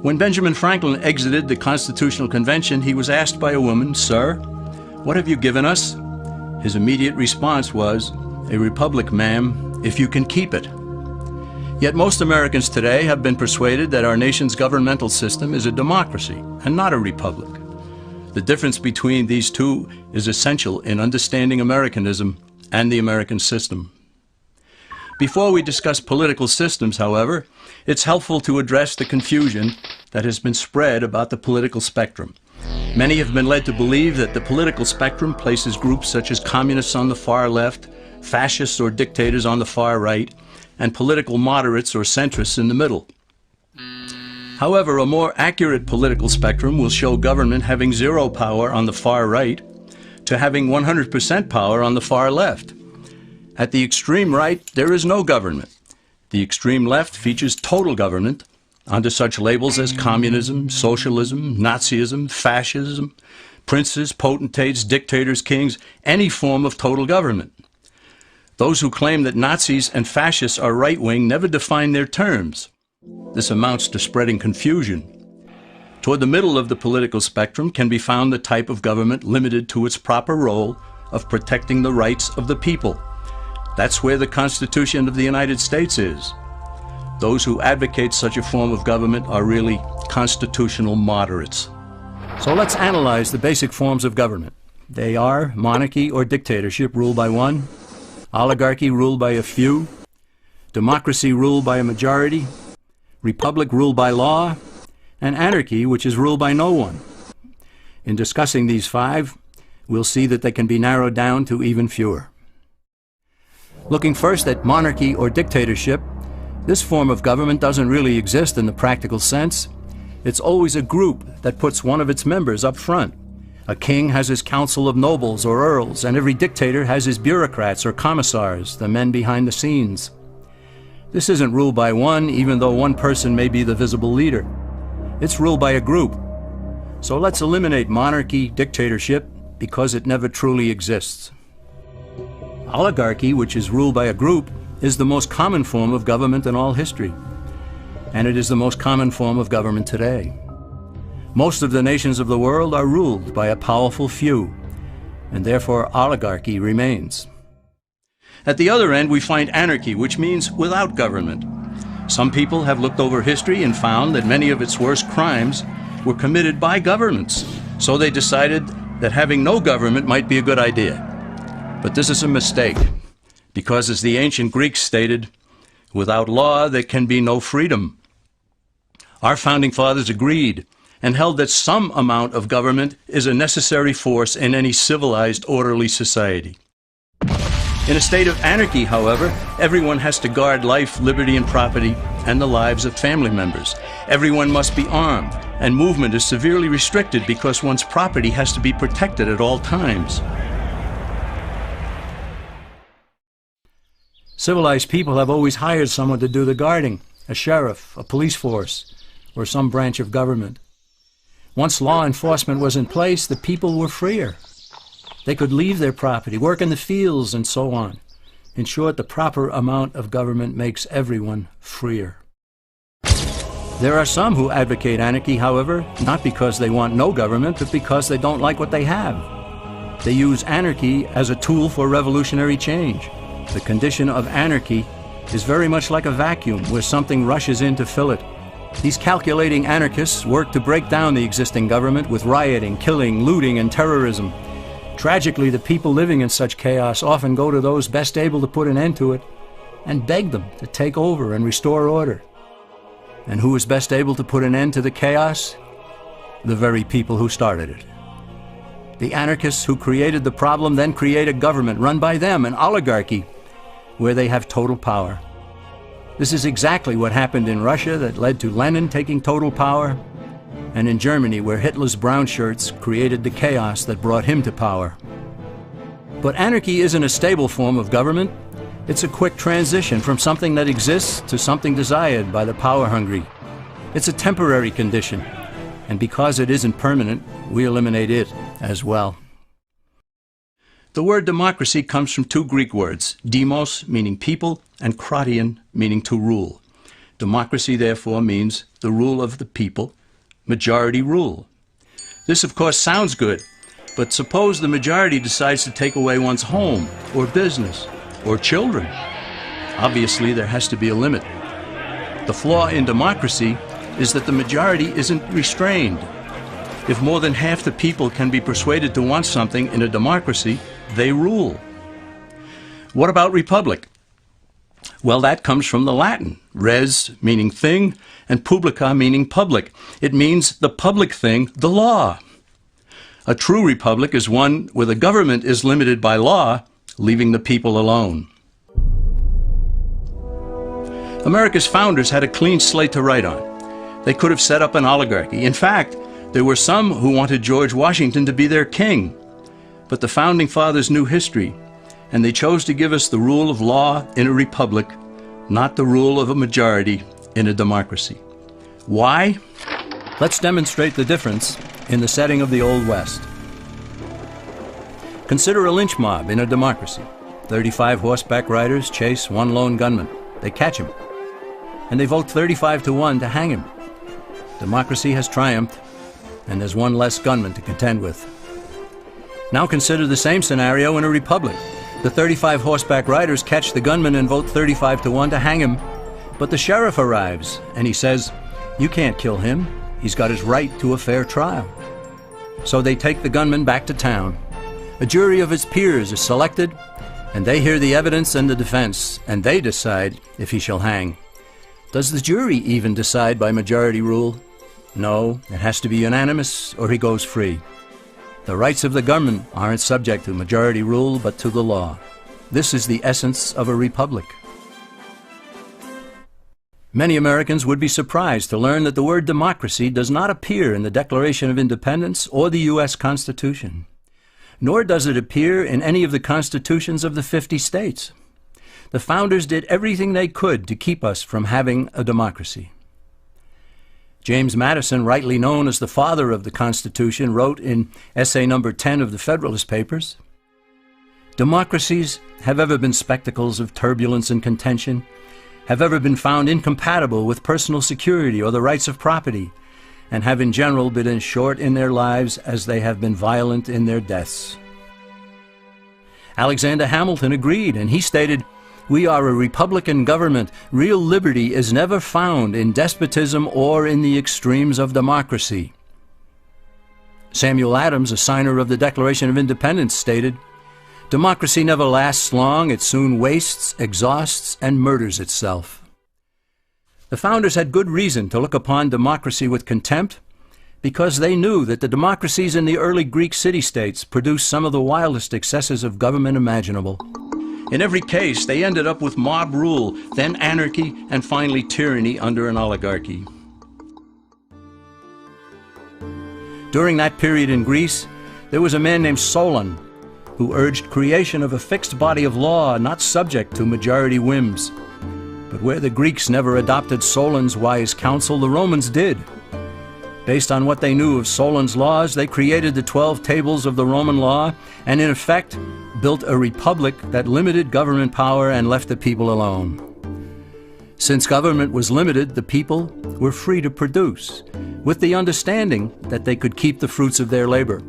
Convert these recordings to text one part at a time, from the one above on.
When Benjamin Franklin exited the Constitutional Convention, he was asked by a woman, "Sir, what have you given us?" His immediate response was, "A republic, ma'am, if you can keep it." Yet most Americans today have been persuaded that our nation's governmental system is a democracy and not a republic. The difference between these two is essential in understanding Americanism and the American system. Before we discuss political systems, however, it's helpful to address the confusion that has been spread about the political spectrum. Many have been led to believe that the political spectrum places groups such as communists on the far left, fascists or dictators on the far right, and political moderates or centrists in the middle. However, a more accurate political spectrum will show government having zero power on the far right to having 100% power on the far left. At the extreme right, there is no government. The extreme left features total government under such labels as communism, socialism, Nazism, fascism, princes, potentates, dictators, kings, any form of total government. Those who claim that Nazis and fascists are right-wing never define their terms. This amounts to spreading confusion. Toward the middle of the political spectrum can be found the type of government limited to its proper role of protecting the rights of the people. That's where the Constitution of the United States is. Those who advocate such a form of government are really constitutional moderates. So let's analyze the basic forms of government. They are monarchy or dictatorship ruled by one, oligarchy ruled by a few, democracy ruled by a majority, republic ruled by law, and anarchy, which is ruled by no one. In discussing these five, we'll see that they can be narrowed down to even fewer. Looking first at monarchy or dictatorship, this form of government doesn't really exist in the practical sense. It's always a group that puts one of its members up front. A king has his council of nobles or earls, and every dictator has his bureaucrats or commissars, the men behind the scenes. This isn't ruled by one, even though one person may be the visible leader. It's ruled by a group. So let's eliminate monarchy, dictatorship, because it never truly exists. Oligarchy, which is ruled by a group, is the most common form of government in all history. And it is the most common form of government today. Most of the nations of the world are ruled by a powerful few, and therefore oligarchy remains. At the other end, we find anarchy, which means without government. Some people have looked over history and found that many of its worst crimes were committed by governments, so they decided that having no government might be a good idea. But this is a mistake, because as the ancient Greeks stated, without law there can be no freedom. Our founding fathers agreed and held that some amount of government is a necessary force in any civilized, orderly society. In a state of anarchy, however, everyone has to guard life, liberty, and property, and the lives of family members. Everyone must be armed, and movement is severely restricted because one's property has to be protected at all times. Civilized people have always hired someone to do the guarding, a sheriff, a police force, or some branch of government. Once law enforcement was in place, the people were freer. They could leave their property, work in the fields, and so on. In short, the proper amount of government makes everyone freer. There are some who advocate anarchy, however, not because they want no government, but because they don't like what they have. They use anarchy as a tool for revolutionary change. The condition of anarchy is very much like a vacuum where something rushes in to fill it. These calculating anarchists work to break down the existing government with rioting, killing, looting, and terrorism. Tragically, the people living in such chaos often go to those best able to put an end to it and beg them to take over and restore order. And who is best able to put an end to the chaos? The very people who started it. The anarchists who created the problem then create a government run by them, an oligarchy, where they have total power. This is exactly what happened in Russia that led to Lenin taking total power, and in Germany where Hitler's brown shirts created the chaos that brought him to power. But anarchy isn't a stable form of government. It's a quick transition from something that exists to something desired by the power-hungry. It's a temporary condition, and because it isn't permanent, we eliminate it as well. The word democracy comes from two Greek words, demos, meaning people, and kratein, meaning to rule. Democracy, therefore, means the rule of the people, majority rule. This, of course, sounds good, but suppose the majority decides to take away one's home, or business, or children. Obviously, there has to be a limit. The flaw in democracy is that the majority isn't restrained. If more than half the people can be persuaded to want something in a democracy, they rule. What about republic? Well, that comes from the Latin, res meaning thing, and publica meaning public. It means the public thing, the law. A true republic is one where the government is limited by law, leaving the people alone. America's founders had a clean slate to write on. They could have set up an oligarchy. In fact, there were some who wanted George Washington to be their king. But the Founding Fathers knew history, and they chose to give us the rule of law in a republic, not the rule of a majority in a democracy. Why? Let's demonstrate the difference in the setting of the Old West. Consider a lynch mob in a democracy. 35 horseback riders chase one lone gunman. They catch him, and they vote 35-1 to hang him. Democracy has triumphed, and there's one less gunman to contend with. Now consider the same scenario in a republic. The 35 horseback riders catch the gunman and vote 35-1 to hang him. But the sheriff arrives, and he says, "You can't kill him. He's got his right to a fair trial." So they take the gunman back to town. A jury of his peers is selected, and they hear the evidence and the defense, and they decide if he shall hang. Does the jury even decide by majority rule? No, it has to be unanimous, or he goes free. The rights of the government aren't subject to majority rule, but to the law. This is the essence of a republic. Many Americans would be surprised to learn that the word democracy does not appear in the Declaration of Independence or the U.S. Constitution, nor does it appear in any of the constitutions of the 50 states. The founders did everything they could to keep us from having a democracy. James Madison, rightly known as the father of the Constitution, wrote in essay number 10 of the Federalist Papers, "Democracies have ever been spectacles of turbulence and contention, have ever been found incompatible with personal security or the rights of property, and have in general been as short in their lives as they have been violent in their deaths." Alexander Hamilton agreed, and he stated, "We are a republican government. Real liberty is never found in despotism or in the extremes of democracy." Samuel Adams, a signer of the Declaration of Independence, stated, "Democracy never lasts long. It soon wastes, exhausts, and murders itself." The founders had good reason to look upon democracy with contempt, because they knew that the democracies in the early Greek city-states produced some of the wildest excesses of government imaginable. In every case, they ended up with mob rule, then anarchy, and finally tyranny under an oligarchy. During that period in Greece, there was a man named Solon who urged creation of a fixed body of law not subject to majority whims. But where the Greeks never adopted Solon's wise counsel, the Romans did. Based on what they knew of Solon's laws, they created the 12 tables of the Roman law and, in effect, built a republic that limited government power and left the people alone. Since government was limited, the people were free to produce, with the understanding that they could keep the fruits of their labor.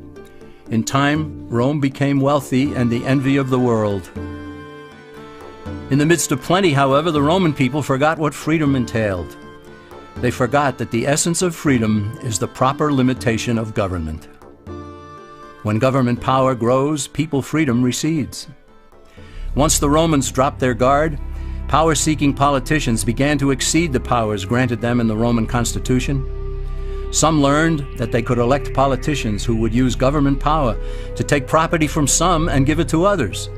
In time, Rome became wealthy and the envy of the world. In the midst of plenty, however, the Roman people forgot what freedom entailed. They forgot that the essence of freedom is the proper limitation of government. When government power grows, people freedom recedes. Once the Romans dropped their guard, power-seeking politicians began to exceed the powers granted them in the Roman Constitution. Some learned that they could elect politicians who would use government power to take property from some and give it to others.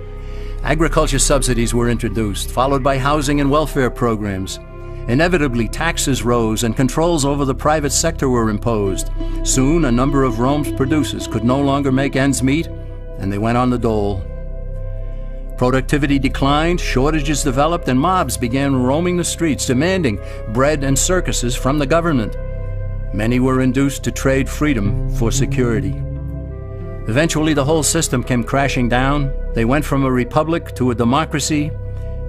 Agriculture subsidies were introduced, followed by housing and welfare programs. Inevitably, taxes rose and controls over the private sector were imposed. Soon, a number of Rome's producers could no longer make ends meet, and they went on the dole. Productivity declined, shortages developed, and mobs began roaming the streets, demanding bread and circuses from the government. Many were induced to trade freedom for security. Eventually, the whole system came crashing down. They went from a republic to a democracy,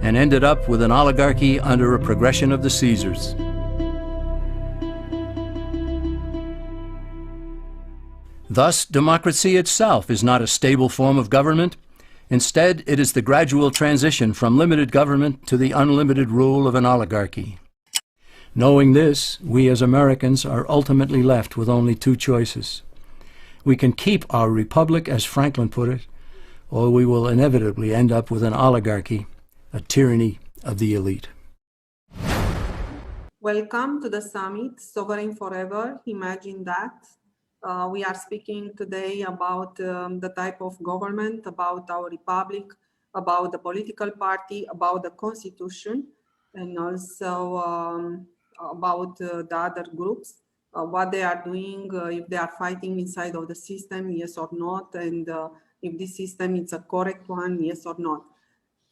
and ended up with an oligarchy under a progression of the Caesars. Thus, democracy itself is not a stable form of government. Instead, it is the gradual transition from limited government to the unlimited rule of an oligarchy. Knowing this, we as Americans are ultimately left with only two choices. We can keep our republic, as Franklin put it, or we will inevitably end up with an oligarchy, a tyranny of the elite. Welcome to the summit, Sovereign Forever, Imagine That. We are speaking today about the type of government, about our republic, about the political party, about the constitution, and also about the other groups, what they are doing, if they are fighting inside of the system, yes or not, and if this system is a correct one, yes or not.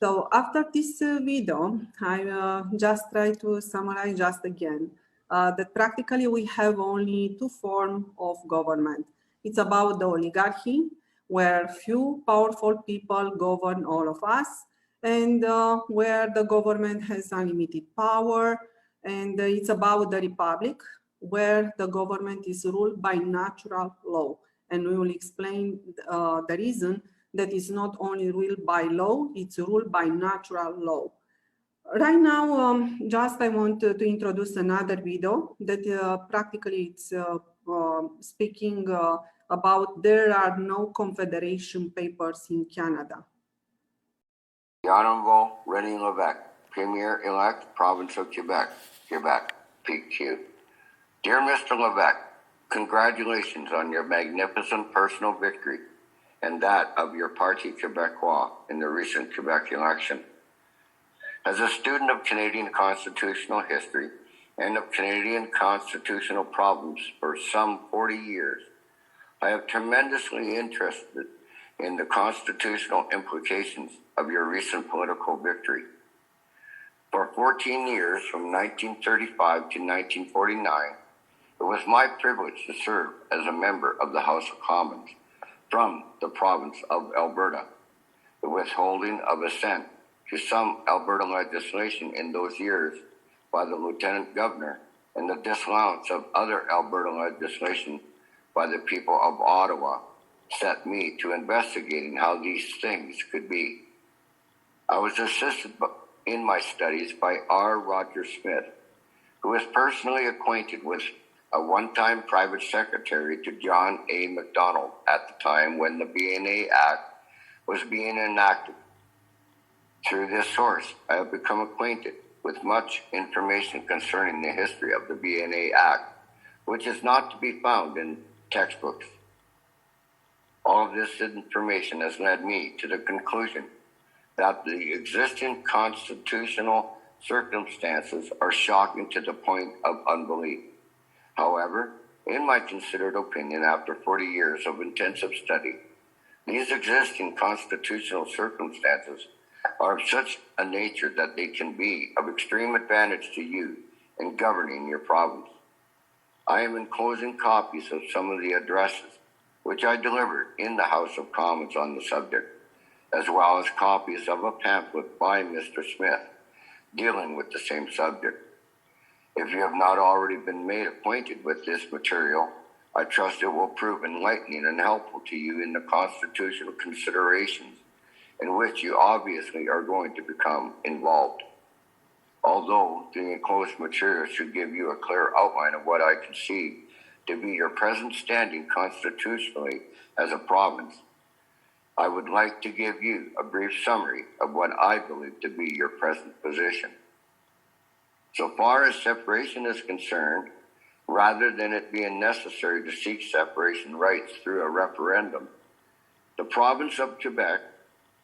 So after this video, I just try to summarize just again that practically we have only two forms of government. It's about the oligarchy, where few powerful people govern all of us, and where the government has unlimited power. And it's about the republic, where the government is ruled by natural law. And we will explain the reason that is not only ruled by law, it's ruled by natural law. Right now, just I want to introduce another video that practically it's speaking about there are no confederation papers in Canada. The Honorable René Lévesque, Premier-elect, Province of Quebec, PQ. Dear Mr. Lévesque, congratulations on your magnificent personal victory and that of your Parti Québécois in the recent Quebec election. As a student of Canadian constitutional history and of Canadian constitutional problems for some 40 years, I am tremendously interested in the constitutional implications of your recent political victory. For 14 years, from 1935 to 1949, it was my privilege to serve as a member of the House of Commons from the province of Alberta. The withholding of assent to some Alberta legislation in those years by the Lieutenant Governor and the disallowance of other Alberta legislation by the people of Ottawa set me to investigating how these things could be. I was assisted in my studies by R. Roger Smith, who was personally acquainted with a one-time private secretary to John A. Macdonald at the time when the BNA Act was being enacted. Through this source, I have become acquainted with much information concerning the history of the BNA Act, which is not to be found in textbooks. All of this information has led me to the conclusion that the existing constitutional circumstances are shocking to the point of unbelief. However, in my considered opinion, after 40 years of intensive study, these existing constitutional circumstances are of such a nature that they can be of extreme advantage to you in governing your province. I am enclosing copies of some of the addresses which I delivered in the House of Commons on the subject, as well as copies of a pamphlet by Mr. Smith dealing with the same subject. If you have not already been made acquainted with this material, I trust it will prove enlightening and helpful to you in the constitutional considerations in which you obviously are going to become involved. Although the enclosed material should give you a clear outline of what I conceive to be your present standing constitutionally as a province, I would like to give you a brief summary of what I believe to be your present position. So far as separation is concerned, rather than it being necessary to seek separation rights through a referendum, the province of Quebec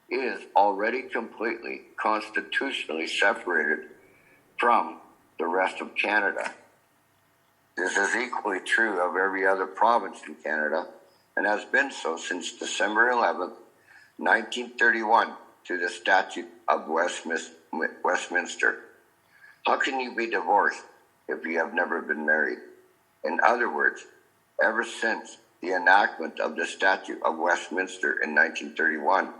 is already completely constitutionally separated from the rest of Canada. This is equally true of every other province in Canada and has been so since December 11th, 1931, through the Statute of Westminster. How can you be divorced if you have never been married? In other words, ever since the enactment of the Statute of Westminster in 1931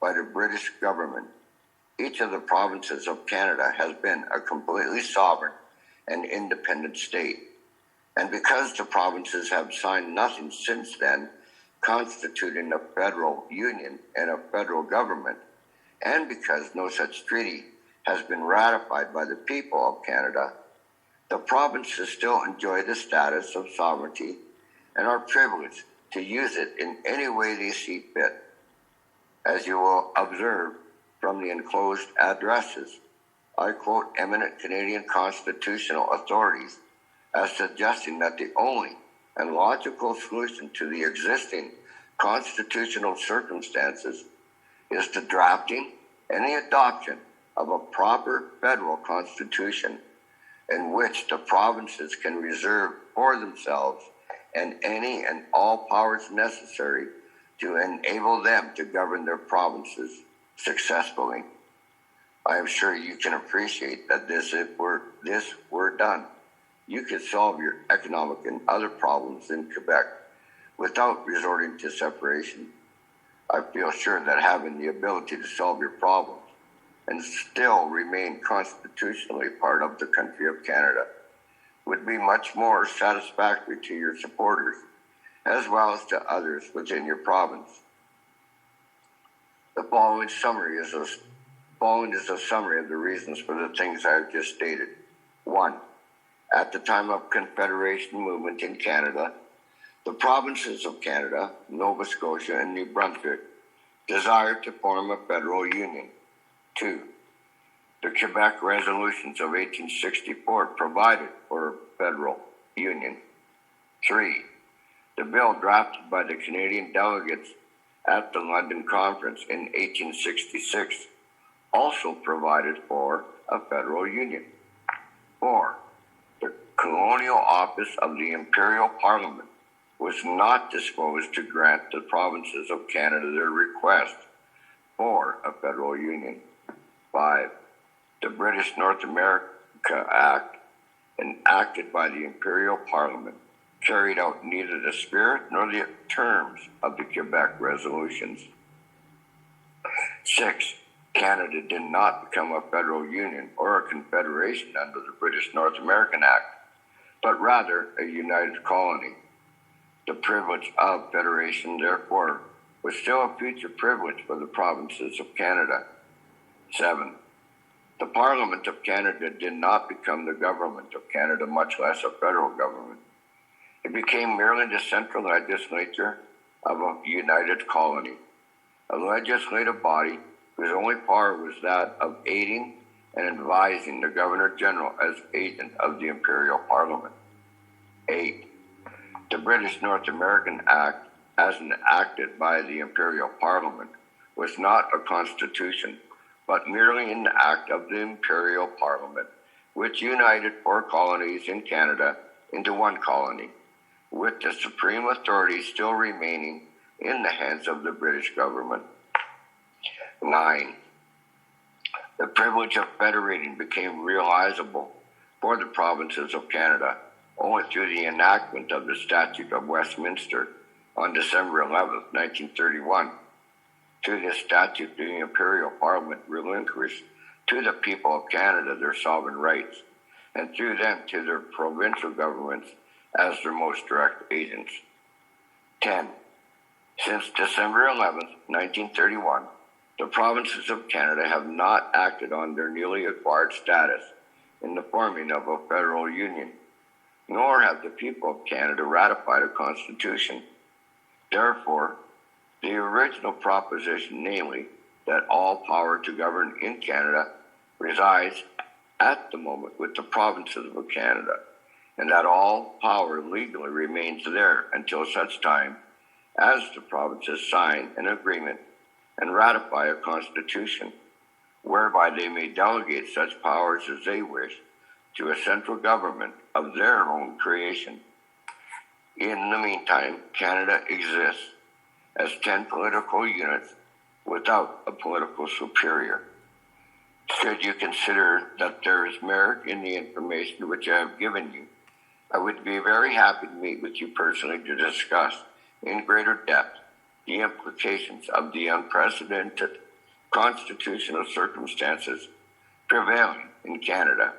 by the British government, Each of the provinces of Canada has been a completely sovereign and independent state. And because the provinces have signed nothing since then, constituting a federal union and a federal government, and because no such treaty has been ratified by the people of Canada, the provinces still enjoy the status of sovereignty and are privileged to use it in any way they see fit. As you will observe from the enclosed addresses, I quote eminent Canadian constitutional authorities as suggesting that the only and logical solution to the existing constitutional circumstances is the drafting and the adoption of a proper federal constitution in which the provinces can reserve for themselves and any and all powers necessary to enable them to govern their provinces successfully. I am sure you can appreciate that if this were done, you could solve your economic and other problems in Quebec without resorting to separation. I feel sure that having the ability to solve your problems and still remain constitutionally part of the country of Canada would be much more satisfactory to your supporters as well as to others within your province. The following is a summary of the reasons for the things I have just stated. 1. At the time of Confederation movement in Canada, the provinces of Canada, Nova Scotia, and New Brunswick desired to form a federal union. 2. The Quebec resolutions of 1864 provided for a federal union. 3. The bill drafted by the Canadian delegates at the London Conference in 1866 also provided for a federal union. 4. The colonial office of the Imperial Parliament was not disposed to grant the provinces of Canada their request for a federal union. 5. The British North America Act, enacted by the Imperial Parliament, carried out neither the spirit nor the terms of the Quebec resolutions. 6. Canada did not become a federal union or a confederation under the British North American Act, but rather a united colony. The privilege of federation, therefore, was still a future privilege for the provinces of Canada. 7. The Parliament of Canada did not become the government of Canada, much less a federal government. It became merely the central legislature of a united colony, a legislative body whose only power was that of aiding and advising the Governor General as agent of the Imperial Parliament. 8. The British North American Act, as enacted by the Imperial Parliament, was not a constitution, but merely an act of the Imperial Parliament, which united 4 colonies in Canada into 1 colony, with the supreme authority still remaining in the hands of the British government. 9. The privilege of federating became realizable for the provinces of Canada only through the enactment of the Statute of Westminster on December 11, 1931. Through this statute, the Imperial Parliament relinquished to the people of Canada their sovereign rights, and through them to their provincial governments as their most direct agents. 10. Since December 11, 1931, the provinces of Canada have not acted on their newly acquired status in the forming of a federal union, nor have the people of Canada ratified a constitution. Therefore, the original proposition, namely, that all power to govern in Canada resides at the moment with the provinces of Canada, and that all power legally remains there until such time as the provinces sign an agreement and ratify a constitution, whereby they may delegate such powers as they wish to a central government of their own creation. In the meantime, Canada exists as 10 political units without a political superior. Should you consider that there is merit in the information which I have given you, I would be very happy to meet with you personally to discuss in greater depth the implications of the unprecedented constitutional circumstances prevailing in Canada,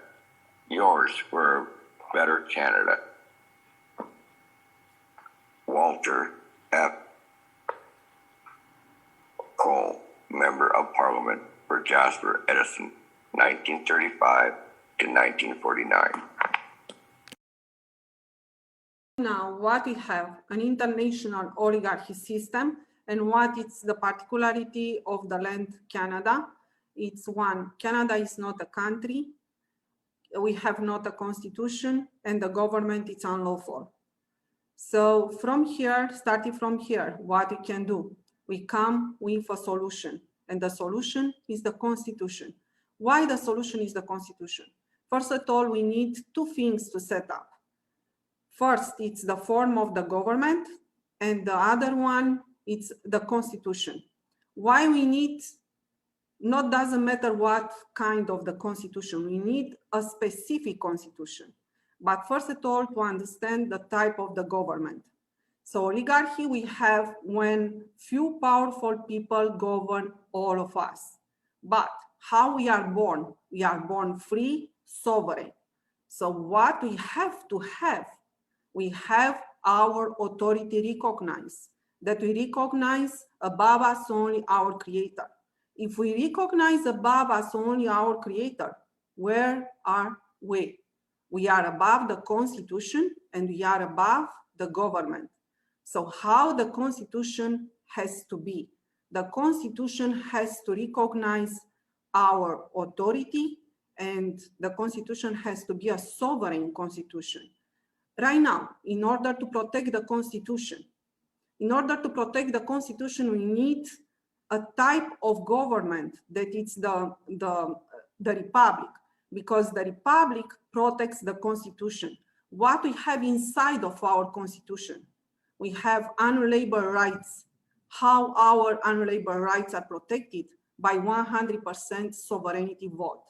yours were a better Canada. Walter F. Cole, Member of Parliament for Jasper Edison, 1935 to 1949. Now, what we have, an international oligarchy system, and what is the particularity of the land Canada? It's one, Canada is not a country, we have not a constitution, and the government is unlawful. So from here, starting from here, what we can do? We come with a solution, and the solution is the constitution. Why the solution is the constitution? First of all, we need two things to set up. First, it's the form of the government, and the other one, it's the constitution. Why we need, not doesn't matter what kind of the constitution, we need a specific constitution. But first of all, to understand the type of the government. So oligarchy we have when few powerful people govern all of us. But how we are born? We are born free, sovereign. So what we have to have, we have our authority recognized, that we recognize above us only our creator. If we recognize above us only our creator, where are we? We are above the constitution and we are above the government. So how the constitution has to be? The constitution has to recognize our authority, and the constitution has to be a sovereign constitution. Right now, in order to protect the constitution, we need a type of government that is the republic, because the republic protects the constitution. What we have inside of our constitution, we have unalienable rights. How our unalienable rights are protected? By 100% sovereignty vote.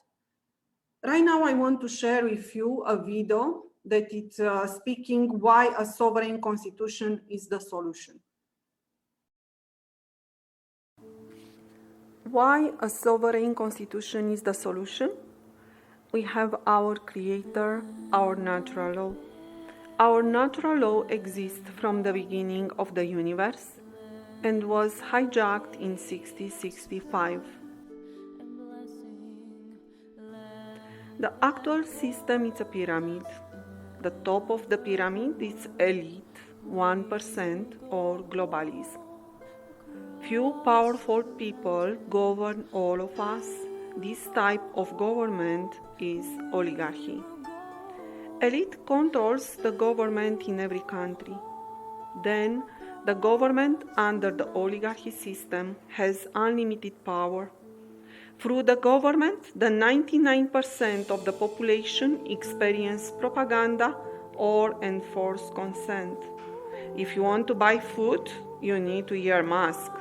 Right now, I want to share with you a video that is speaking why a sovereign constitution is the solution. Why a sovereign constitution is the solution? We have our creator, our natural law. Our natural law exists from the beginning of the universe and was hijacked in 1665. The actual system is a pyramid. The top of the pyramid is elite, 1% or globalism. Few powerful people govern all of us. This type of government is oligarchy. Elite controls the government in every country. Then, the government under the oligarchy system has unlimited power. Through the government, the 99% of the population experience propaganda or enforced consent. If you want to buy food, you need to wear a mask.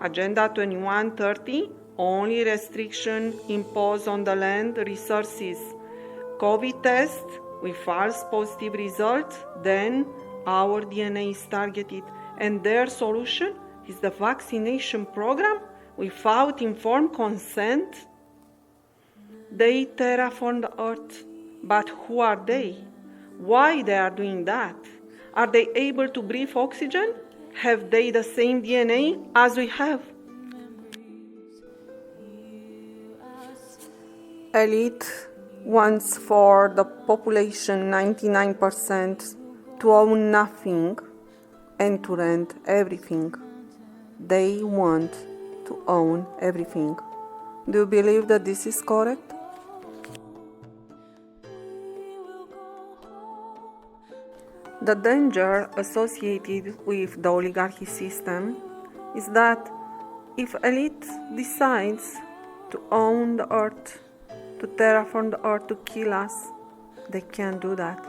Agenda 2130, only restriction imposed on the land resources. COVID test with false positive results, then our DNA is targeted. And their solution is the vaccination program without informed consent. They terraform the earth. But who are they? Why they are doing that? Are they able to breathe oxygen? Have they the same DNA as we have? Elite wants for the population 99% to own nothing and to rent everything. They want to own everything. Do you believe that this is correct? The danger associated with the oligarchy system is that if elite decides to own the earth, to terraform the earth to kill us, they can do that.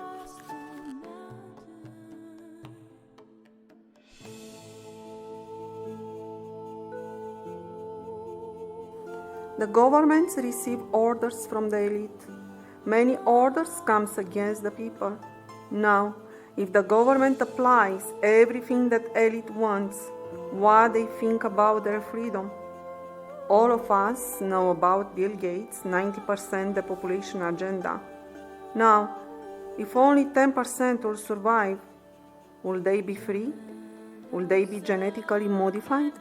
The governments receive orders from the elite. Many orders come against the people. Now, if the government applies everything that elite wants, what they think about their freedom? All of us know about Bill Gates' 90% the population agenda. Now, if only 10% will survive, will they be free? Will they be genetically modified?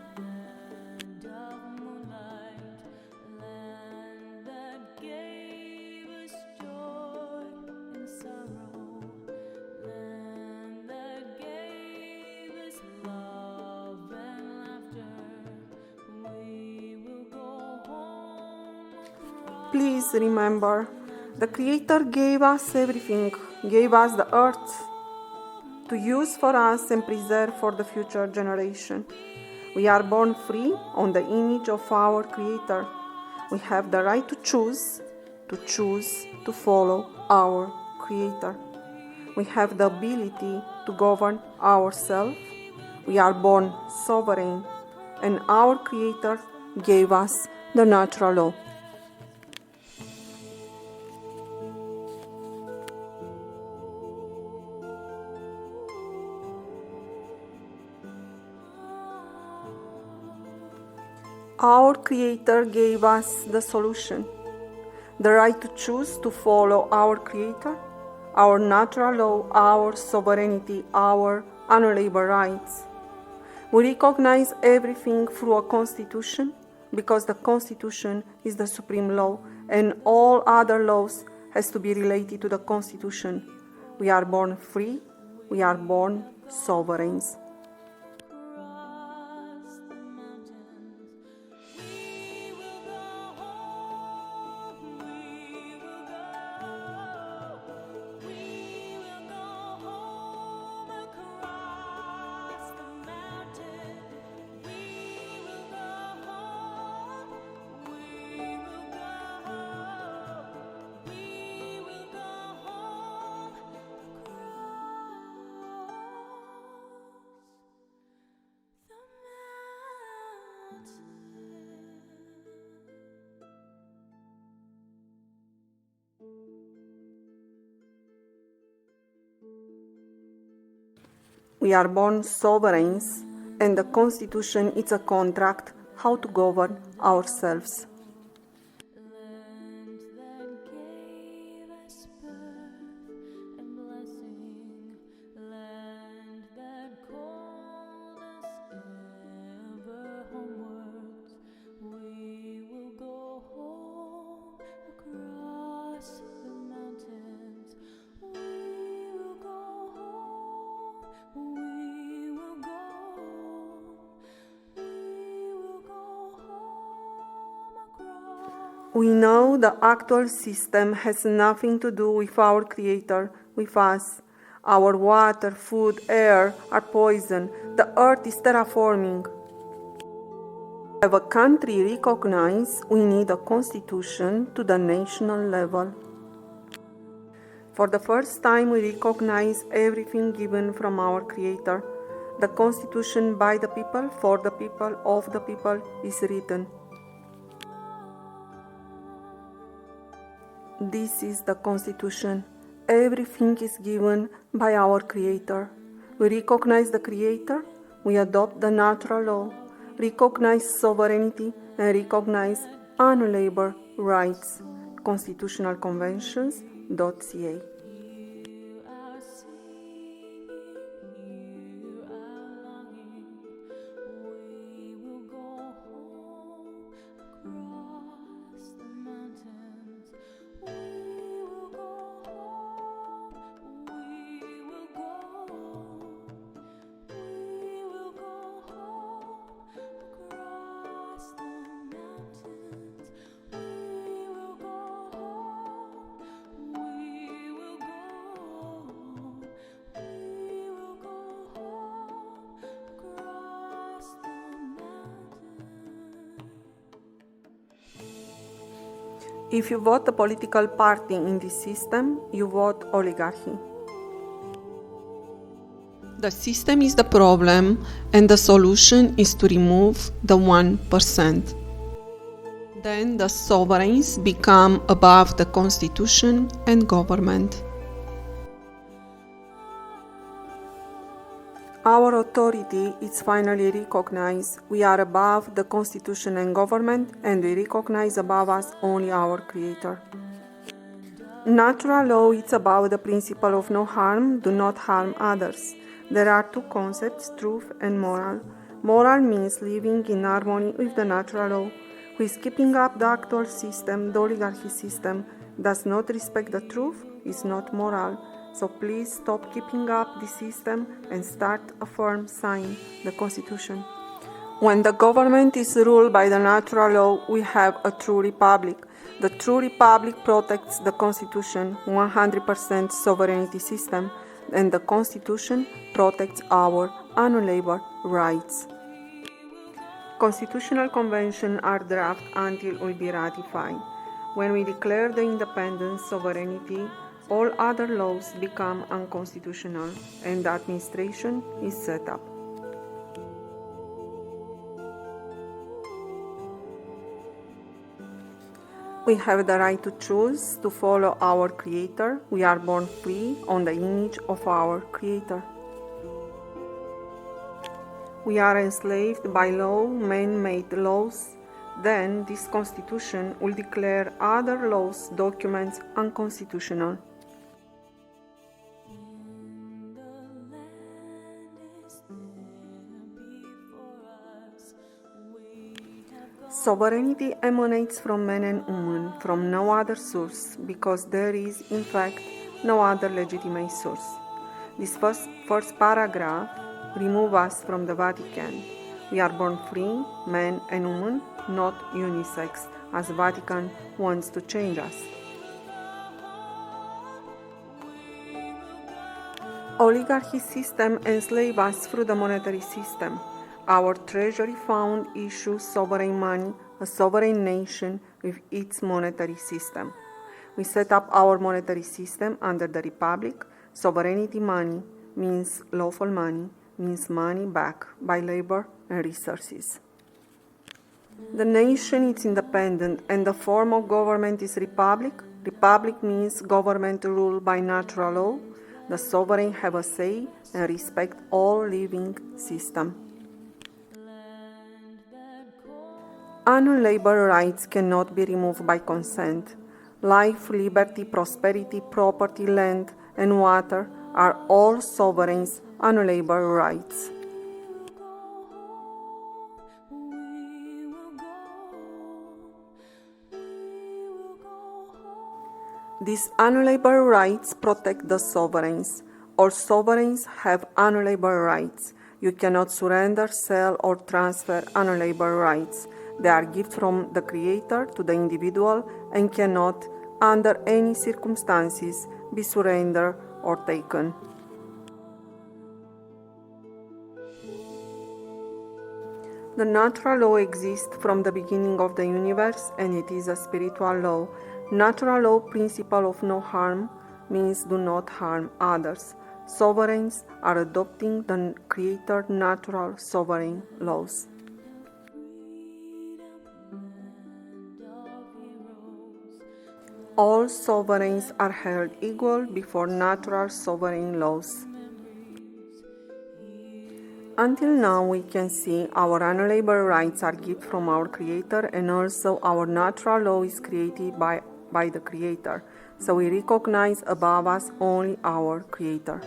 Please remember, the Creator gave us everything, gave us the earth to use for us and preserve for the future generation. We are born free on the image of our Creator. We have the right to choose to follow our Creator. We have the ability to govern ourselves. We are born sovereign, and our Creator gave us the natural law. Our Creator gave us the solution, the right to choose to follow our Creator, our natural law, our sovereignty, our unalienable rights. We recognize everything through a constitution because the constitution is the supreme law and all other laws has to be related to the constitution. We are born free, we are born sovereigns. We are born sovereigns, and the Constitution is a contract how to govern ourselves. We know the actual system has nothing to do with our Creator, with us. Our water, food, air are poison. The earth is terraforming. To have a country recognized, we need a constitution to the national level. For the first time, we recognize everything given from our Creator. The constitution by the people, for the people, of the people is written. This is the Constitution. Everything is given by our Creator. We recognize the Creator, we adopt the natural law, recognize sovereignty, and recognize unalienable rights. Constitutionalconventions.ca. If you vote a political party in this system, you vote oligarchy. The system is the problem, and the solution is to remove the 1%. Then the sovereigns become above the constitution and government. Our authority is finally recognized. We are above the Constitution and government, and we recognize above us only our Creator. Natural law is about the principle of no harm, do not harm others. There are two concepts, truth and moral. Moral means living in harmony with the natural law. Who is keeping up the actual system, the oligarchy system, does not respect the truth, is not moral. So please stop keeping up the system and start a firm sign, the Constitution. When the government is ruled by the natural law, we have a true republic. The true republic protects the Constitution, 100% sovereignty system, and the Constitution protects our unalienable rights. Constitutional conventions are drafted until will be ratified. When we declare the independence, sovereignty, all other laws become unconstitutional, and the administration is set up. We have the right to choose to follow our Creator. We are born free on the image of our Creator. We are enslaved by law, man-made laws. Then this Constitution will declare other laws, documents unconstitutional. Sovereignty emanates from man and woman, from no other source, because there is, in fact, no other legitimate source. This first paragraph removes us from the Vatican. We are born free, man and woman, not unisex, as the Vatican wants to change us. Oligarchy system enslaves us through the monetary system. Our treasury fund issues sovereign money, a sovereign nation with its monetary system. We set up our monetary system under the Republic. Sovereignty money means lawful money, means money backed by labor and resources. The nation is independent and the form of government is republic. Republic means government ruled by natural law. The sovereign have a say and respect all living system. Unalienable rights cannot be removed by consent. Life, liberty, prosperity, property, land, and water are all sovereigns' unalienable rights. These unalienable rights protect the sovereigns. All sovereigns have unalienable rights. You cannot surrender, sell, or transfer unalienable rights. They are gifts from the Creator to the individual and cannot, under any circumstances, be surrendered or taken. The natural law exists from the beginning of the universe, and it is a spiritual law. Natural law, principle of no harm, means do not harm others. Sovereigns are adopting the Creator natural sovereign laws. All sovereigns are held equal before natural sovereign laws. Until now, we can see our unalienable rights are gifts from our Creator, and also our natural law is created by the Creator. So we recognize above us only our Creator.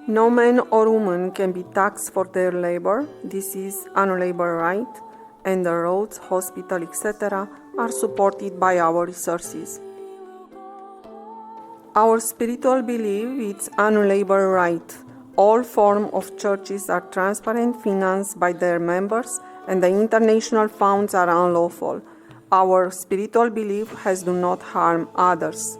No man or woman can be taxed for their labor. This is unalienable right. And the roads, hospital, etc. are supported by our resources. Our spiritual belief is unalienable right. All forms of churches are transparent, financed by their members, and the international funds are unlawful. Our spiritual belief has do not harm others.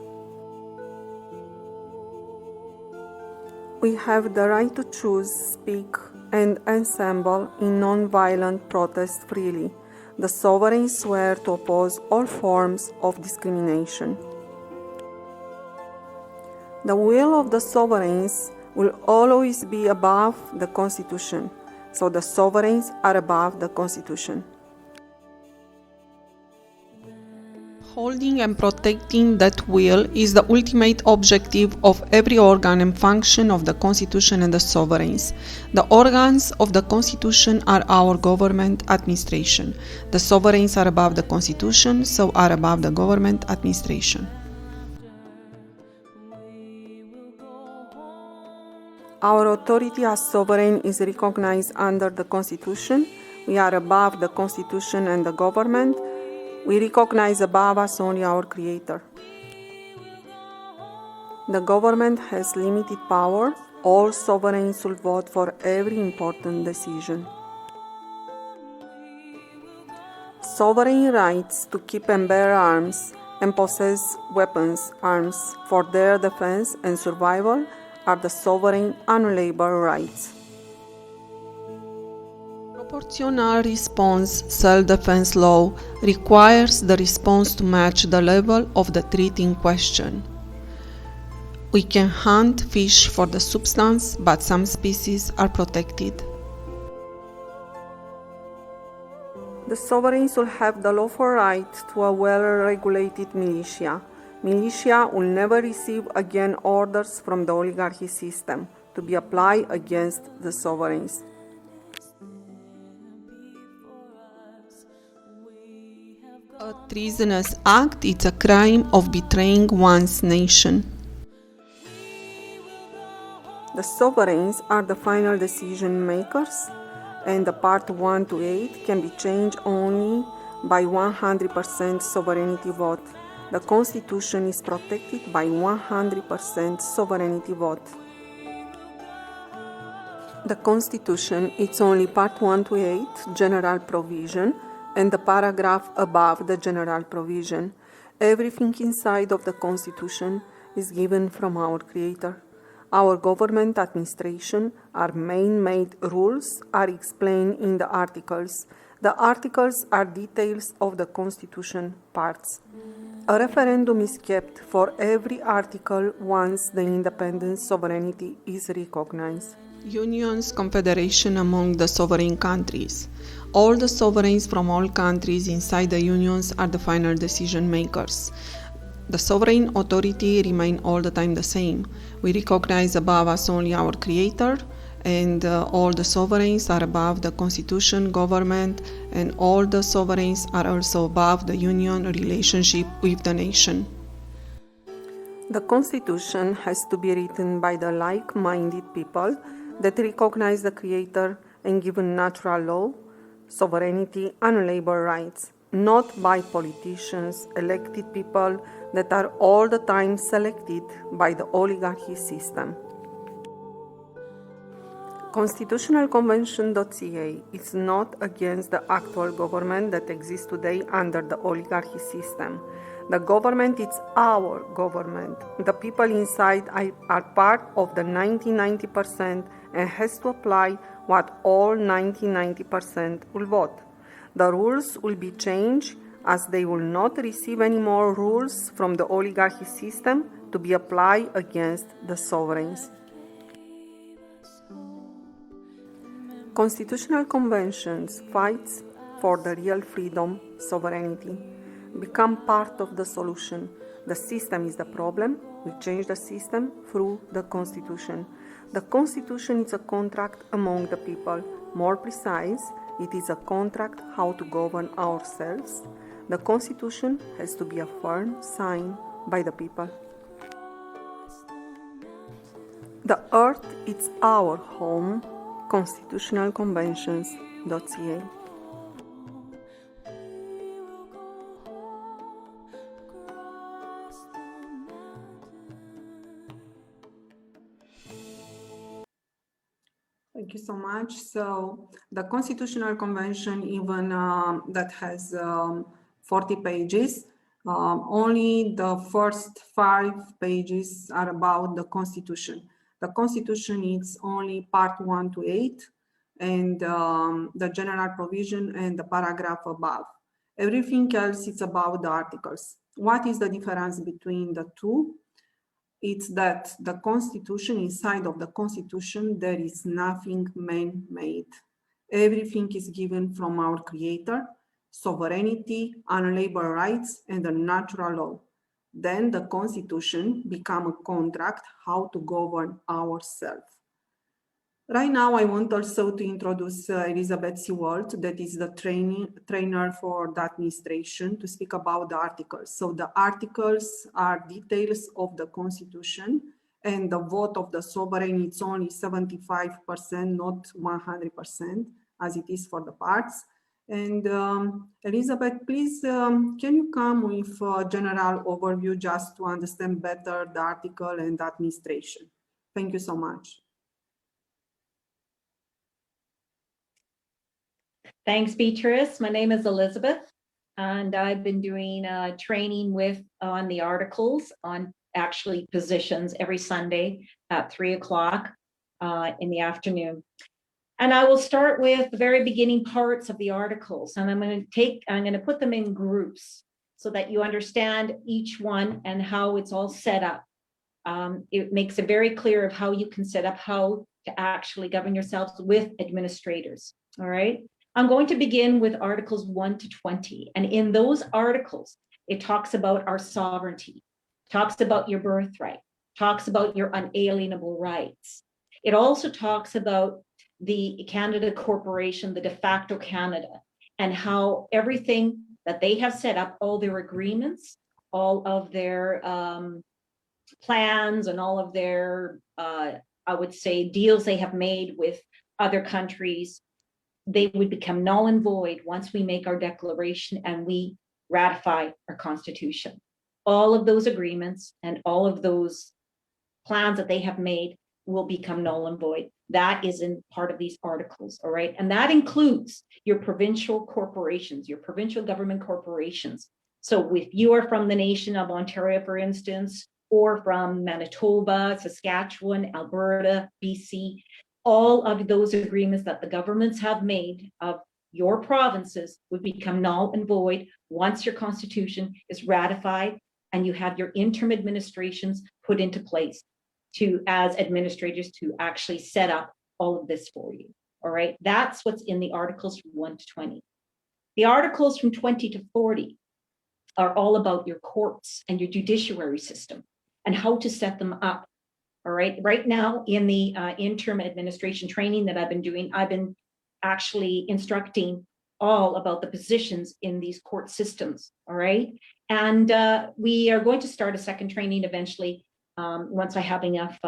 We have the right to choose, speak, and assemble in non-violent protest freely. The sovereigns swear to oppose all forms of discrimination. The will of the sovereigns will always be above the Constitution, so the sovereigns are above the Constitution. Holding and protecting that will is the ultimate objective of every organ and function of the Constitution and the sovereigns. The organs of the Constitution are our government administration. The sovereigns are above the Constitution, so are above the government administration. Our authority as sovereign is recognized under the Constitution. We are above the Constitution and the government. We recognize above us only our Creator. The government has limited power. All sovereigns will vote for every important decision. Sovereign rights to keep and bear arms and possess weapons, arms for their defense and survival are the sovereign unalienable rights. Proportional response self-defense law requires the response to match the level of the threat in question. We can hunt fish for the substance, but some species are protected. The sovereigns will have the lawful right to a well-regulated militia. Militia will never receive again orders from the oligarchy system to be applied against the sovereigns. A treasonous act is a crime of betraying one's nation. The sovereigns are the final decision makers, and the part 1 to 8 can be changed only by 100% sovereignty vote. The Constitution is protected by 100% sovereignty vote. The Constitution is only part 1 to 8, general provision, and the paragraph above the general provision. Everything inside of the Constitution is given from our Creator. Our government administration, our man-made rules are explained in the articles. The articles are details of the Constitution parts. A referendum is kept for every article once the independent sovereignty is recognized. Unions, confederation among the sovereign countries. All the sovereigns from all countries inside the unions are the final decision makers. The sovereign authority remains all the time the same. We recognize above us only our Creator, and all the sovereigns are above the Constitution, government, and all the sovereigns are also above the union relationship with the nation. The Constitution has to be written by the like-minded people that recognize the Creator and given natural law, sovereignty, and labor rights, not by politicians, elected people that are all the time selected by the oligarchy system. Constitutional Convention.ca is not against the actual government that exists today under the oligarchy system. The government is our government. The people inside are part of the 90% and has to apply what all 90% will vote. The rules will be changed as they will not receive any more rules from the oligarchy system to be applied against the sovereigns. Constitutional Conventions fights for the real freedom, sovereignty. Become part of the solution. The system is the problem. We change the system through the Constitution. The Constitution is a contract among the people. More precise, it is a contract how to govern ourselves. The Constitution has to be a firm sign by the people. The earth is our home. Constitutionalconventions.ca. Thank you so much. So the Constitutional Convention, even that has 40 pages, only the first 5 pages are about the Constitution. The Constitution is only part 1 to 8 and the general provision and the paragraph above. Everything else is about the articles. What is the difference between the two? It's that the Constitution, inside of the Constitution, there is nothing man-made. Everything is given from our Creator. sovereignty, unalienable rights, and the natural law. Then the Constitution become a contract how to govern ourselves. Right now, I want also to introduce Elizabeth Sewald, that is the trainer for the administration, to speak about the articles. So the articles are details of the Constitution, and the vote of the sovereign is only 75%, not 100%, as it is for the parts. And Elizabeth, please, can you come with a general overview just to understand better the article and the administration? Thank you so much. Thanks, Beatrice. My name is Elizabeth, and I've been doing training on the articles on actually positions every Sunday at 3 o'clock in the afternoon. And I will start with the very beginning parts of the articles, and I'm going to put them in groups so that you understand each one and how it's all set up. It makes it very clear of how you can set up how to actually govern yourselves with administrators. All right. I'm going to begin with articles 1 to 20. And in those articles, it talks about our sovereignty, talks about your birthright, talks about your unalienable rights. It also talks about the Canada Corporation, the de facto Canada, and how everything that they have set up, all their agreements, all of their plans and all of their, I would say, deals they have made with other countries, they would become null and void once we make our declaration and we ratify our Constitution. All of those agreements and all of those plans that they have made will become null and void. That is in part of these articles, all right? And that includes your provincial corporations, your provincial government corporations. So if you are from the nation of Ontario, for instance, or from Manitoba, Saskatchewan, Alberta, BC, all of those agreements that the governments have made of your provinces would become null and void once your Constitution is ratified and you have your interim administrations put into place as administrators to actually set up all of this for you. All right, that's what's in the articles from 1 to 20. The articles from 20 to 40 are all about your courts and your judiciary system and how to set them up. All right, right now in the interim administration training that I've been doing, I've been actually instructing all about the positions in these court systems. All right, and we are going to start a second training eventually once I have enough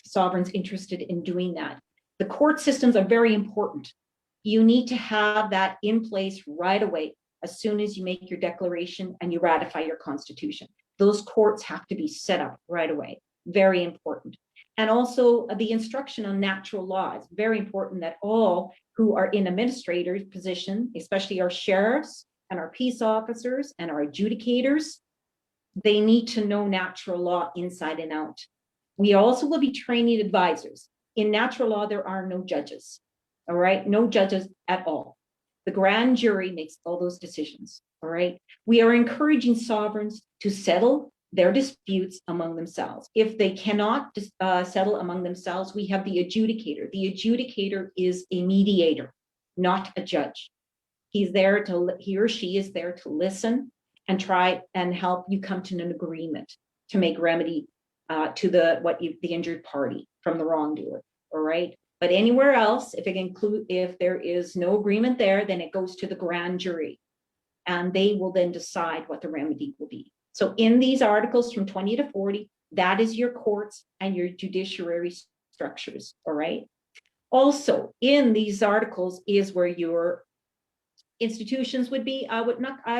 sovereigns interested in doing that. The court systems are very important. You need to have that in place right away as soon as you make your declaration and you ratify your Constitution. Those courts have to be set up right away. Very important. And also the instruction on natural law. It's very important that all who are in administrator's position, especially our sheriffs and our peace officers and our adjudicators, they need to know natural law inside and out. We also will be training advisors. In natural law, there are no judges, all right? No judges at all. The grand jury makes all those decisions, all right? We are encouraging sovereigns to settle their disputes among themselves. If they cannot settle among themselves, we have the adjudicator. The adjudicator is a mediator, not a judge. He or she is there to listen and try and help you come to an agreement to make remedy to the injured party from the wrongdoer. All right. But anywhere else, if there is no agreement there, then it goes to the grand jury, and they will then decide what the remedy will be. So in these articles from 20 to 40, that is your courts and your judiciary structures. All right. Also, in these articles is where your institutions would be. I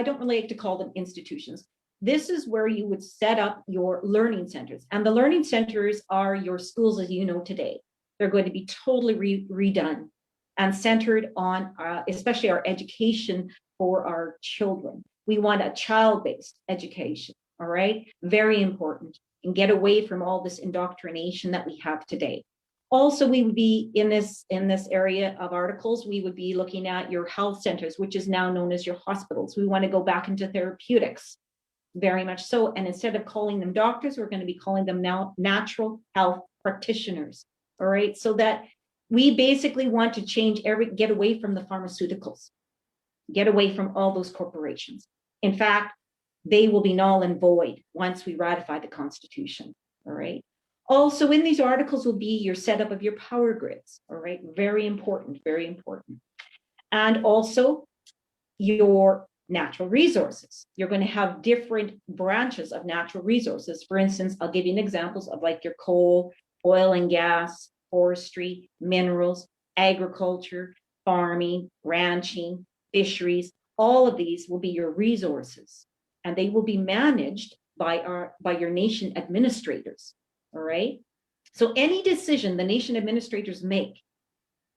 don't really like to call them institutions. This is where you would set up your learning centers. And the learning centers are your schools as you know today. They're going to be totally redone and centered on especially our education for our children. We want a child-based education, all right? Very important, and get away from all this indoctrination that we have today. Also, we would be in this area of articles, we would be looking at your health centers, which is now known as your hospitals. We want to go back into therapeutics, very much so. And instead of calling them doctors, we're going to be calling them now natural health practitioners. All right, so that we basically want to get away from the pharmaceuticals. Get away from all those corporations. In fact, they will be null and void once we ratify the Constitution, all right? Also in these articles will be your setup of your power grids, all right? Very important, very important. And also your natural resources. You're going to have different branches of natural resources. For instance, I'll give you examples of like your coal, oil and gas, forestry, minerals, agriculture, farming, ranching, fisheries. All of these will be your resources, and they will be managed by your nation administrators. All right. So any decision the nation administrators make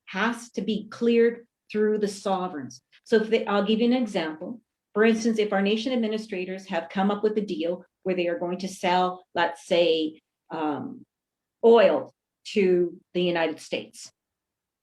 has to be cleared through the sovereigns. So I'll give you an example. For instance, if our nation administrators have come up with a deal where they are going to sell, let's say, oil to the United States,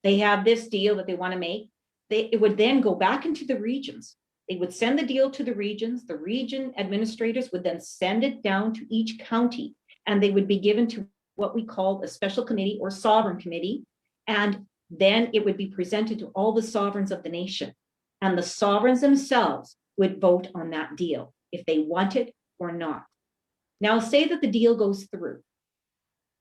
they have this deal that they want to make. It would then go back into the regions. They would send the deal to the regions. The region administrators would then send it down to each county, and they would be given to what we call a special committee or sovereign committee. And then it would be presented to all the sovereigns of the nation. And the sovereigns themselves would vote on that deal, if they want it or not. Now, say that the deal goes through.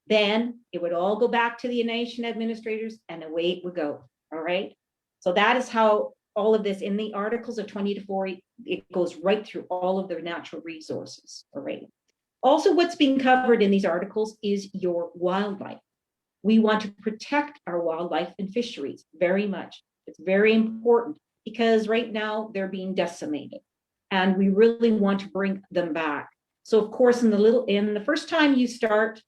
Then it would all go back to the nation administrators, and away it would go, all right? So that is how all of this in the Articles of 20 to 40, it goes right through all of their natural resources, all right? Also, what's being covered in these articles is your wildlife. We want to protect our wildlife and fisheries very much. It's very important because right now they're being decimated, and we really want to bring them back. So of course, in the first time you start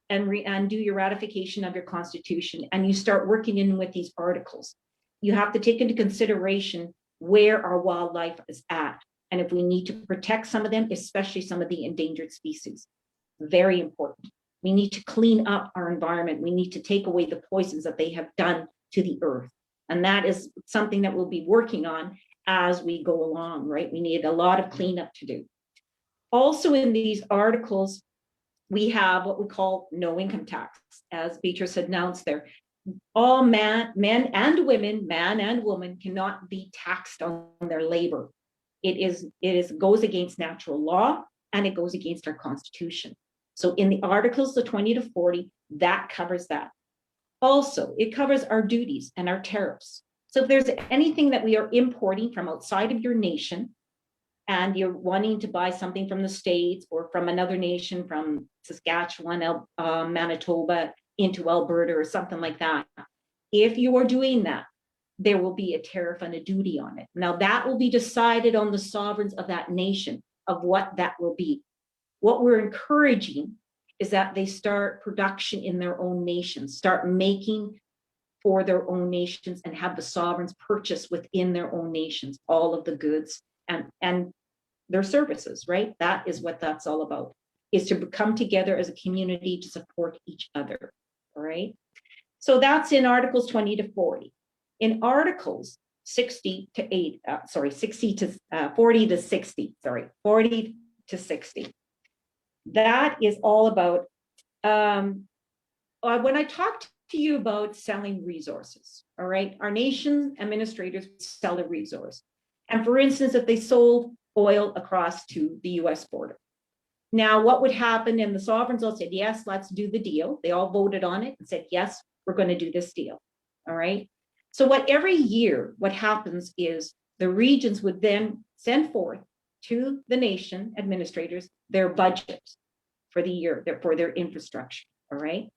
and do your ratification of your Constitution, and you start working in with these articles, you have to take into consideration where our wildlife is at, and if we need to protect some of them, especially some of the endangered species. Very important. We need to clean up our environment. We need to take away the poisons that they have done to the earth. And that is something that we'll be working on as we go along, right? We need a lot of cleanup to do. Also in these articles, we have what we call no income tax, as Beatrice had announced there. All men and women, man and woman, cannot be taxed on their labor. It goes against natural law, and it goes against our Constitution. So in the Articles of 20 to 40, that covers that. Also, it covers our duties and our tariffs. So if there's anything that we are importing from outside of your nation, and you're wanting to buy something from the States or from another nation, from Saskatchewan, Manitoba into Alberta or something like that, if you are doing that, there will be a tariff and a duty on it. Now that will be decided on the sovereigns of that nation of what that will be. What we're encouraging is that they start production in their own nations, start making for their own nations, and have the sovereigns purchase within their own nations all of the goods and their services, right? That is what that's all about, is to come together as a community to support each other, all right? So that's in Articles 20 to 40. In Articles 40 to 60, that is all about, when I talked to you about selling resources, all right, our nation administrators sell a resource. And for instance, if they sold oil across to the US border. Now, what would happen? And the sovereigns all said, yes, let's do the deal. They all voted on it and said, yes, we're going to do this deal. All right. So every year, what happens is the regions would then send forth to the nation administrators their budget for the year, for their infrastructure. All right.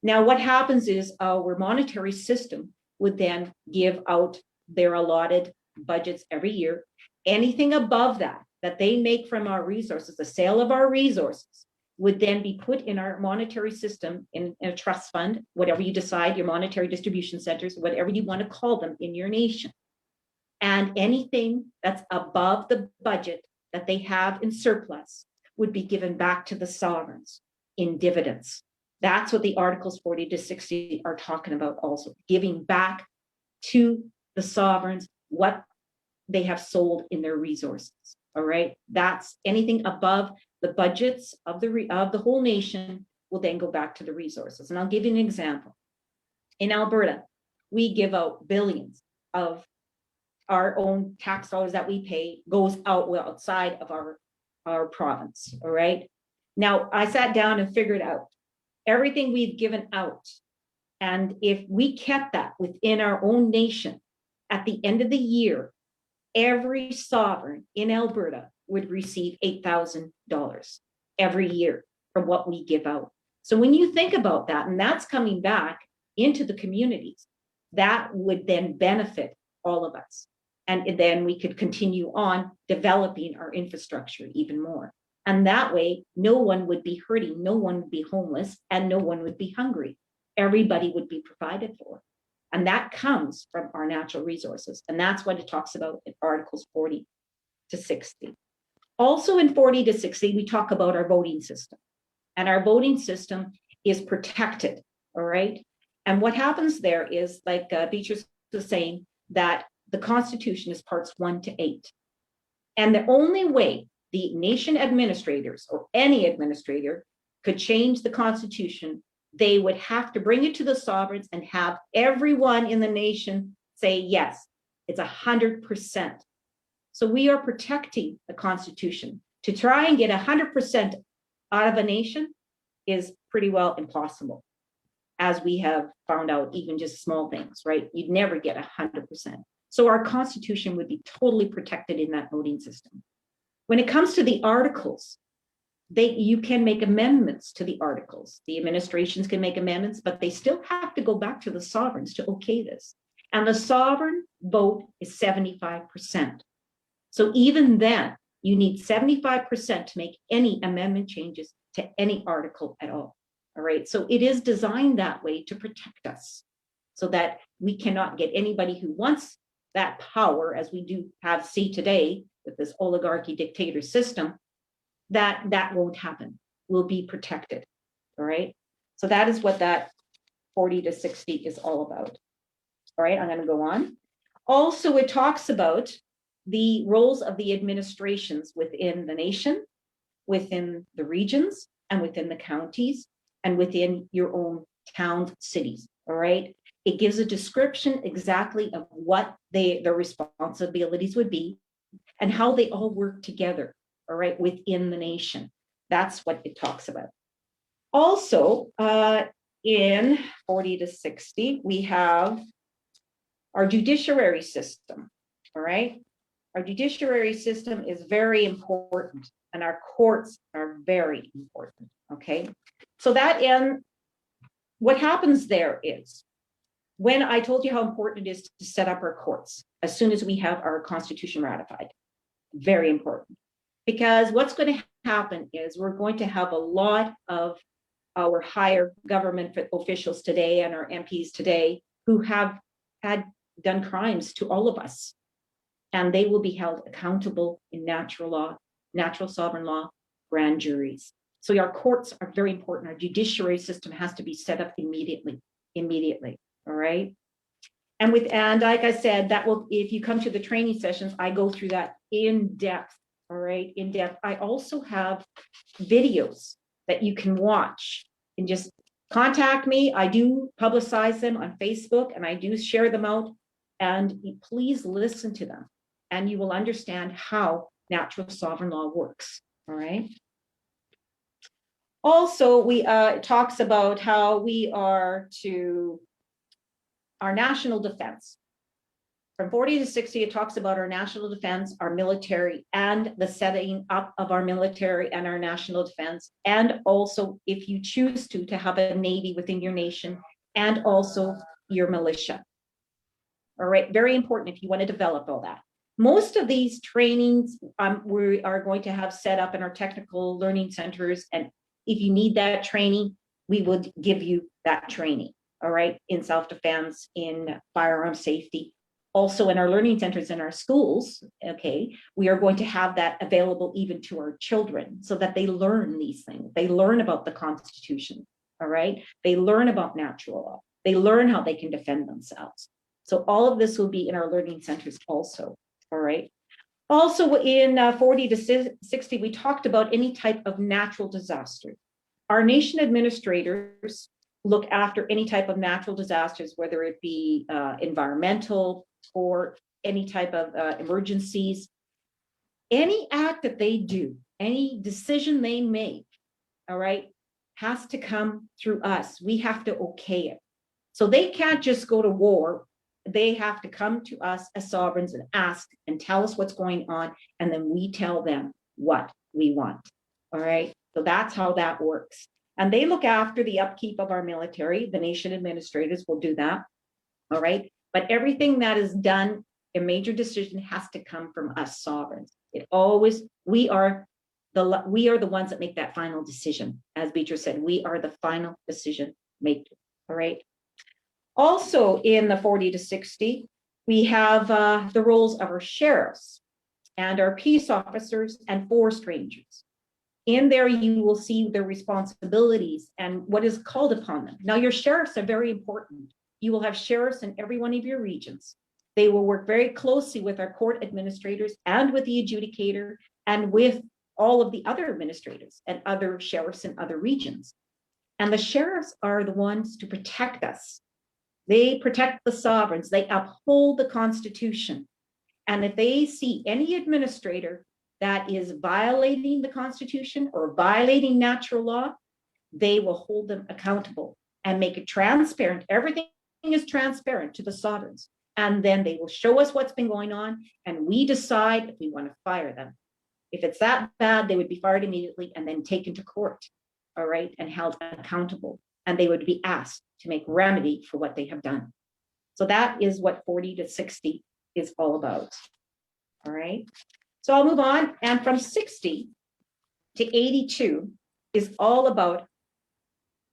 Now, what happens is our monetary system would then give out their allotted budgets every year. Anything above that they make from our resources, the sale of our resources, would then be put in our monetary system in a trust fund, whatever you decide, your monetary distribution centers, whatever you want to call them in your nation. And anything that's above the budget that they have in surplus would be given back to the sovereigns in dividends. That's what the Articles 40 to 60 are talking about also, giving back to the sovereigns what they have sold in their resources. All right, that's anything above the budgets of the whole nation will then go back to the resources. And I'll give you an example. In Alberta, we give out billions of our own tax dollars that we pay goes outside of our province, all right? Now, I sat down and figured out everything we've given out. And if we kept that within our own nation, at the end of the year, every sovereign in Alberta would receive $8,000 every year from what we give out. So when you think about that, and that's coming back into the communities, that would then benefit all of us. And then we could continue on developing our infrastructure even more. And that way, no one would be hurting, no one would be homeless, and no one would be hungry. Everybody would be provided for. And that comes from our natural resources. And that's what it talks about in Articles 40 to 60. Also in 40 to 60, we talk about our voting system. And our voting system is protected, all right? And what happens there is, like Beatrice was saying, that the Constitution is parts 1 to 8. And the only way the nation administrators or any administrator could change the Constitution, they would have to bring it to the sovereigns and have everyone in the nation say, yes, it's 100%. So we are protecting the Constitution. To try and get 100% out of a nation is pretty well impossible, as we have found out, even just small things, right? You'd never get 100%. So our Constitution would be totally protected in that voting system. When it comes to the articles, you can make amendments to the articles. The administrations can make amendments, but they still have to go back to the sovereigns to okay this. And the sovereign vote is 75%. So even then, you need 75% to make any amendment changes to any article at all. All right, so it is designed that way to protect us, so that we cannot get anybody who wants that power, as we do see today with this oligarchy dictator system, that won't happen. We'll be protected. All right, so that is what that 40 to 60 is all about. All right, I'm going to go on. Also, it talks about the roles of the administrations within the nation, within the regions, and within the counties, and within your own towns, cities. All right, it gives a description exactly of what their responsibilities would be and how they all work together, all right, within the nation. That's what it talks about. Also, in 40 to 60, we have our judiciary system, all right? Our judiciary system is very important, and our courts are very important, okay? So that end, what happens there is, when I told you how important it is to set up our courts as soon as we have our Constitution ratified, very important. Because what's going to happen is we're going to have a lot of our higher government officials today and our MPs today who have done crimes to all of us. And they will be held accountable in natural law, natural sovereign law, grand juries. So our courts are very important. Our judiciary system has to be set up immediately, all right? And like I said, that will, if you come to the training sessions, I go through that in depth, all right, in depth. I also have videos that you can watch and just contact me. I do publicize them on Facebook and I do share them out, and please listen to them and you will understand how natural sovereign law works, all right? Also, it talks about how we are to our national defense. From 40 to 60, it talks about our national defense, our military, and the setting up of our military and our national defense. And also, if you choose to have a navy within your nation, and also your militia. All right, very important if you want to develop all that. Most of these trainings we are going to have set up in our technical learning centers. And if you need that training, we will give you that training, all right, in self-defense, in firearm safety. Also in our learning centers in our schools, okay, we are going to have that available even to our children so that they learn these things. They learn about the Constitution, all right? They learn about natural law. They learn how they can defend themselves. So all of this will be in our learning centers also, all right? Also in 40 to 60, we talked about any type of natural disaster. Our nation administrators look after any type of natural disasters, whether it be environmental, or any type of emergencies. Any act that they do, any decision they make, all right, has to come through us. We have to okay it. So they can't just go to war. They have to come to us as sovereigns and ask and tell us what's going on, and then we tell them what we want. All right. So that's how that works. And they look after the upkeep of our military. The nation administrators will do that. All right. But everything that is done, a major decision has to come from us sovereigns. It always, we are the ones that make that final decision. As Beatrice said, we are the final decision maker. All right. Also in the 40 to 60, we have the roles of our sheriffs and our peace officers and forest rangers. In there, you will see their responsibilities and what is called upon them. Now, your sheriffs are very important. You will have sheriffs in every one of your regions. They will work very closely with our court administrators and with the adjudicator and with all of the other administrators and other sheriffs in other regions. And the sheriffs are the ones to protect us. They protect the sovereigns. They uphold the Constitution. And if they see any administrator that is violating the Constitution or violating natural law, they will hold them accountable and make it transparent. Everything is transparent to the sovereigns. And then they will show us what's been going on, and we decide if we want to fire them. If it's that bad, they would be fired immediately and then taken to court, all right, and held accountable. And they would be asked to make remedy for what they have done. So that is what 40 to 60 is all about, all right? So I'll move on, and from 60 to 82 is all about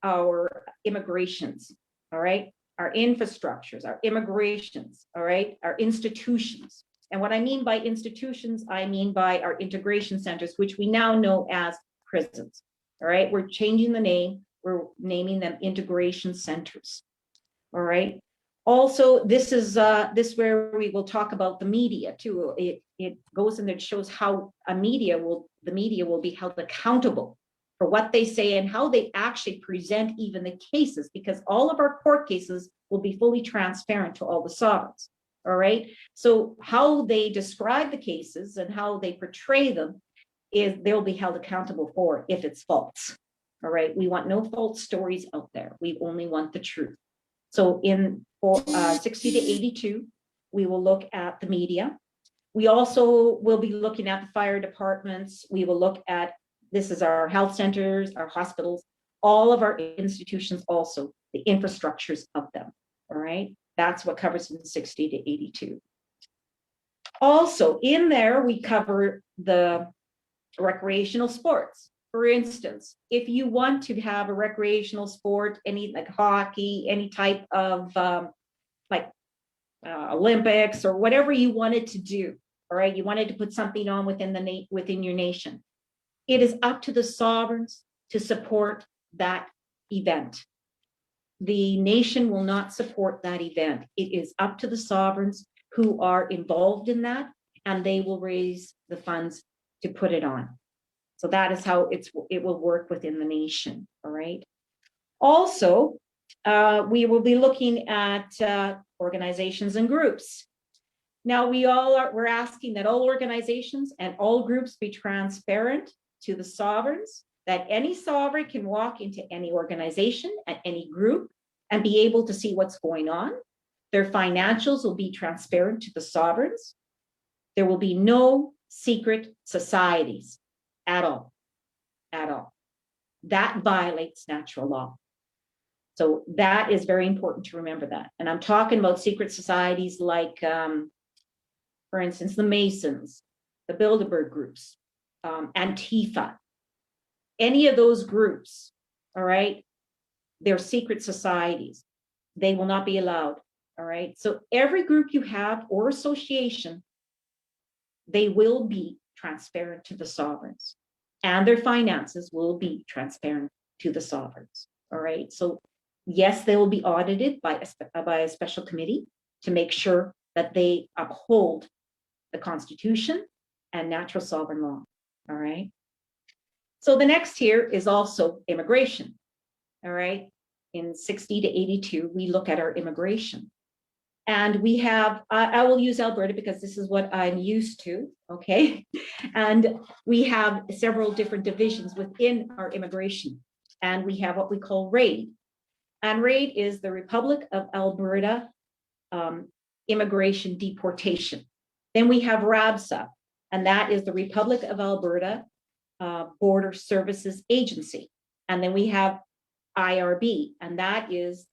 our immigrations, all right? Our infrastructures, our immigrations, all right? Our institutions. And what I mean by institutions, I mean by our integration centers, which we now know as prisons, all right? We're changing the name. We're naming them integration centers, all right? Also, this is where we will talk about the media too. It goes and it shows how the media will be held accountable for what they say and how they actually present even the cases, because all of our court cases will be fully transparent to all the sovereigns, all right? So how they describe the cases and how they portray them is they'll be held accountable for if it's false, all right? We want no false stories out there. We only want the truth. So in 60 to 82, we will look at the media. We also will be looking at the fire departments. We will look at, this is our health centers, our hospitals, all of our institutions also, the infrastructures of them, all right? That's what covers in 60 to 82. Also in there, we cover the recreational sports. For instance, if you want to have a recreational sport, any like hockey, any type of Olympics or whatever you wanted to do, all right, you wanted to put something on within your nation, it is up to the sovereigns to support that event. The nation will not support that event. It is up to the sovereigns who are involved in that, and they will raise the funds to put it on. So that is how it will work within the nation, all right? Also, we will be looking at organizations and groups. Now, we're asking that all organizations and all groups be transparent to the sovereigns, that any sovereign can walk into any organization and any group and be able to see what's going on. Their financials will be transparent to the sovereigns. There will be no secret societies at all. That violates natural law. So that is very important to remember that. And I'm talking about secret societies like, for instance, the Masons, the Bilderberg groups, Antifa, any of those groups, all right, they're secret societies. They will not be allowed, all right? So every group you have or association, they will be transparent to the sovereigns, and their finances will be transparent to the sovereigns, all right? So yes, they will be audited by a special committee to make sure that they uphold the Constitution and natural sovereign law, all right? So the next here is also immigration, all right? In 60 to 82, we look at our immigration. And we have, I will use Alberta because this is what I'm used to, okay? And we have several different divisions within our immigration. And we have what we call RAID. And RAID is the Republic of Alberta Immigration Deportation. Then we have RABSA, and that is the Republic of Alberta Border Services Agency. And then we have IRB, and that is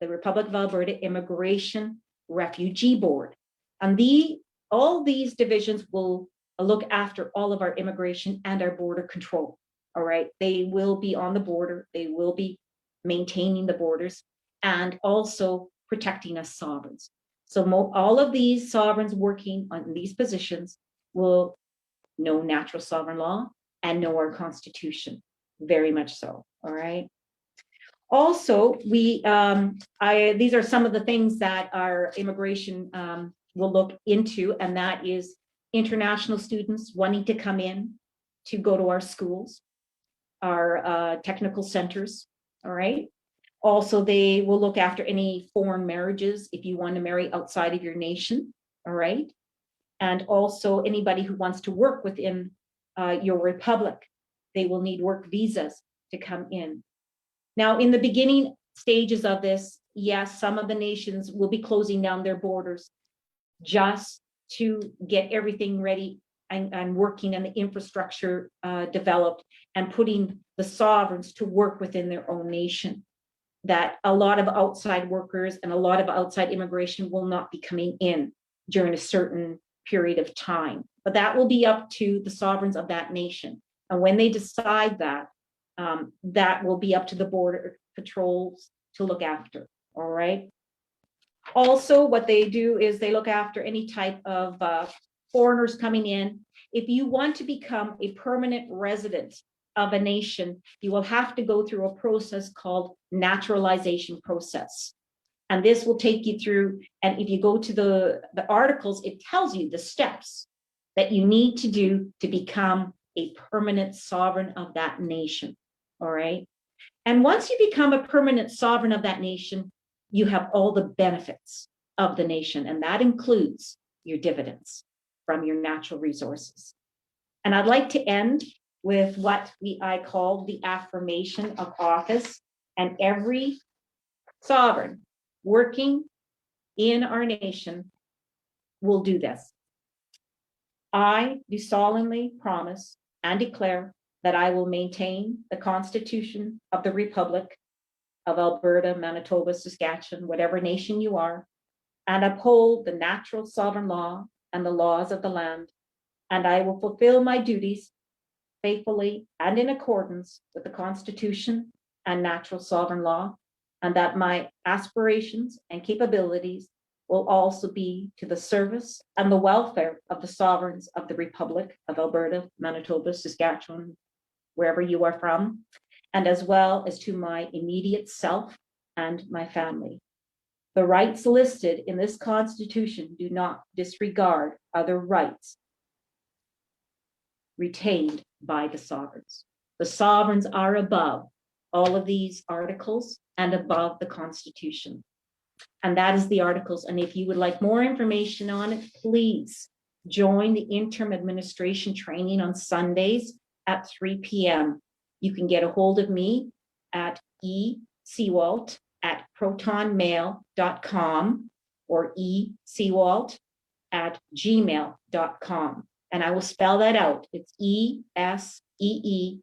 the Republic of Alberta Immigration Refugee Board. And all these divisions will look after all of our immigration and our border control. All right, they will be on the border, they will be maintaining the borders and also protecting us sovereigns. So all of these sovereigns working on these positions will know natural sovereign law and know our Constitution, very much so. All right. Also, these are some of the things that our immigration will look into, and that is international students wanting to come in to go to our schools, our technical centers, all right? Also, they will look after any foreign marriages if you want to marry outside of your nation, all right? And also anybody who wants to work within your republic, they will need work visas to come in. Now, in the beginning stages of this, yes, some of the nations will be closing down their borders just to get everything ready and working and the infrastructure developed and putting the sovereigns to work within their own nation. That a lot of outside workers and a lot of outside immigration will not be coming in during a certain period of time. But that will be up to the sovereigns of that nation. And when they decide that, that will be up to the border patrols to look after, all right? Also, what they do is they look after any type of foreigners coming in. If you want to become a permanent resident of a nation, you will have to go through a process called naturalization process. And this will take you through, and if you go to the articles, it tells you the steps that you need to do to become a permanent sovereign of that nation, all right? And once you become a permanent sovereign of that nation, you have all the benefits of the nation, and that includes your dividends from your natural resources. And I'd like to end with what I call the affirmation of office, and every sovereign working in our nation will do this. I do solemnly promise and declare that I will maintain the Constitution of the Republic of Alberta, Manitoba, Saskatchewan, whatever nation you are, and uphold the natural sovereign law and the laws of the land. And I will fulfill my duties faithfully and in accordance with the Constitution and natural sovereign law, and that my aspirations and capabilities will also be to the service and the welfare of the sovereigns of the Republic of Alberta, Manitoba, Saskatchewan, wherever you are from, and as well as to my immediate self and my family. The rights listed in this Constitution do not disregard other rights retained by the sovereigns. The sovereigns are above all of these articles and above the Constitution. And that is the articles. And if you would like more information on it, please join the interim administration training on Sundays at 3 p.m. You can get a hold of me at ecwalt@protonmail.com or ecwalt@gmail.com. And I will spell that out. It's ESEEW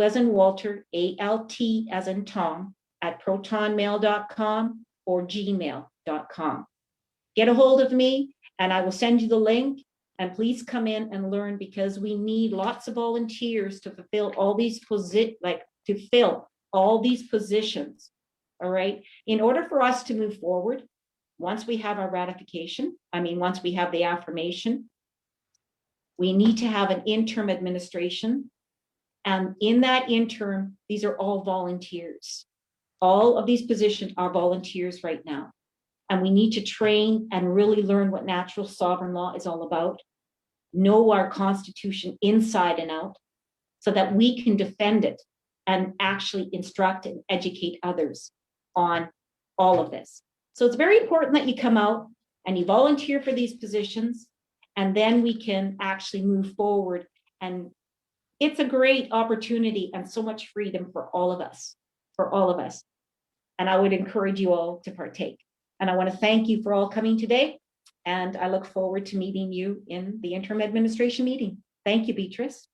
as in Walter, ALT as in Tom, @protonmail.com or gmail.com. Get a hold of me and I will send you the link, and please come in and learn, because we need lots of volunteers to fulfill all these positions, all right? In order for us to move forward, once we have our ratification, once we have the affirmation, we need to have an interim administration. And in that interim, these are all volunteers. All of these positions are volunteers right now. And we need to train and really learn what natural sovereign law is all about, know our Constitution inside and out, so that we can defend it and actually instruct and educate others on all of this. So it's very important that you come out and you volunteer for these positions, and then we can actually move forward. And it's a great opportunity and so much freedom for all of us, And I would encourage you all to partake. And I want to thank you for all coming today. And I look forward to meeting you in the interim administration meeting. Thank you, Beatrice.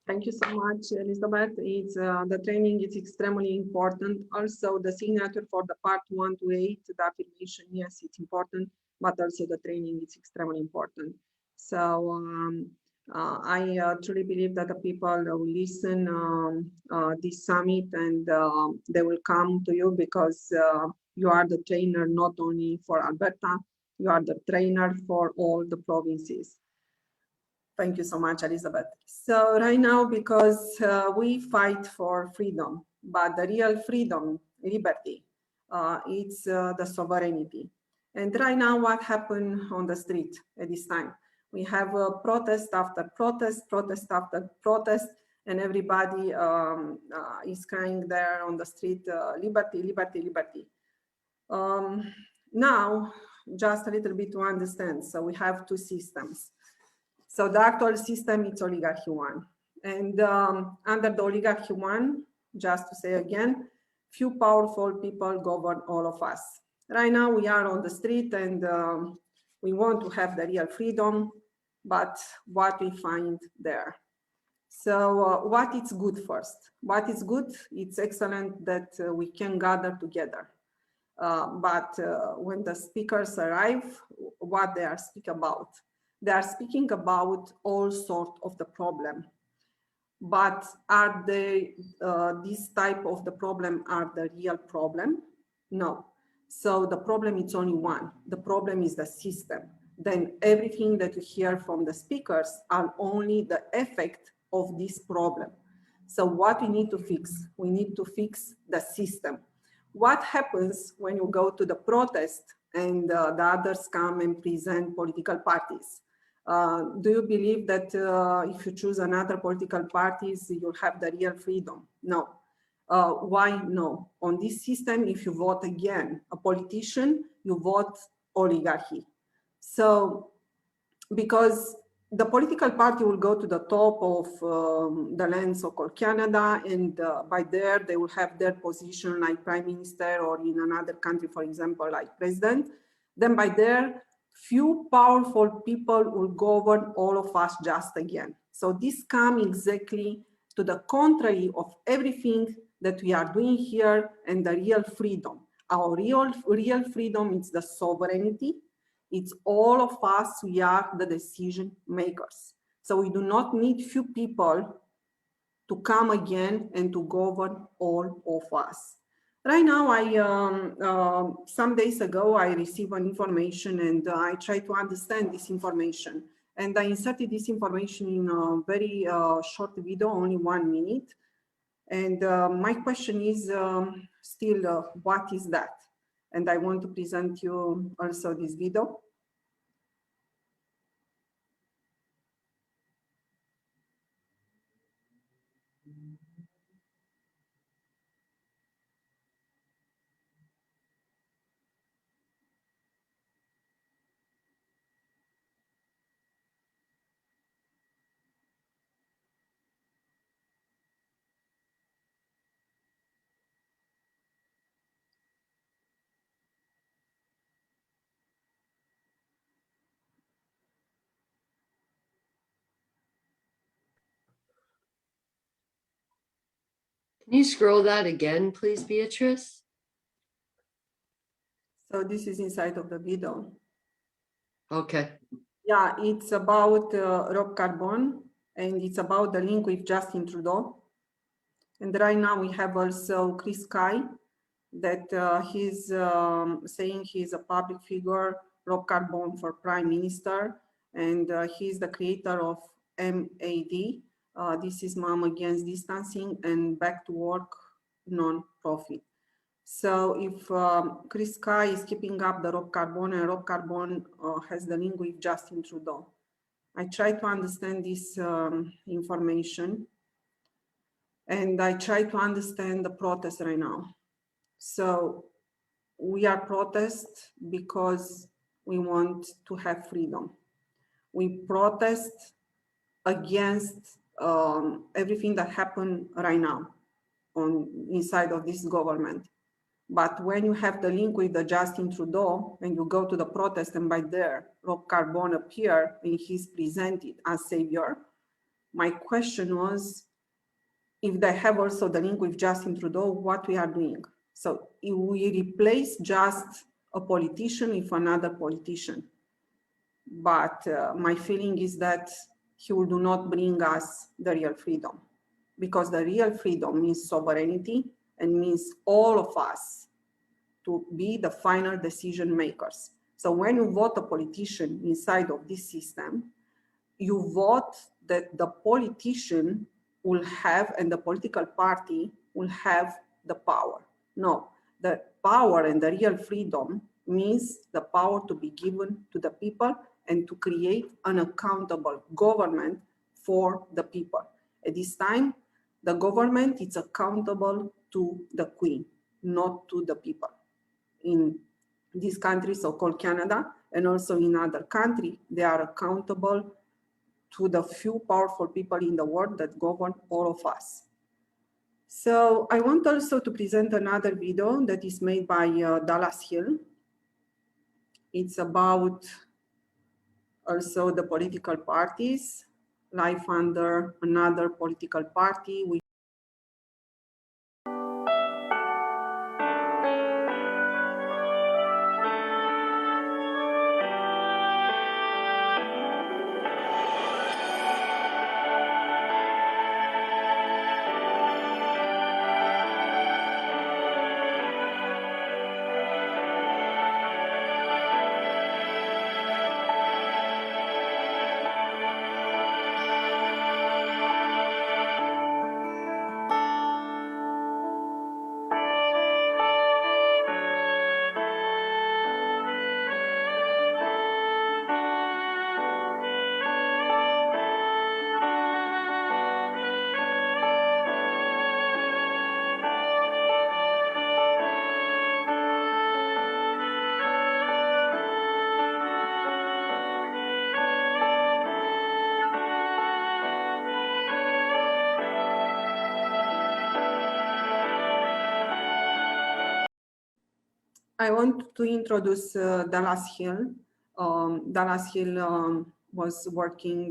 Thank you so much, Elizabeth. It's, the training is extremely important. Also, the signature for the part 1 to 8, the affirmation, yes, it's important, but also the training is extremely important. So I truly believe that the people will listen this summit, and they will come to you because you are the trainer not only for Alberta, you are the trainer for all the provinces. Thank you so much, Elizabeth. So right now, because we fight for freedom, but the real freedom, liberty, it's the sovereignty. And right now, what happened on the street at this time? We have a protest after protest, protest after protest, and everybody is crying there on the street, liberty, liberty, liberty. Now, just a little bit to understand. So we have two systems. So the actual system is oligarchy 1. And under the oligarchy 1, just to say again, few powerful people govern all of us. Right now we are on the street and we want to have the real freedom, but what we find there. So what is good first? What is good? It's excellent that we can gather together. But when the speakers arrive, what they are speaking about? They are speaking about all sorts of the problem, but are they this type of the problem are the real problem? No. So the problem is only one. The problem is the system. Then everything that you hear from the speakers are only the effect of this problem. So what we need to fix? We need to fix the system. What happens when you go to the protest and the others come and present political parties? Do you believe that if you choose another political parties, you'll have the real freedom? No. Why no? On this system, if you vote again a politician, you vote oligarchy. So, because the political party will go to the top of the land so-called Canada, and by there they will have their position like prime minister, or in another country, for example, like president. Then by there, few powerful people will govern all of us just again. So this comes exactly to the contrary of everything that we are doing here and the real freedom. Our real freedom is the sovereignty. It's all of us, we are the decision makers. So we do not need few people to come again and to govern all of us. Right now, some days ago, I received an information and I tried to understand this information. And I inserted this information in a very short video, only 1 minute. And my question is still, what is that? And I want to present you also this video. Can you scroll that again, please, Beatrice? So this is inside of the video. Okay. Yeah, it's about Rob Carbone, and it's about the link with Justin Trudeau. And right now we have also Chris Sky, that he's saying he's a public figure, Rob Carbone for Prime Minister, and he's the creator of MAD. This is Mom Against Distancing and Back to Work non-profit. So if Chris Sky is keeping up the Rob Carbone, and Rob Carbone has the link with Justin Trudeau. I try to understand this information, and I try to understand the protest right now. So we are protest because we want to have freedom. We protest against everything that happened right now inside of this government. But when you have the link with the Justin Trudeau and you go to the protest and by there, Rob Carbone appear and he's presented as savior, my question was, if they have also the link with Justin Trudeau, what we are doing. So if we replace just a politician with another politician. But my feeling is that he will do not bring us the real freedom, because the real freedom means sovereignty and means all of us to be the final decision makers. So when you vote a politician inside of this system, you vote that the politician will have and the political party will have the power. No, the power and the real freedom means the power to be given to the people and to create an accountable government for the people. At this time, the government is accountable to the Queen, not to the people. In this country, so-called Canada, and also in other countries, they are accountable to the few powerful people in the world that govern all of us. So I want also to present another video that is made by Dallas Hill. It's about also the political parties, life under another political party. I want to introduce Dallas Hill. Dallas Hill was working,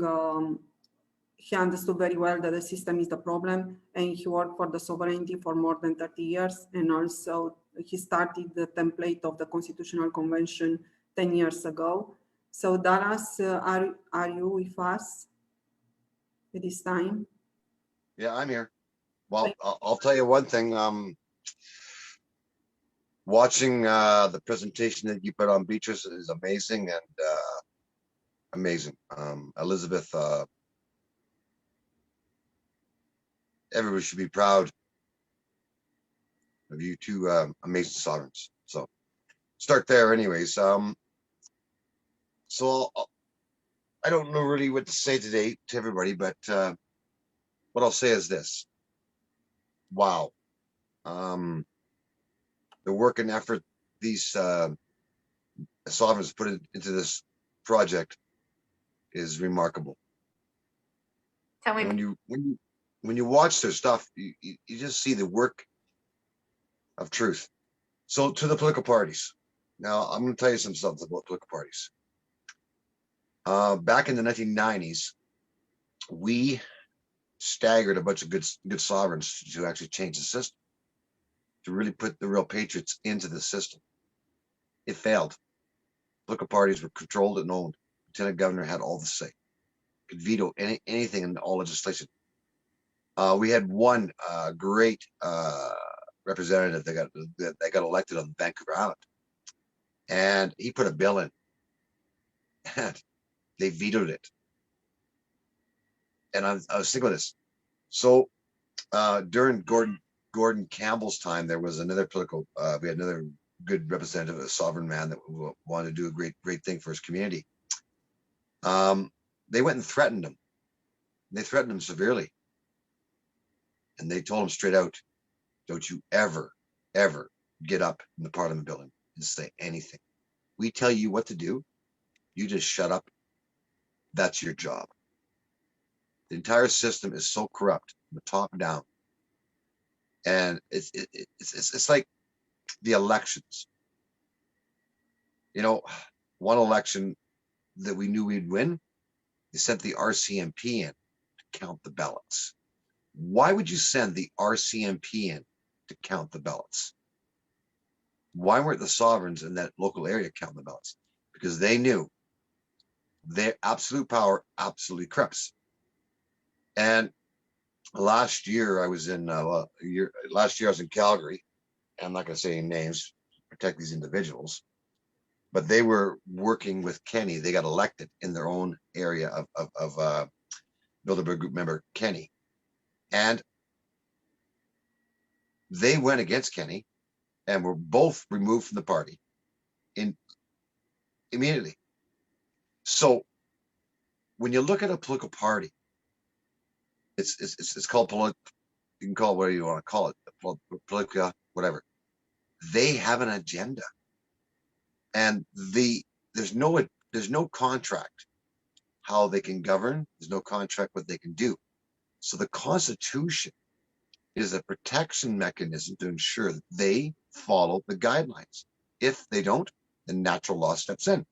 he understood very well that the system is the problem, and he worked for the sovereignty for more than 30 years. And also he started the template of the Constitutional Convention 10 years ago. So Dallas, are you with us at this time? Yeah, I'm here. Well, I'll tell you one thing. Watching the presentation that you put on, Beatrice, is amazing and amazing. Elizabeth, everybody should be proud of you two amazing sovereigns. So start there anyways. So I don't know really what to say today to everybody, but what I'll say is this. Wow. The work and effort these sovereigns put into this project is remarkable. When you watch their stuff, you just see the work of truth. So to the political parties. Now I'm going to tell you some stuff about political parties. Back in the 1990s, we staggered a bunch of good sovereigns to actually change the system, to really put the real patriots into the system. It failed. Political parties were controlled and owned. Lieutenant Governor had all the say, could veto anything in all legislation. We had one great representative that got elected on Vancouver Island, and he put a bill in, and they vetoed it. And I was thinking of this. So during Gordon Campbell's time, there was another political, we had another good representative, a sovereign man that wanted to do a great thing for his community. They went and threatened him. They threatened him severely. And they told him straight out, don't you ever get up in the Parliament building. and say anything. We tell you what to do. You just shut up. That's your job. The entire system is so corrupt from the top down. And it's like the elections. You know, one election that we knew we'd win, they sent the RCMP in to count the ballots. Why would you send the RCMP in to count the ballots? Why weren't the sovereigns in that local area counting the ballots? Because they knew their absolute power absolutely corrupts. And last year I was in last year I was in Calgary. I'm not going to say any names, protect these individuals, but they were working with Kenny. They got elected in their own area of Bilderberg Group member Kenny, and they went against Kenny and were both removed from the party immediately. So when you look at a political party, it's called you can call it whatever you want to call it, politica, whatever. They have an agenda, and there's no contract how they can govern. There's no contract what they can do. So the Constitution is a protection mechanism to ensure that they follow the guidelines. If they don't, then natural law steps in.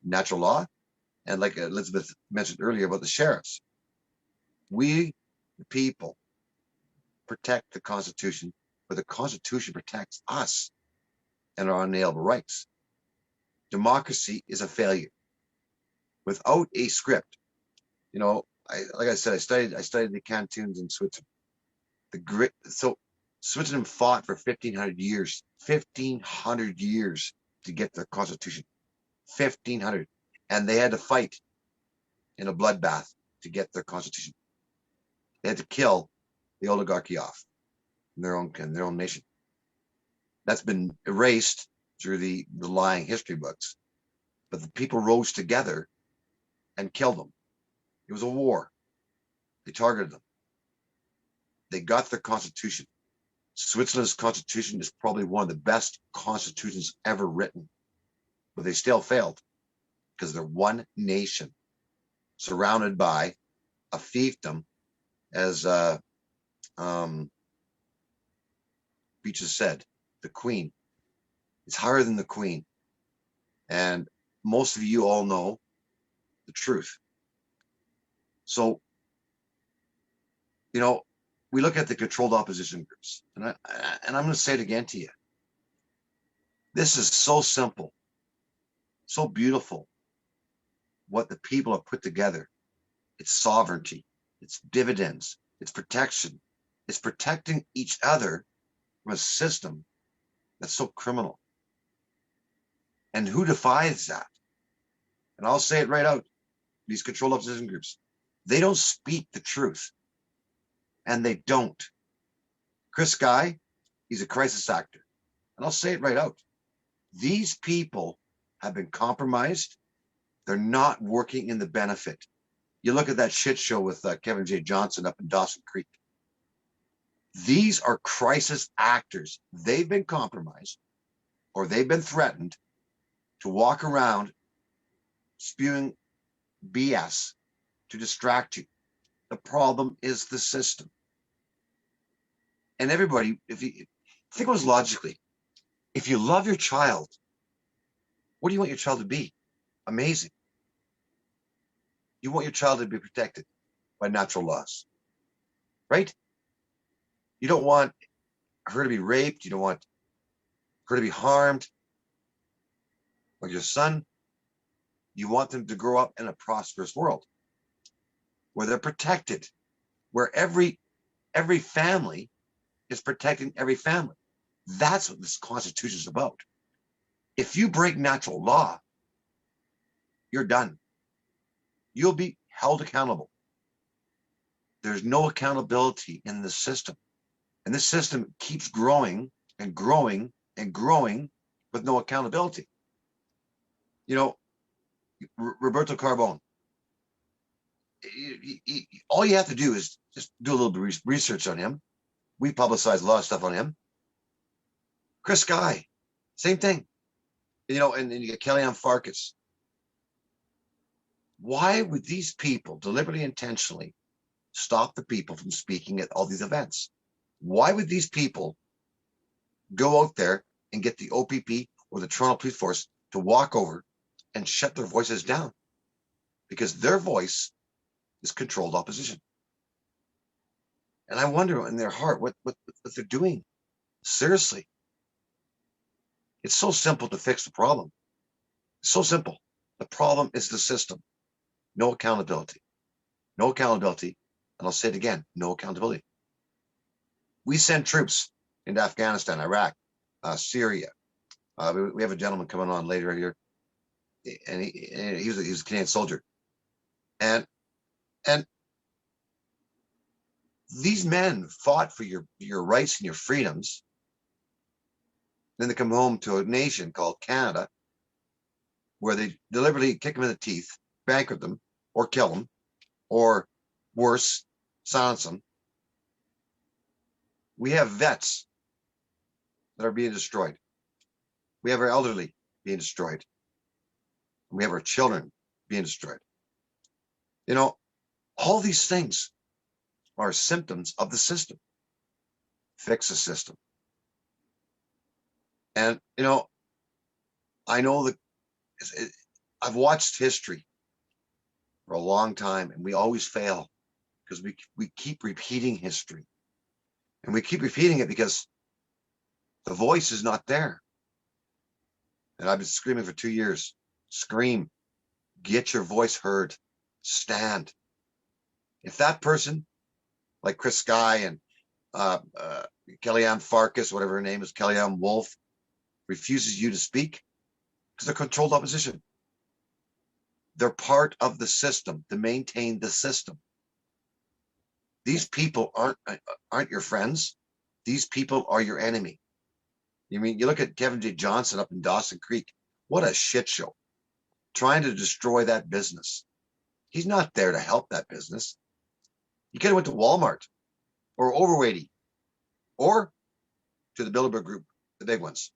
Natural law, and like Elizabeth mentioned earlier about the sheriffs, we, the people, protect the Constitution, but the Constitution protects us and our unalienable rights. Democracy is a failure. Without a script, you know, like I said, I studied the cantons in Switzerland. So Switzerland fought for 1,500 years, 1,500 years to get their Constitution, 1,500, and they had to fight in a bloodbath to get their Constitution. They had to kill the oligarchy off in their own nation. That's been erased through the lying history books. But the people rose together and killed them. It was a war. They targeted them. They got their Constitution. Switzerland's Constitution is probably one of the best constitutions ever written, but they still failed because they're one nation surrounded by a fiefdom, as Beaches said, the Queen. It's higher than the Queen. And most of you all know the truth. So, you know, we look at the controlled opposition groups, and I'm going to say it again to you. This is so simple, so beautiful, what the people have put together. It's sovereignty, it's dividends, it's protection, it's protecting each other from a system that's so criminal. And who defies that? And I'll say it right out, these controlled opposition groups, they don't speak the truth. And they don't. Chris Guy, he's a crisis actor. And I'll say it right out. These people have been compromised. They're not working in the benefit. You look at that shit show with Kevin J. Johnson up in Dawson Creek. These are crisis actors. They've been compromised or they've been threatened to walk around spewing BS to distract you. The problem is the system. And everybody, if you think about it logically, if you love your child, what do you want your child to be? Amazing. You want your child to be protected by natural laws, right? You don't want her to be raped. You don't want her to be harmed. Or your son, you want them to grow up in a prosperous world where they're protected, where every family is protecting every family. That's what this Constitution is about. If you break natural law, you're done. You'll be held accountable. There's no accountability in the system. And this system keeps growing and growing and growing with no accountability. You know, Roberto Carbone, all you have to do is just do a little bit of research on him. We publicize a lot of stuff on him. Chris Guy, same thing. You know, and you get Kellyanne Farkas. Why would these people deliberately, intentionally stop the people from speaking at all these events? Why would these people go out there and get the OPP or the Toronto Police Force to walk over and shut their voices down? Because their voice is controlled opposition. And I wonder in their heart what they're doing. Seriously. It's so simple to fix the problem. It's so simple. The problem is the system. No accountability. No accountability. And I'll say it again, no accountability. We send troops into Afghanistan, Iraq, Syria. We have a gentleman coming on later here, and he was a Canadian soldier. And these men fought for your rights and your freedoms. Then they come home to a nation called Canada, where they deliberately kick them in the teeth, bankrupt them, or kill them, or worse, silence them. We have vets that are being destroyed. We have our elderly being destroyed. We have our children being destroyed. You know, all these things are symptoms of the system. Fix the system. And, you know, I know that I've watched history for a long time, and we always fail because we keep repeating history. And we keep repeating it because the voice is not there. And I've been screaming for 2 years. Scream. Get your voice heard. Stand. If that person, like Chris Sky and Kellyanne Farkas, whatever her name is, Kellyanne Wolf, refuses you to speak, because they're controlled opposition. They're part of the system to maintain the system. These people aren't your friends. These people are your enemy. You mean, you look at Kevin J. Johnson up in Dawson Creek. What a shit show. Trying to destroy that business. He's not there to help that business. He could have went to Walmart or Overweighty or to the Bilderberg Group, the big ones.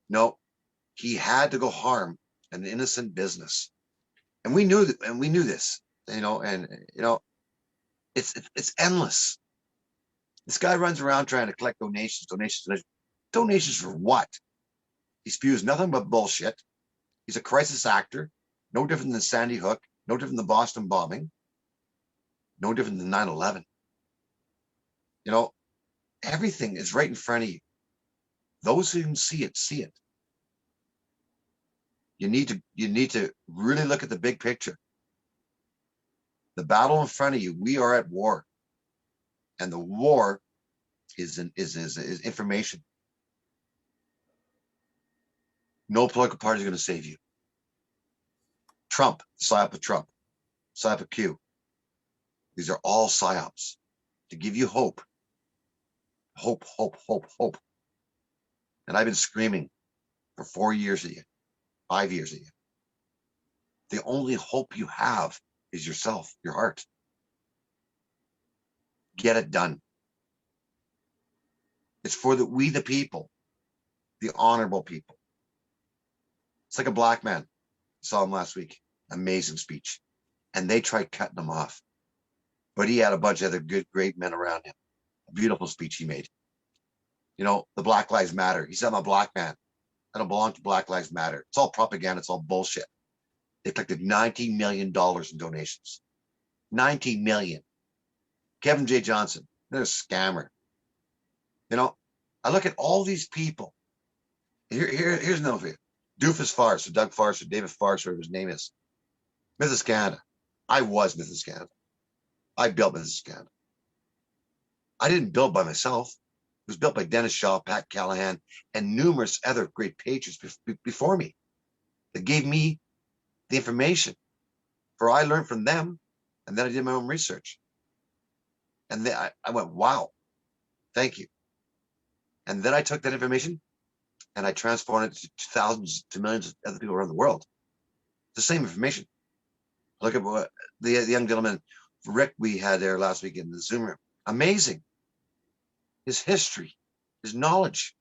No, he had to go harm an innocent business. And we knew that, and we knew this, you know, and you know, it's endless. This guy runs around trying to collect donations. Donations for what? He spews nothing but bullshit. He's a crisis actor, no different than Sandy Hook, no different than Boston bombing, no different than 9/11. You know, everything is right in front of you. Those who can see it, see it. You need to really look at the big picture. The battle in front of you, we are at war. And the war is information. No political party is going to save you. Trump, psyop of Trump, psyop of Q. These are all psyops to give you hope. Hope, hope, hope, hope. And I've been screaming for 4 years at you, 5 years at you. The only hope you have is yourself, your heart. Get it done. It's for we the people, the honorable people. It's like a black man. I saw him last week. Amazing speech. And they tried cutting him off. But he had a bunch of other good, great men around him. A beautiful speech he made. You know, the Black Lives Matter. He said, I'm a black man. I don't belong to Black Lives Matter. It's all propaganda. It's all bullshit. They collected $19 million in donations. $19 million. Kevin J. Johnson, they're a scammer. You know, I look at all these people. Here's another for you. Doofus Farce, or Doug Farce, or David Farce, whatever his name is. Mrs. Canada. I was Mrs. Canada. I built Mrs. Canada. I didn't build by myself. It was built by Dennis Shaw, Pat Callahan, and numerous other great patriots before me that gave me the information. For I learned from them, and then I did my own research. And then I went, wow, thank you. And then I took that information and I transformed it to thousands to millions of other people around the world. It's the same information. Look at what the young gentleman, Rick, we had there last week in the Zoom room. Amazing. His history, his knowledge.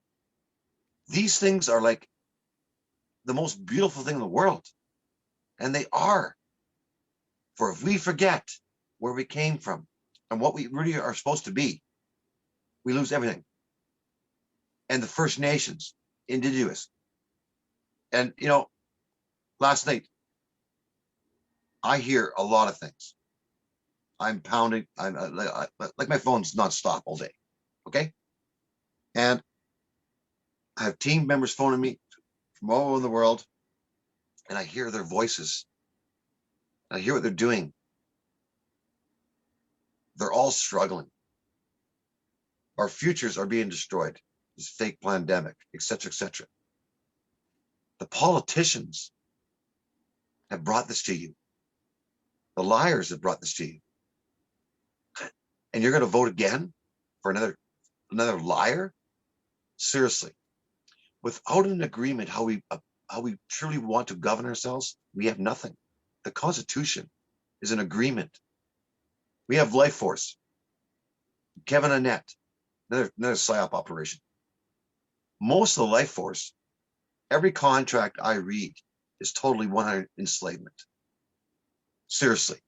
These things are like the most beautiful thing in the world. And they are. For if we forget where we came from and what we really are supposed to be, we lose everything. And the First Nations, Indigenous. And, you know, last night, I hear a lot of things. I'm pounding, like my phone's nonstop all day. Okay. And I have team members phoning me from all over the world, and I hear their voices. I hear what they're doing. They're all struggling. Our futures are being destroyed. This fake pandemic, etc., etc. The politicians have brought this to you. The liars have brought this to you. And you're going to vote again for another liar? Seriously. Without an agreement how we truly want to govern ourselves, we have nothing. The Constitution is an agreement. We have Life Force, Kevin Annett, another PSYOP operation. Most of the Life Force, every contract I read is totally 100% enslavement. Seriously.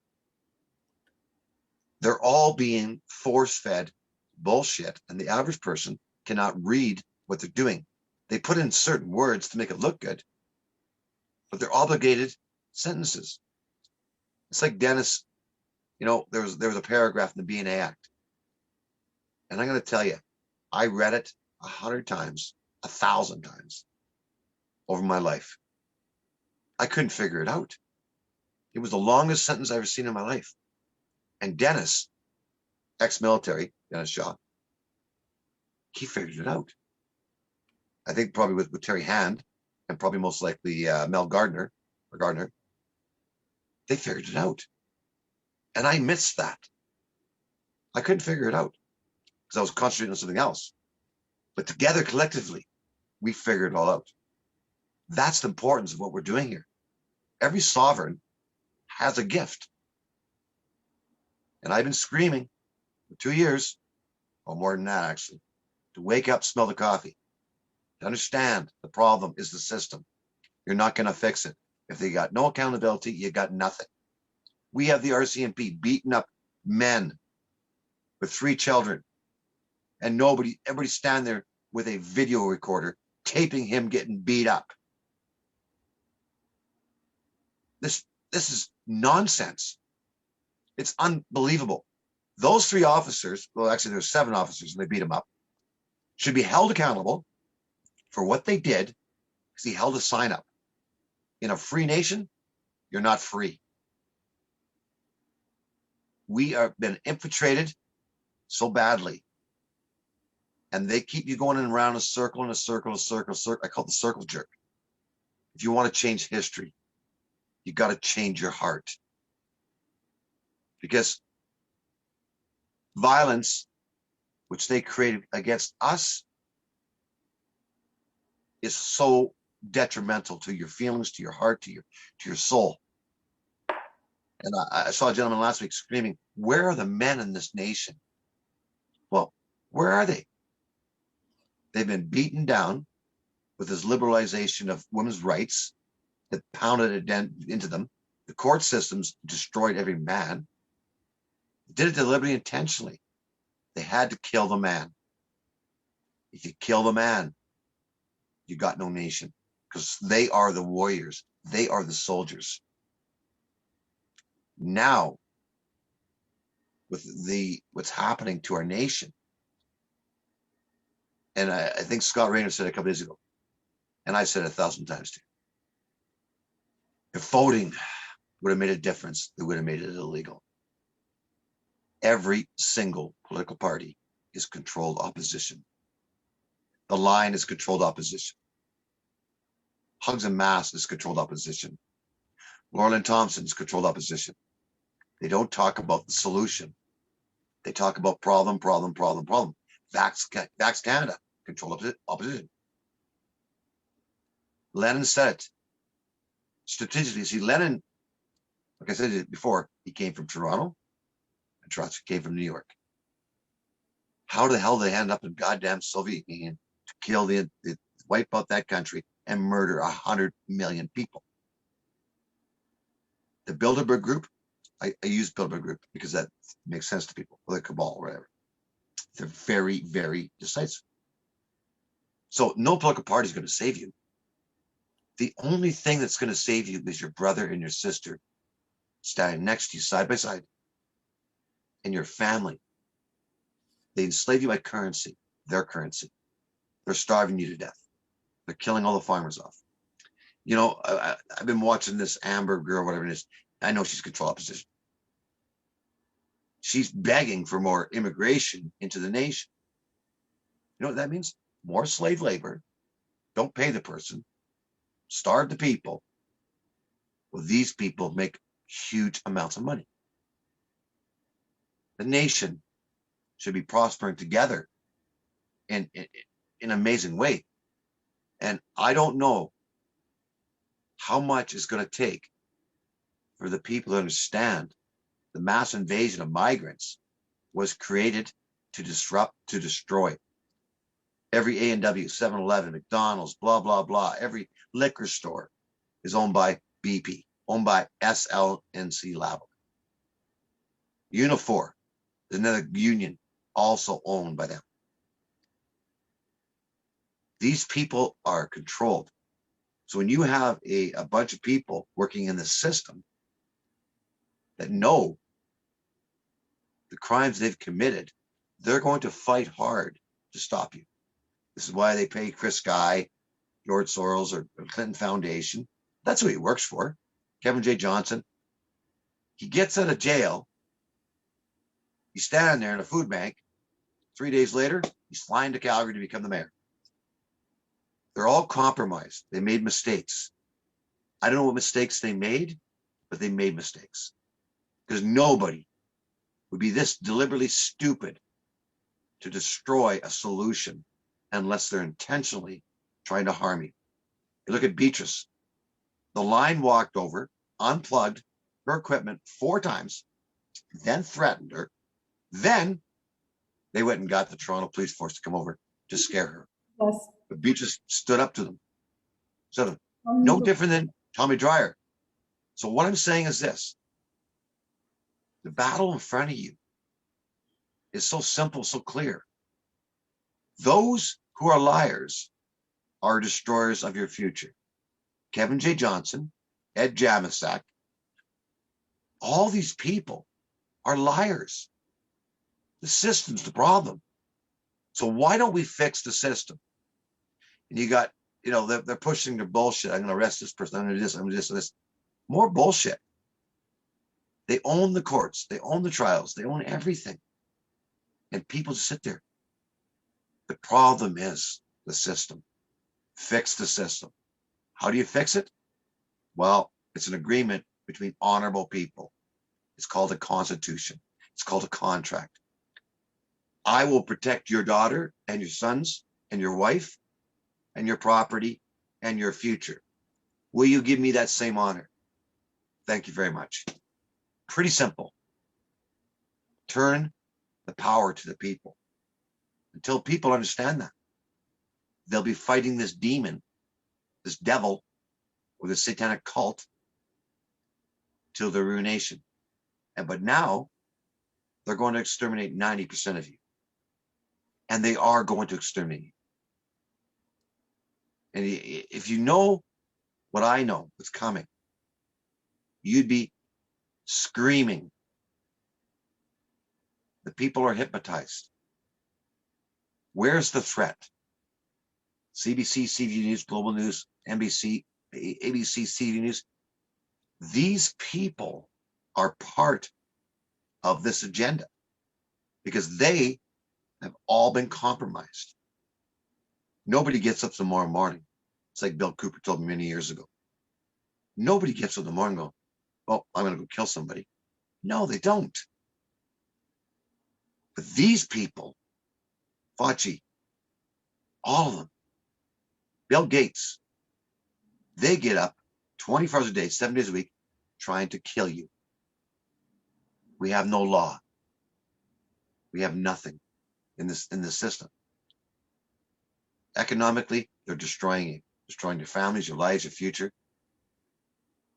They're all being force-fed bullshit, and the average person cannot read what they're doing. They put in certain words to make it look good, but they're obligated sentences. It's like Dennis, you know, there was a paragraph in the BNA Act. And I'm going to tell you, I read it 100 times, 1,000 times over my life. I couldn't figure it out. It was the longest sentence I've ever seen in my life. And Dennis, ex-military, Dennis Shaw, he figured it out. I think probably with Terry Hand and probably most likely Mel Gardner, they figured it out. And I missed that. I couldn't figure it out because I was concentrating on something else. But together, collectively, we figured it all out. That's the importance of what we're doing here. Every sovereign has a gift. And I've been screaming for 2 years, or more than that, actually, to wake up, smell the coffee, to understand the problem is the system. You're not going to fix it. If they got no accountability, you got nothing. We have the RCMP beating up men with 3 children, and everybody stand there with a video recorder taping him getting beat up. This is nonsense. It's unbelievable. Those 3 officers, well, actually there's 7 officers and they beat him up, should be held accountable for what they did because he held a sign up. In a free nation, you're not free. We have been infiltrated so badly. And they keep you going around a circle and a circle, a circle, a circle. I call it the circle jerk. If you want to change history, you got to change your heart. Because violence, which they created against us, is so detrimental to your feelings, to your heart, to your soul. And I saw a gentleman last week screaming, "Where are the men in this nation?" Well, where are they? They've been beaten down with this liberalization of women's rights that pounded it into them. The court systems destroyed every man. They did it deliberately, intentionally. They had to kill the man. If you kill the man, you got no nation, because they are the warriors. They are the soldiers. Now, with what's happening to our nation, and I think Scott Rayner said it a couple days ago, and I said it 1,000 times too. If voting would have made a difference, they would have made it illegal. Every single political party is controlled opposition. The Line is controlled opposition. Hugs and Mass is controlled opposition. Laurelyn Thompson is controlled opposition. They don't talk about the solution. They talk about problem. Vax Canada, controlled opposition. Lenin said it strategically. See, Lenin, like I said before, he came from Toronto, and Trotsky came from New York. How the hell did they end up in goddamn Soviet Union to kill wipe out that country and murder 100 million people. The Bilderberg Group, I use Bilderberg Group because that makes sense to people, or the cabal, or whatever. They're very, very decisive. So no political party is going to save you. The only thing that's going to save you is your brother and your sister standing next to you side by side, and your family. They enslave you by currency, their currency. They're starving you to death. They're killing all the farmers off. You know, I've been watching this Amber girl, whatever it is. I know she's control opposition. She's begging for more immigration into the nation. You know what that means? More slave labor. Don't pay the person. Starve the people. Well, these people make huge amounts of money. The nation should be prospering together in an amazing way. And I don't know how much it's going to take for the people to understand the mass invasion of migrants was created to disrupt, to destroy. Every A&W, 7-Eleven, McDonald's, blah, blah, blah, every liquor store is owned by BP, owned by SLNC Lavalin. Unifor is another union also owned by them. These people are controlled. So when you have a bunch of people working in the system that know the crimes they've committed, they're going to fight hard to stop you. This is why they pay Chris Guy, George Soros, or Clinton Foundation. That's who he works for. Kevin J. Johnson. He gets out of jail. He's standing there in a food bank. 3 days later, he's flying to Calgary to become the mayor. They're all compromised. They made mistakes. I don't know what mistakes they made, but they made mistakes. Because nobody would be this deliberately stupid to destroy a solution unless they're intentionally trying to harm you. You look at Beatrice. The line walked over, unplugged her equipment 4 times, then threatened her. Then they went and got the Toronto Police Force to come over to scare her. Yes. But Beatrice stood up to them. So no different than Tommy Dreyer. So what I'm saying is this. The battle in front of you is so simple, so clear. Those who are liars are destroyers of your future. Kevin J. Johnson, Ed Jamasak, all these people are liars. The system's the problem. So why don't we fix the system? And you got, you know, they're pushing their bullshit. I'm going to arrest this person. I'm going to do this. I'm going to do this. More bullshit. They own the courts. They own the trials. They own everything. And people just sit there. The problem is the system. Fix the system. How do you fix it? Well, it's an agreement between honorable people. It's called a constitution. It's called a contract. I will protect your daughter and your sons and your wife and your property and your future. Will you give me that same honor? Thank you very much. Pretty simple. Turn the power to the people. Until people understand that, they'll be fighting this demon, this devil, or this satanic cult till their ruination. But now they're going to exterminate 90% of you. And they are going to exterminate you. And if you know what I know, what's coming, you'd be screaming. The people are hypnotized. Where's the threat? CBC, CV News, Global News, NBC, ABC, CV News. These people are part of this agenda because they have all been compromised. Nobody gets up tomorrow morning. It's like Bill Cooper told me many years ago. Nobody gets up in the morning and go, oh, I'm going to go kill somebody. No, they don't. But these people, Fauci, all of them, Bill Gates, they get up 24 hours a day, 7 days a week, trying to kill you. We have no law. We have nothing in this system. Economically, they're destroying you. destroying your families, your lives, your future.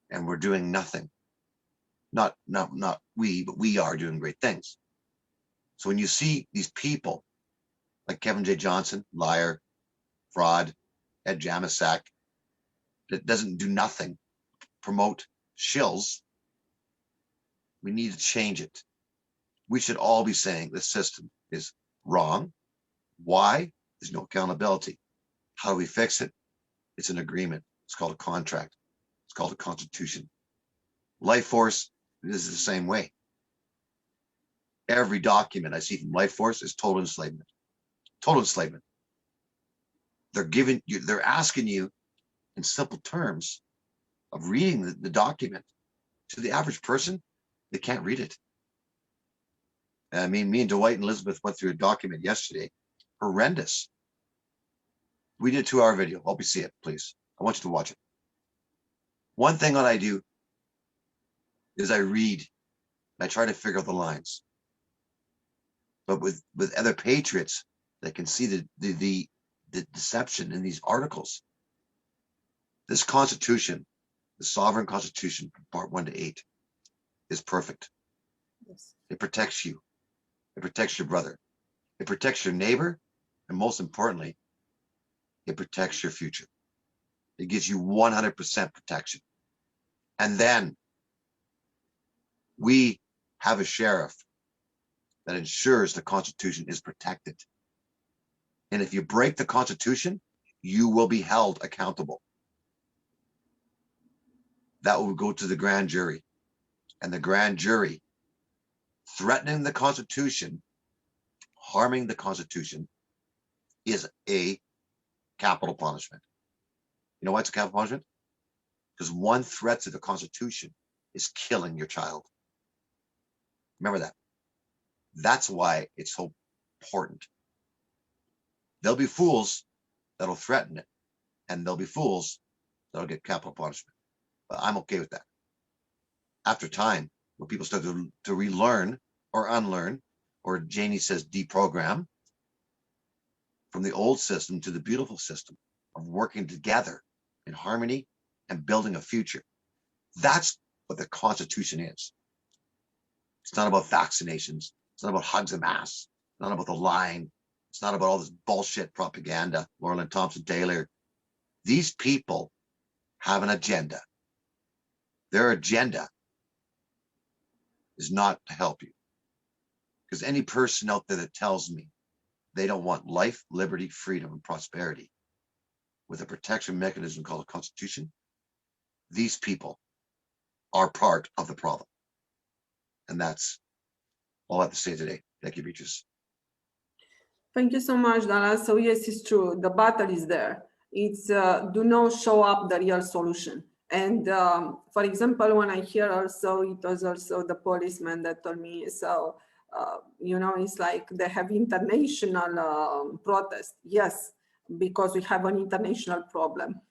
And we're doing nothing. Not we, but we are doing great things. So when you see these people like Kevin J. Johnson, liar, fraud, Ed Jamasak, that doesn't do nothing, promote shills, we need to change it. We should all be saying the system is wrong. Why? There's no accountability. How do we fix it? It's an agreement. It's called a contract. It's called a constitution. Life Force, this is the same way. Every document I see from Life Force is total enslavement. Total enslavement. They're asking you in simple terms of reading the document. To the average person, they can't read it. I mean, me and Dwight and Elizabeth went through a document yesterday. Horrendous. We did a 2-hour video. Hope you see it, please. I want you to watch it. One thing that I do is I read. I try to figure out the lines. But with other patriots that can see the deception in these articles, this Constitution, the Sovereign Constitution, Part 1 to 8, is perfect. Yes. It protects you. It protects your brother. It protects your neighbor. And most importantly, it protects your future. It gives you 100% protection. And then we have a sheriff that ensures the Constitution is protected. And if you break the Constitution, you will be held accountable. That will go to the grand jury. And the grand jury, threatening the Constitution, harming the Constitution, is a capital punishment. You know why it's a capital punishment? Because one threat to the Constitution is killing your child. Remember that. That's why it's so important. There'll be fools that'll threaten it, and there'll be fools that'll get capital punishment. But I'm okay with that. After time, when people start to relearn or unlearn, or Janie says deprogram, from the old system to the beautiful system of working together in harmony and building a future. That's what the Constitution is. It's not about vaccinations. It's not about hugs and masks. It's not about the lying. It's not about all this bullshit propaganda. Laurelyn Thompson Taylor. These people have an agenda. Their agenda is not to help you. Because any person out there that tells me they don't want life, liberty, freedom, and prosperity with a protection mechanism called a Constitution, these people are part of the problem. And that's all I have to say today. Thank you, Beatrice. Thank you so much, Dallas. So yes, it's true. The battle is there. It's do not show up the real solution. And for example, when I hear also, it was also the policeman that told me, so, you know, it's like they have international protest. Yes, because we have an international problem.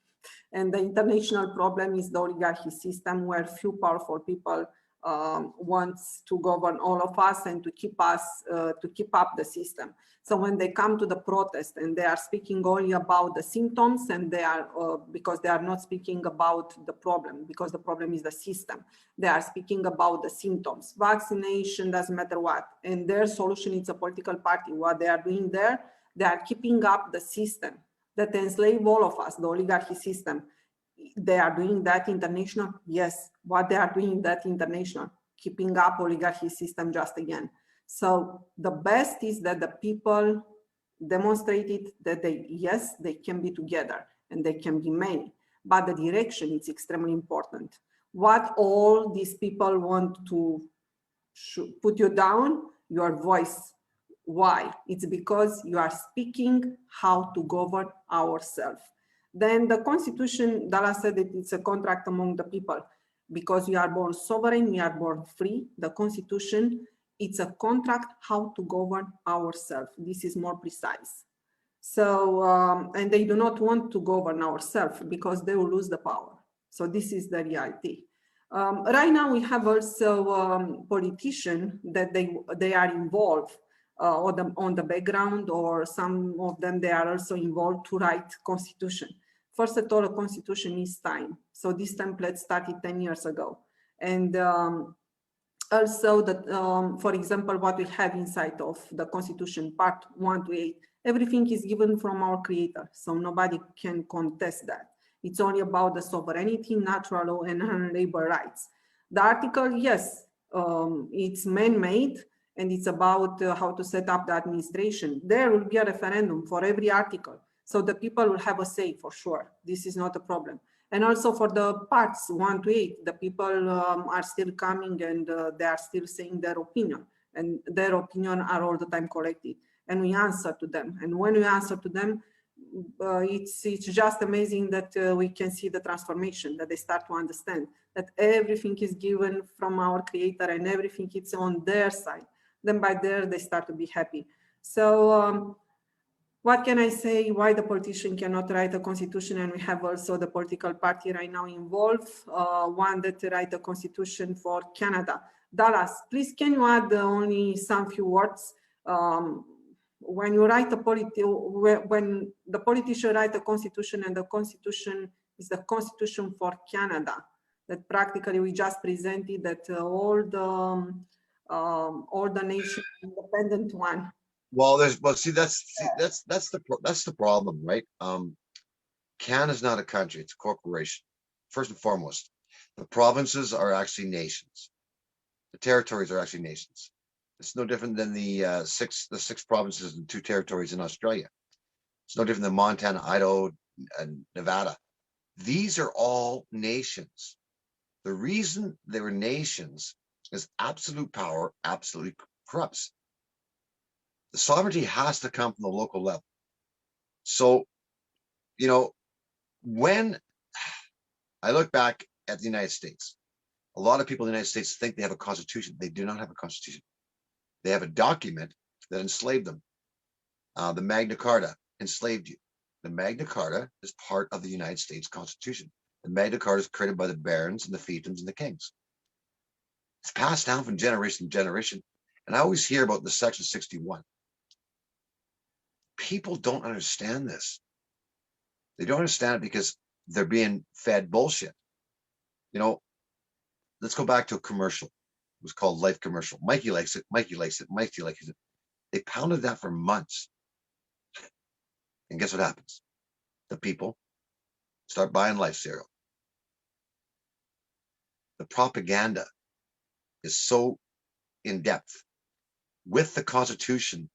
And the international problem is the oligarchy system where few powerful people wants to govern all of us and to keep us, to keep up the system. So when they come to the protest and they are speaking only about the symptoms, and they are, because they are not speaking about the problem, because the problem is the system. They are speaking about the symptoms. Vaccination doesn't matter what. And their solution is a political party. What they are doing there, they are keeping up the system that enslave all of us, the oligarchy system. They are doing that international. Yes, what they are doing that international, keeping up oligarchy system just again. So the best is that the people demonstrated that yes, they can be together and they can be many, but the direction is extremely important. What all these people want to put you down, your voice. Why? It's because you are speaking how to govern ourselves. Then the Constitution, Dallas said that it's a contract among the people. Because we are born sovereign, we are born free. The Constitution, it's a contract how to govern ourselves. This is more precise. So, and they do not want to govern ourselves because they will lose the power. So this is the reality. Right now we have also politicians that they are involved on the background, or some of them, they are also involved to write Constitution. first of all, a constitution is time. So this template started 10 years ago. And also that, for example, what we have inside of the constitution, part 1 to 8, everything is given from our creator. So nobody can contest that. It's only about the sovereignty, natural law, and labor rights. The article, yes, it's man-made, and it's about how to set up the administration. There will be a referendum for every article. So the people will have a say for sure. This is not a problem. And also for the parts 1 to 8, the people are still coming and they are still saying their opinion. And their opinion are all the time collected. And we answer to them. And when we answer to them, it's just amazing that we can see the transformation, that they start to understand that everything is given from our creator and everything is on their side. Then by there, they start to be happy. So what can I say? Why the politician cannot write a constitution? And we have also the political party right now involved, one that write a constitution for Canada. Dallas, please can you add only some few words? When you write when the politician write a constitution, and the constitution is the constitution for Canada, that practically we just presented that all the nation independent one. Well, that's the problem, right? Canada's not a country, it's a corporation. First and foremost, the provinces are actually nations. The territories are actually nations. It's no different than the six provinces and 2 territories in Australia. It's no different than Montana, Idaho, and Nevada. These are all nations. The reason they were nations is absolute power absolutely corrupts. The sovereignty has to come from the local level. So, you know, when I look back at the United States, a lot of people in the United States think they have a constitution. They do not have a constitution. They have a document that enslaved them. The Magna Carta enslaved you. The Magna Carta is part of the United States Constitution. The Magna Carta is created by the barons and the fiefdoms and the kings. It's passed down from generation to generation. And I always hear about the Section 61. People don't understand this. They don't understand it because they're being fed bullshit. You know, let's go back to a commercial. It was called Life Commercial. Mikey likes it. Mikey likes it. Mikey likes it. They pounded that for months. And guess what happens? The people start buying Life cereal. The propaganda is so in depth with the Constitution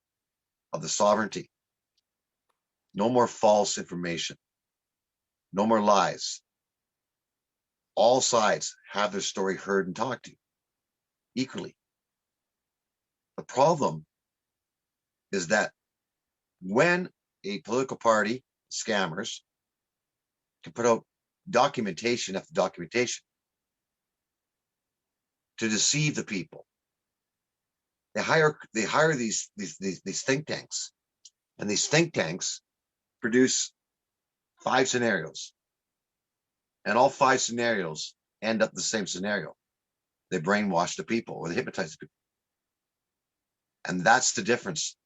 of the sovereignty. No more false information. No more lies. All sides have their story heard and talked to equally. The problem is that when a political party, scammers, can put out documentation after documentation to deceive the people, they hire these think tanks, and these think tanks produce 5 scenarios, and all 5 scenarios end up the same scenario. They brainwash the people, or they hypnotize the people. And that's the difference.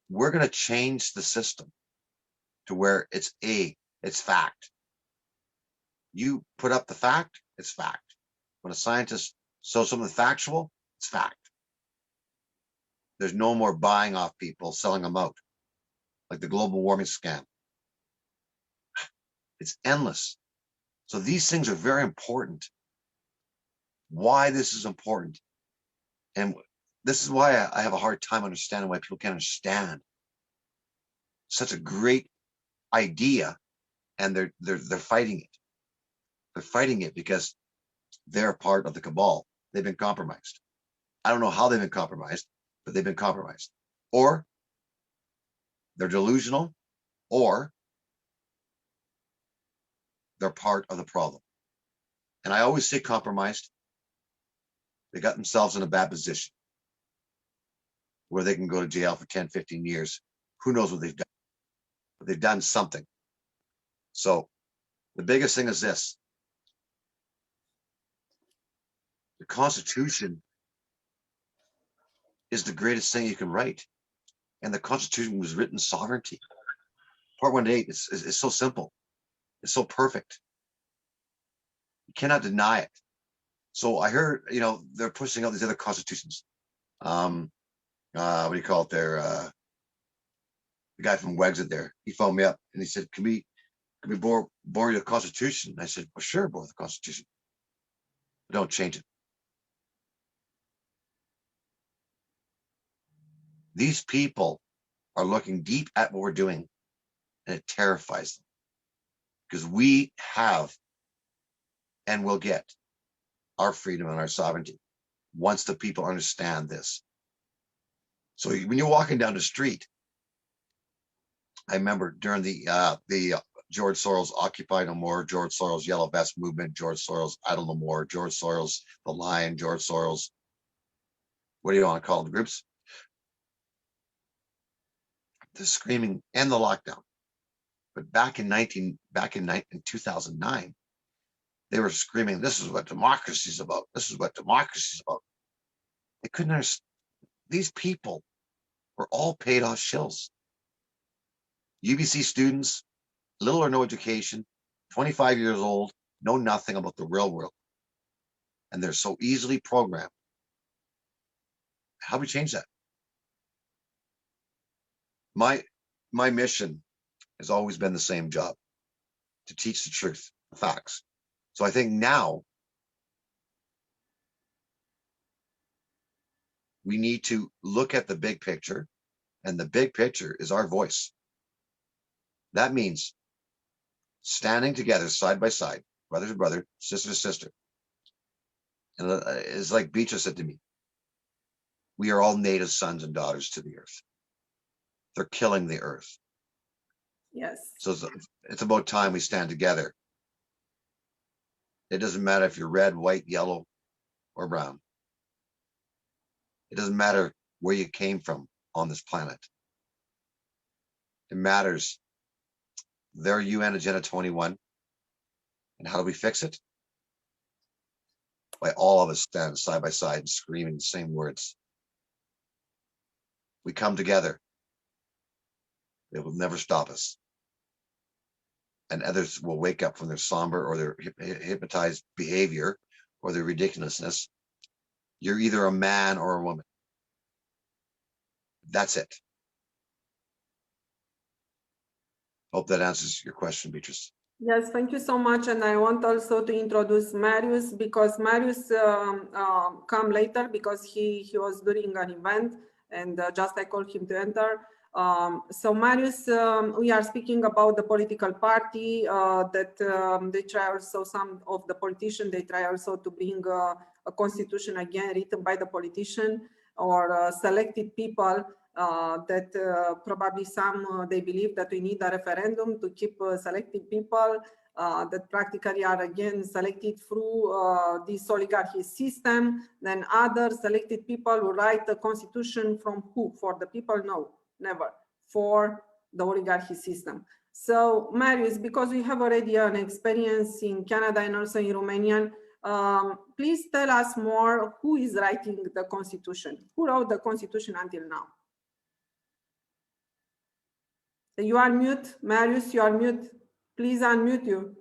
We're going to change the system to where it's fact. You put up the fact, it's fact. When a scientist shows something factual, it's fact. There's no more buying off people, selling them out, like the global warming scam. It's endless. So these things are very important. Why this is important, and this is why I have a hard time understanding why people can't understand such a great idea, and they're fighting it. They're fighting it because they're a part of the cabal. They've been compromised. I don't know how they've been compromised, but they've been compromised. Or they're delusional, or they're part of the problem. And I always say compromised. They got themselves in a bad position where they can go to jail for 10, 15 years. Who knows what they've done? But they've done something. So the biggest thing is this. The Constitution is the greatest thing you can write. And the Constitution was written sovereignty. Part 1 to 8 is so simple. It's so perfect. You cannot deny it. So I heard, they're pushing out these other constitutions. What do you call it there? The guy from Wexit there, he phoned me up and he said, can we borrow the Constitution? I said, well, sure, borrow the Constitution. But don't change it. These people are looking deep at what we're doing, and it terrifies them, because we have and will get our freedom and our sovereignty once the people understand this. So when you're walking down the street, I remember during the George Soros Occupy No More, George Soros Yellow Vest Movement, George Soros Idle No More, George Soros The Lion, George Soros, what do you want to call them, groups? The screaming and the lockdown. But back in 2009, they were screaming, this is what democracy is about. This is what democracy is about. They couldn't understand. These people were all paid off shills. UBC students, little or no education, 25 years old, know nothing about the real world. And they're so easily programmed. How do we change that? My mission has always been the same job, to teach the truth, the facts. So I think now we need to look at the big picture, and the big picture is our voice. That means standing together side by side, brother to brother, sister to sister. And it's like Beatrice said to me, we are all native sons and daughters to the earth. They're killing the earth. Yes. So it's about time we stand together. It doesn't matter if you're red, white, yellow, or brown. It doesn't matter where you came from on this planet. It matters their UN Agenda 21. And how do we fix it? By all of us stand side by side and screaming the same words. We come together. They will never stop us. And others will wake up from their somber or their hypnotized behavior or their ridiculousness. You're either a man or a woman. That's it. Hope that answers your question, Beatrice. Yes, thank you so much. And I want also to introduce Marius, because Marius come later because he was doing an event, and just I called him to enter. So Marius, we are speaking about the political party that they try also, some of the politicians, they try also to bring a constitution again written by the politician or selected people that probably some, they believe that we need a referendum to keep selected people that practically are again selected through this oligarchy system. Then other selected people who write the constitution from who? For the people? No. Never, for the oligarchy system. So Marius, because we have already an experience in Canada and also in Romania, please tell us more, who is writing the constitution? Who wrote the constitution until now? You are mute, Marius, you are mute. Please unmute you.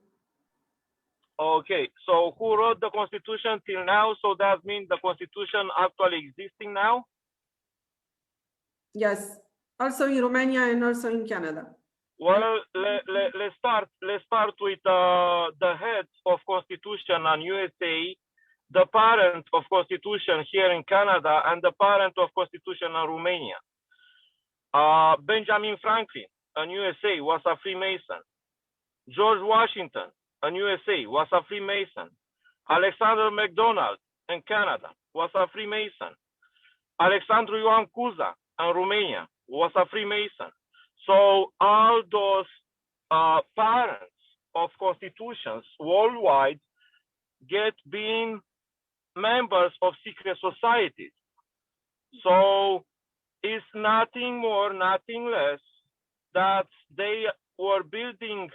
Okay, so who wrote the constitution till now? So that means the constitution actually existing now? Yes. Also in Romania and also in Canada. Well, let's start with the heads of constitution on USA, the parent of constitution here in Canada, and the parent of constitution in Romania. Benjamin Franklin in USA was a Freemason. George Washington in USA was a Freemason. Alexander MacDonald in Canada was a Freemason. Alexandru Ioan Cuza in Romania was a Freemason. So all those parents of constitutions worldwide get being members of secret societies. So it's nothing more, nothing less that they were building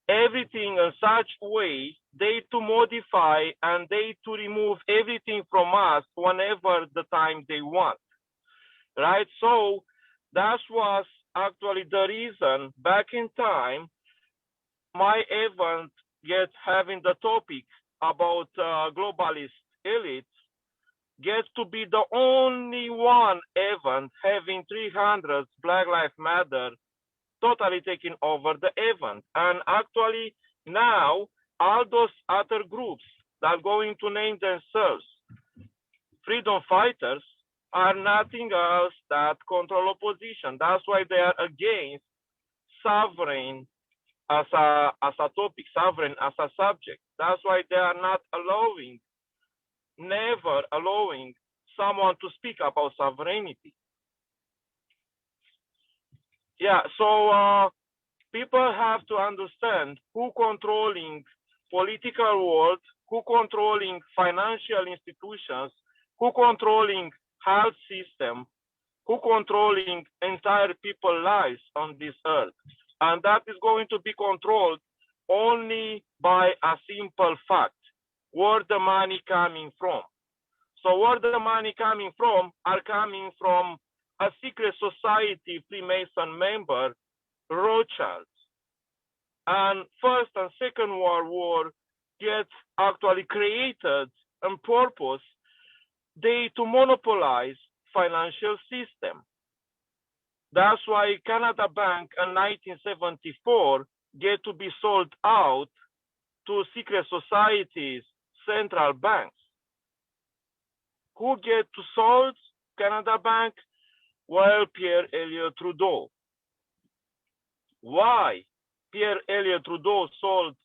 everything in such way they to modify and they to remove everything from us whenever the time they want, right? So that was actually the reason back in time my event gets having the topic about globalist elites gets to be the only one event having 300 Black Lives Matter totally taking over the event. And actually now all those other groups that are going to name themselves freedom fighters are nothing else that control opposition. That's why they are against sovereign as a topic, sovereign as a subject. That's why they are not allowing, never allowing someone to speak about sovereignty. Yeah, so people have to understand who controlling political world, who controlling financial institutions, who controlling health system, who controlling entire people lives on this earth. And that is going to be controlled only by a simple fact, where the money coming from. So where the money coming from are coming from a secret society Freemason member, Rothschild. And First and Second World War get actually created on purpose to monopolize financial system. That's why Canada Bank in 1974 get to be sold out to secret societies, central banks. Who get to sold Canada Bank? Well, Pierre Elliott Trudeau. Why Pierre Elliott Trudeau sold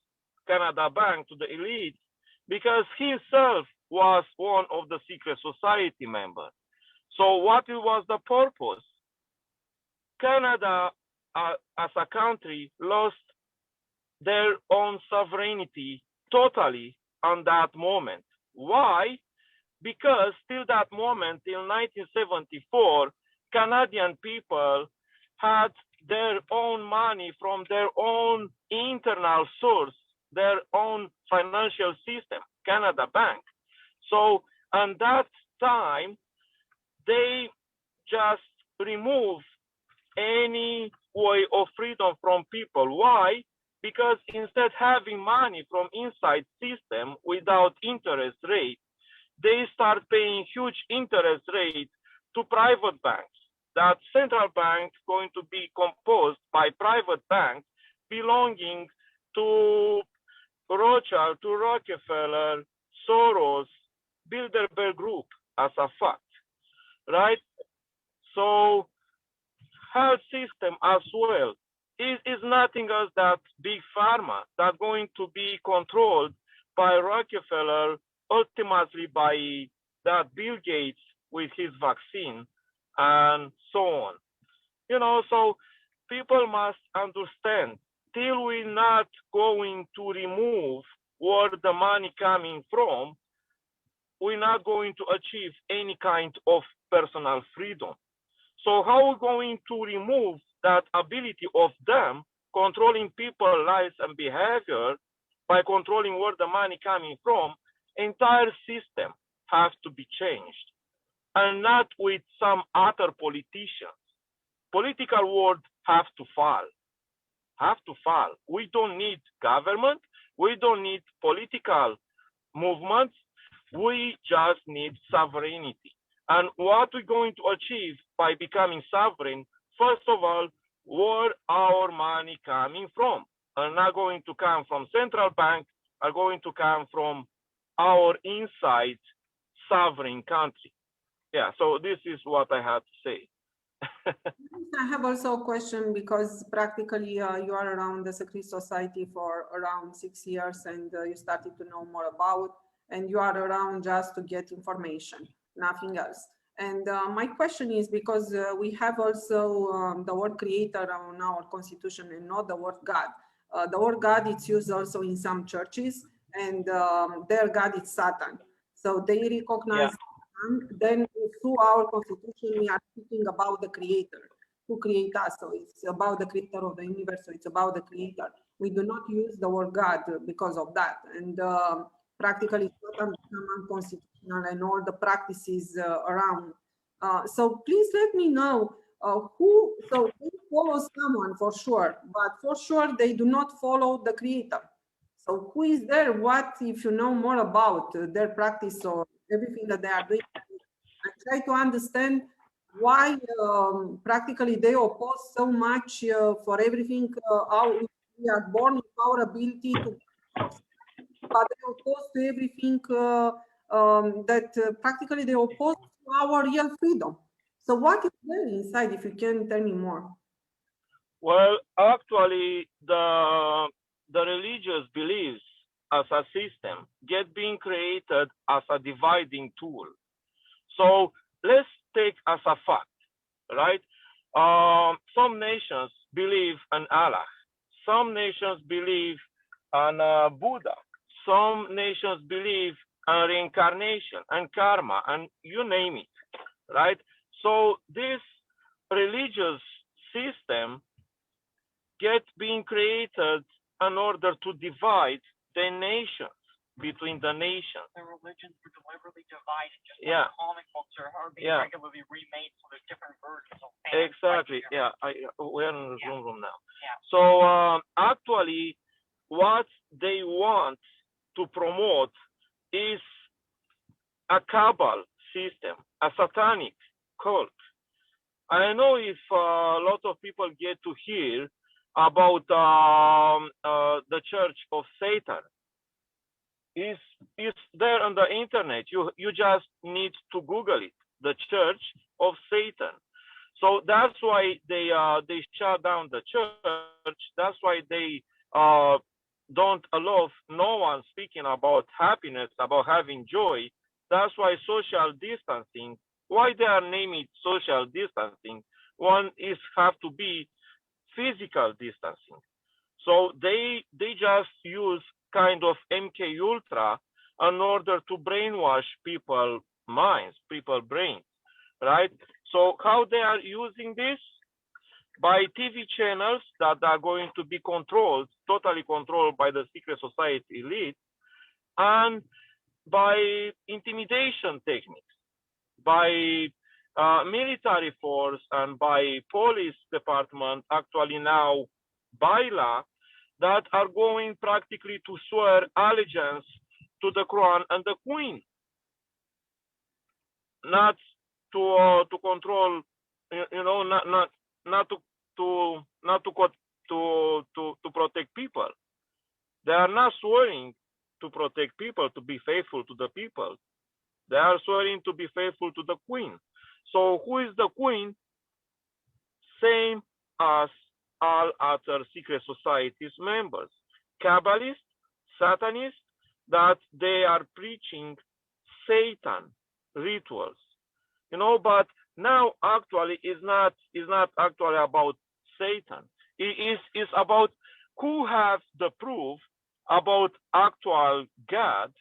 Canada Bank to the elite? Because he himself was one of the secret society members. So what was the purpose? Canada, as a country, lost their own sovereignty totally on that moment. Why? Because till that moment, till 1974, Canadian people had their own money from their own internal source, their own financial system, Canada Bank. So at that time, they just remove any way of freedom from people. Why? Because instead having money from inside system without interest rate, they start paying huge interest rate to private banks. That central bank going to be composed by private banks belonging to Rothschild, to Rockefeller, Soros, Bilderberg Group as a fact, right? So health system as well is nothing else that big pharma that going to be controlled by Rockefeller, ultimately by that Bill Gates with his vaccine and so on. You know, so people must understand, till we're not going to remove where the money coming from, we're not going to achieve any kind of personal freedom. So how are we going to remove that ability of them controlling people's lives and behavior by controlling where the money coming from? Entire system has to be changed, and not with some other politicians. Political world have to fall, We don't need government. We don't need political movements. We just need sovereignty. And what we're going to achieve by becoming sovereign, first of all, where our money coming from? Are not going to come from central bank, are going to come from our inside sovereign country. Yeah, so this is what I have to say. I have also a question, because practically you are around the secret society for around 6 years, and you started to know more about, and you are around just to get information, nothing else. And my question is, because we have also the word creator on our constitution and not the word God. The word God is used also in some churches, and their God is Satan. So they recognize Satan. Then through our constitution, we are speaking about the creator who created us. So it's about the creator of the universe. So it's about the creator. We do not use the word God because of that. And practically Satan become unconstitutional, and all the practices around. So please let me know who follow someone for sure, but for sure they do not follow the creator. So who is there? What if you know more about their practice or everything that they are doing? I try to understand why practically they oppose so much for everything. How we are born with our ability to, but they oppose to everything that practically they oppose to our real freedom. So what is there inside? If you can tell me more. Well, actually, the religious beliefs as a system get being created as a dividing tool. So let's take as a fact, right? Some nations believe in Allah. Some nations believe in Buddha. Some nations believe in reincarnation and karma, and you name it, right? So this religious system gets being created in order to divide the nations, between the nations. The religions were deliberately divided, just Yeah. like comic books are being Yeah. regularly remade, so there's different versions of fans. Exactly. Right? Yeah. We're in the Zoom room now. Yeah. So actually, what they want to promote is a cabal system, a satanic cult. I know if a lot of people get to hear about the Church of Satan. Is there on the internet. You just need to Google it, the Church of Satan. So that's why they shut down the church. That's why they don't allow no one speaking about happiness, about having joy. That's why social distancing. Why they are naming social distancing? One is have to be physical distancing. So they just use kind of MK Ultra in order to brainwash people's minds, people's brains, right? So how they are using this? By TV channels that are going to be controlled, totally controlled by the secret society elite, and by intimidation techniques, by military force and by police department, actually now by law, that are going practically to swear allegiance to the Quran and the Queen, not to control, not to protect people. They are not swearing to protect people, to be faithful to the people. They are swearing to be faithful to the Queen. So who is the Queen? Same as all other secret societies members, Kabbalists, Satanists, that they are preaching Satan rituals, but now actually is not actually about Satan. It is about who has the proof about actual God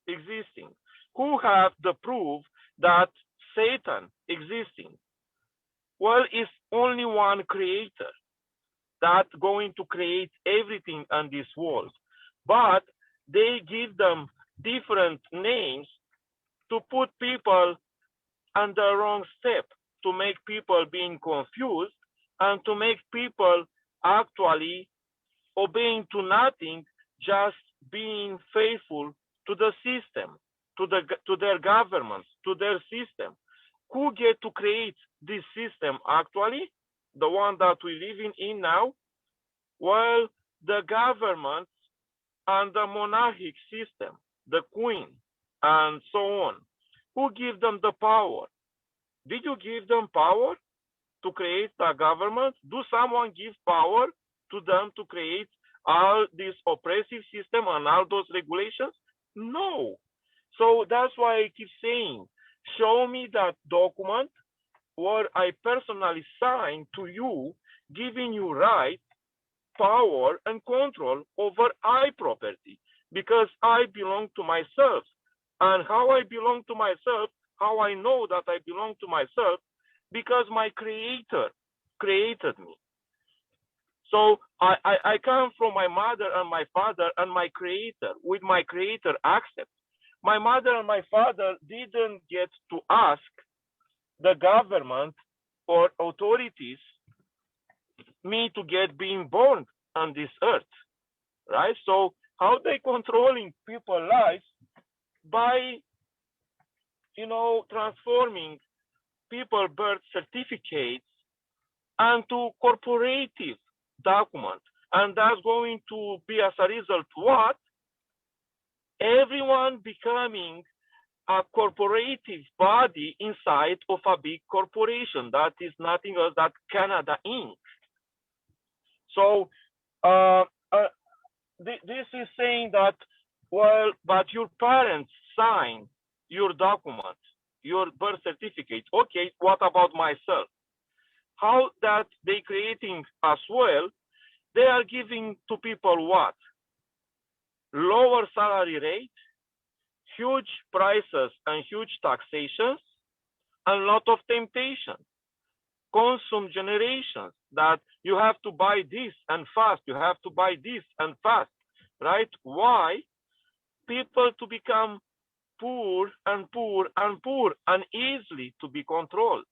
existing, who have the proof that Satan existing. Well, it's only one creator that's going to create everything on this world, but they give them different names to put people on the wrong step, to make people being confused and to make people actually obeying to nothing, just being faithful to the system, to their governments, to their system. Who get to create this system actually? The one that we live in now? Well, the government and the monarchic system, the queen, and so on. Who give them the power? Did you give them power to create the government? Do someone give power to them to create all this oppressive system and all those regulations? No. So that's why I keep saying, show me that document where I personally signed to you, giving you right, power, and control over my property, because I belong to myself. And how I belong to myself, how I know that I belong to myself, because my creator created me. So I come from my mother and my father and my creator, with my creator accept. My mother and my father didn't get to ask the government or authorities me to get being born on this earth, right? So how they controlling people's lives by, transforming people birth certificates into corporative document. And that's going to be as a result what? Everyone becoming a corporative body inside of a big corporation that is nothing else than Canada Inc. So this is saying that, well, but your parents signed your document, your birth certificate. Okay, what about myself? How that they creating as well, they are giving to people what? Lower salary rate, huge prices and huge taxations, and a lot of temptation. Consume generations that you have to buy this and fast, you have to buy this and fast, right? Why? People to become poor and poor and poor and easily to be controlled.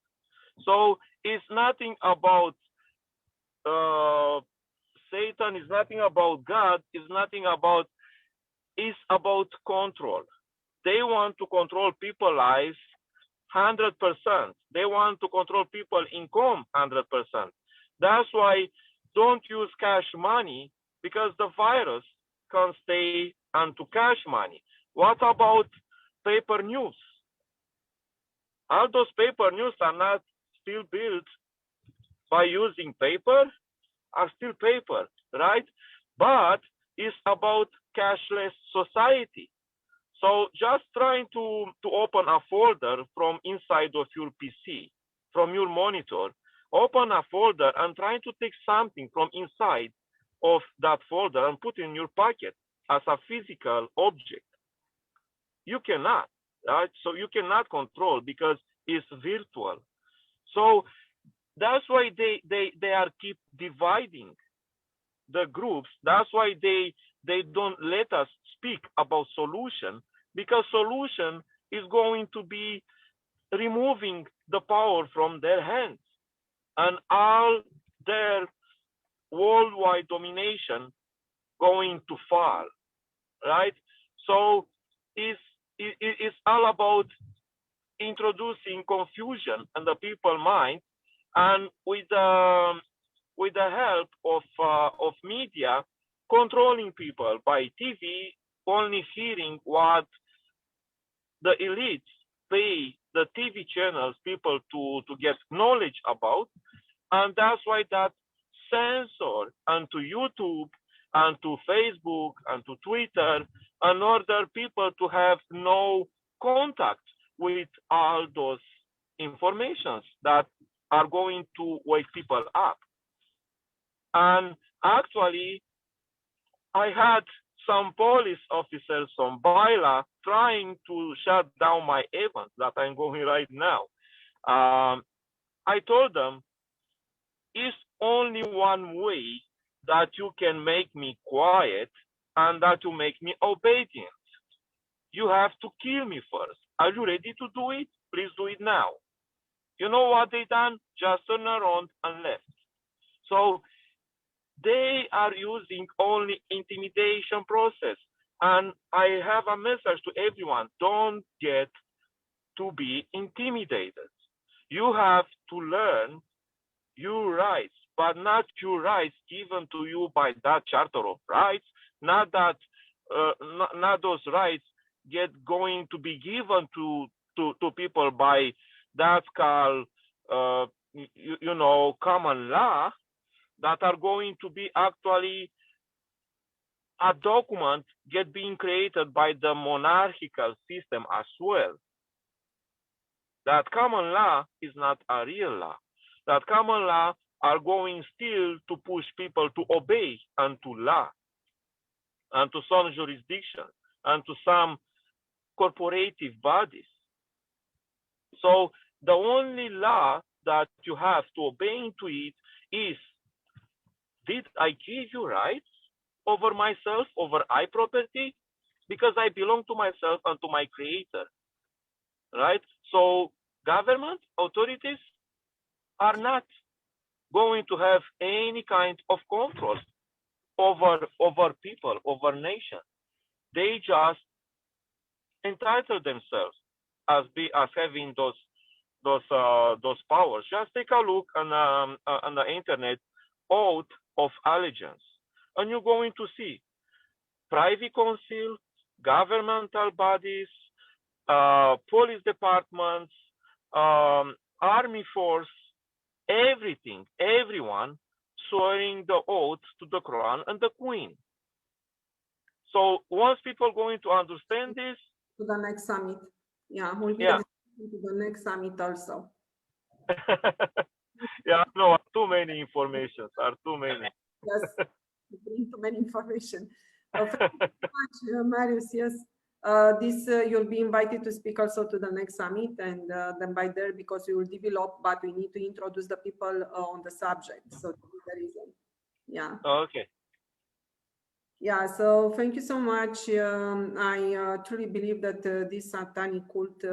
So it's nothing about Satan, it's nothing about God, it's about control. They want to control people's lives 100%. They want to control people's income 100%. That's why don't use cash money, because the virus can stay onto cash money. What about paper news? All those paper news are not still built by using paper, are still paper, right? But it's about cashless society. So just trying to open a folder from inside of your PC, from your monitor, open a folder and trying to take something from inside of that folder and put in your pocket as a physical object. You cannot, right? So you cannot control because it's virtual. So that's why they are keep dividing the groups. That's why they don't let us speak about solution, because solution is going to be removing the power from their hands and all their worldwide domination going to fall, right? So it's all about introducing confusion in the people's mind, and with the help of media, controlling people by TV, only hearing what the elites pay the TV channels people to get knowledge about. And that's why that censor onto YouTube and to Facebook and to Twitter in order people to have no contact with all those informations that are going to wake people up. And actually, I had some police officers from Baila trying to shut down my event that I'm going right now. I told them, it's only one way that you can make me quiet and that you make me obedient. You have to kill me first. Are you ready to do it? Please do it now. You know what they done? Just turn around and left. So they are using only intimidation process. And I have a message to everyone. Don't get to be intimidated. You have to learn your rights, but not your rights given to you by that Charter of Rights, not that, not those rights going to be given to people by that called, common law, that are going to be actually a document being created by the monarchical system as well. That common law is not a real law. That common law are going still to push people to obey and to law and to some jurisdiction and to some corporative bodies. So the only law that you have to obey into it is, did I give you rights over myself, over my property? Because I belong to myself and to my creator, right? So government authorities are not going to have any kind of control over people, over nations. They just entitle themselves as having those powers. Just take a look on the internet, oath of allegiance, and you're going to see privy council, governmental bodies, police departments, army force, everything, everyone swearing the oath to the Quran and the Queen. So once people going to understand this, To the next summit. Yeah, we'll be Yeah. to the next summit also. yeah, no, too many informations, are too many. Yes, you bring too many information. Thank you so much, Marius. Yes, you'll be invited to speak also to the next summit, and then by there, because we will develop, but we need to introduce the people on the subject. So this is the reason. Yeah. Okay. Yeah, so thank you so much. I truly believe that this satanic cult,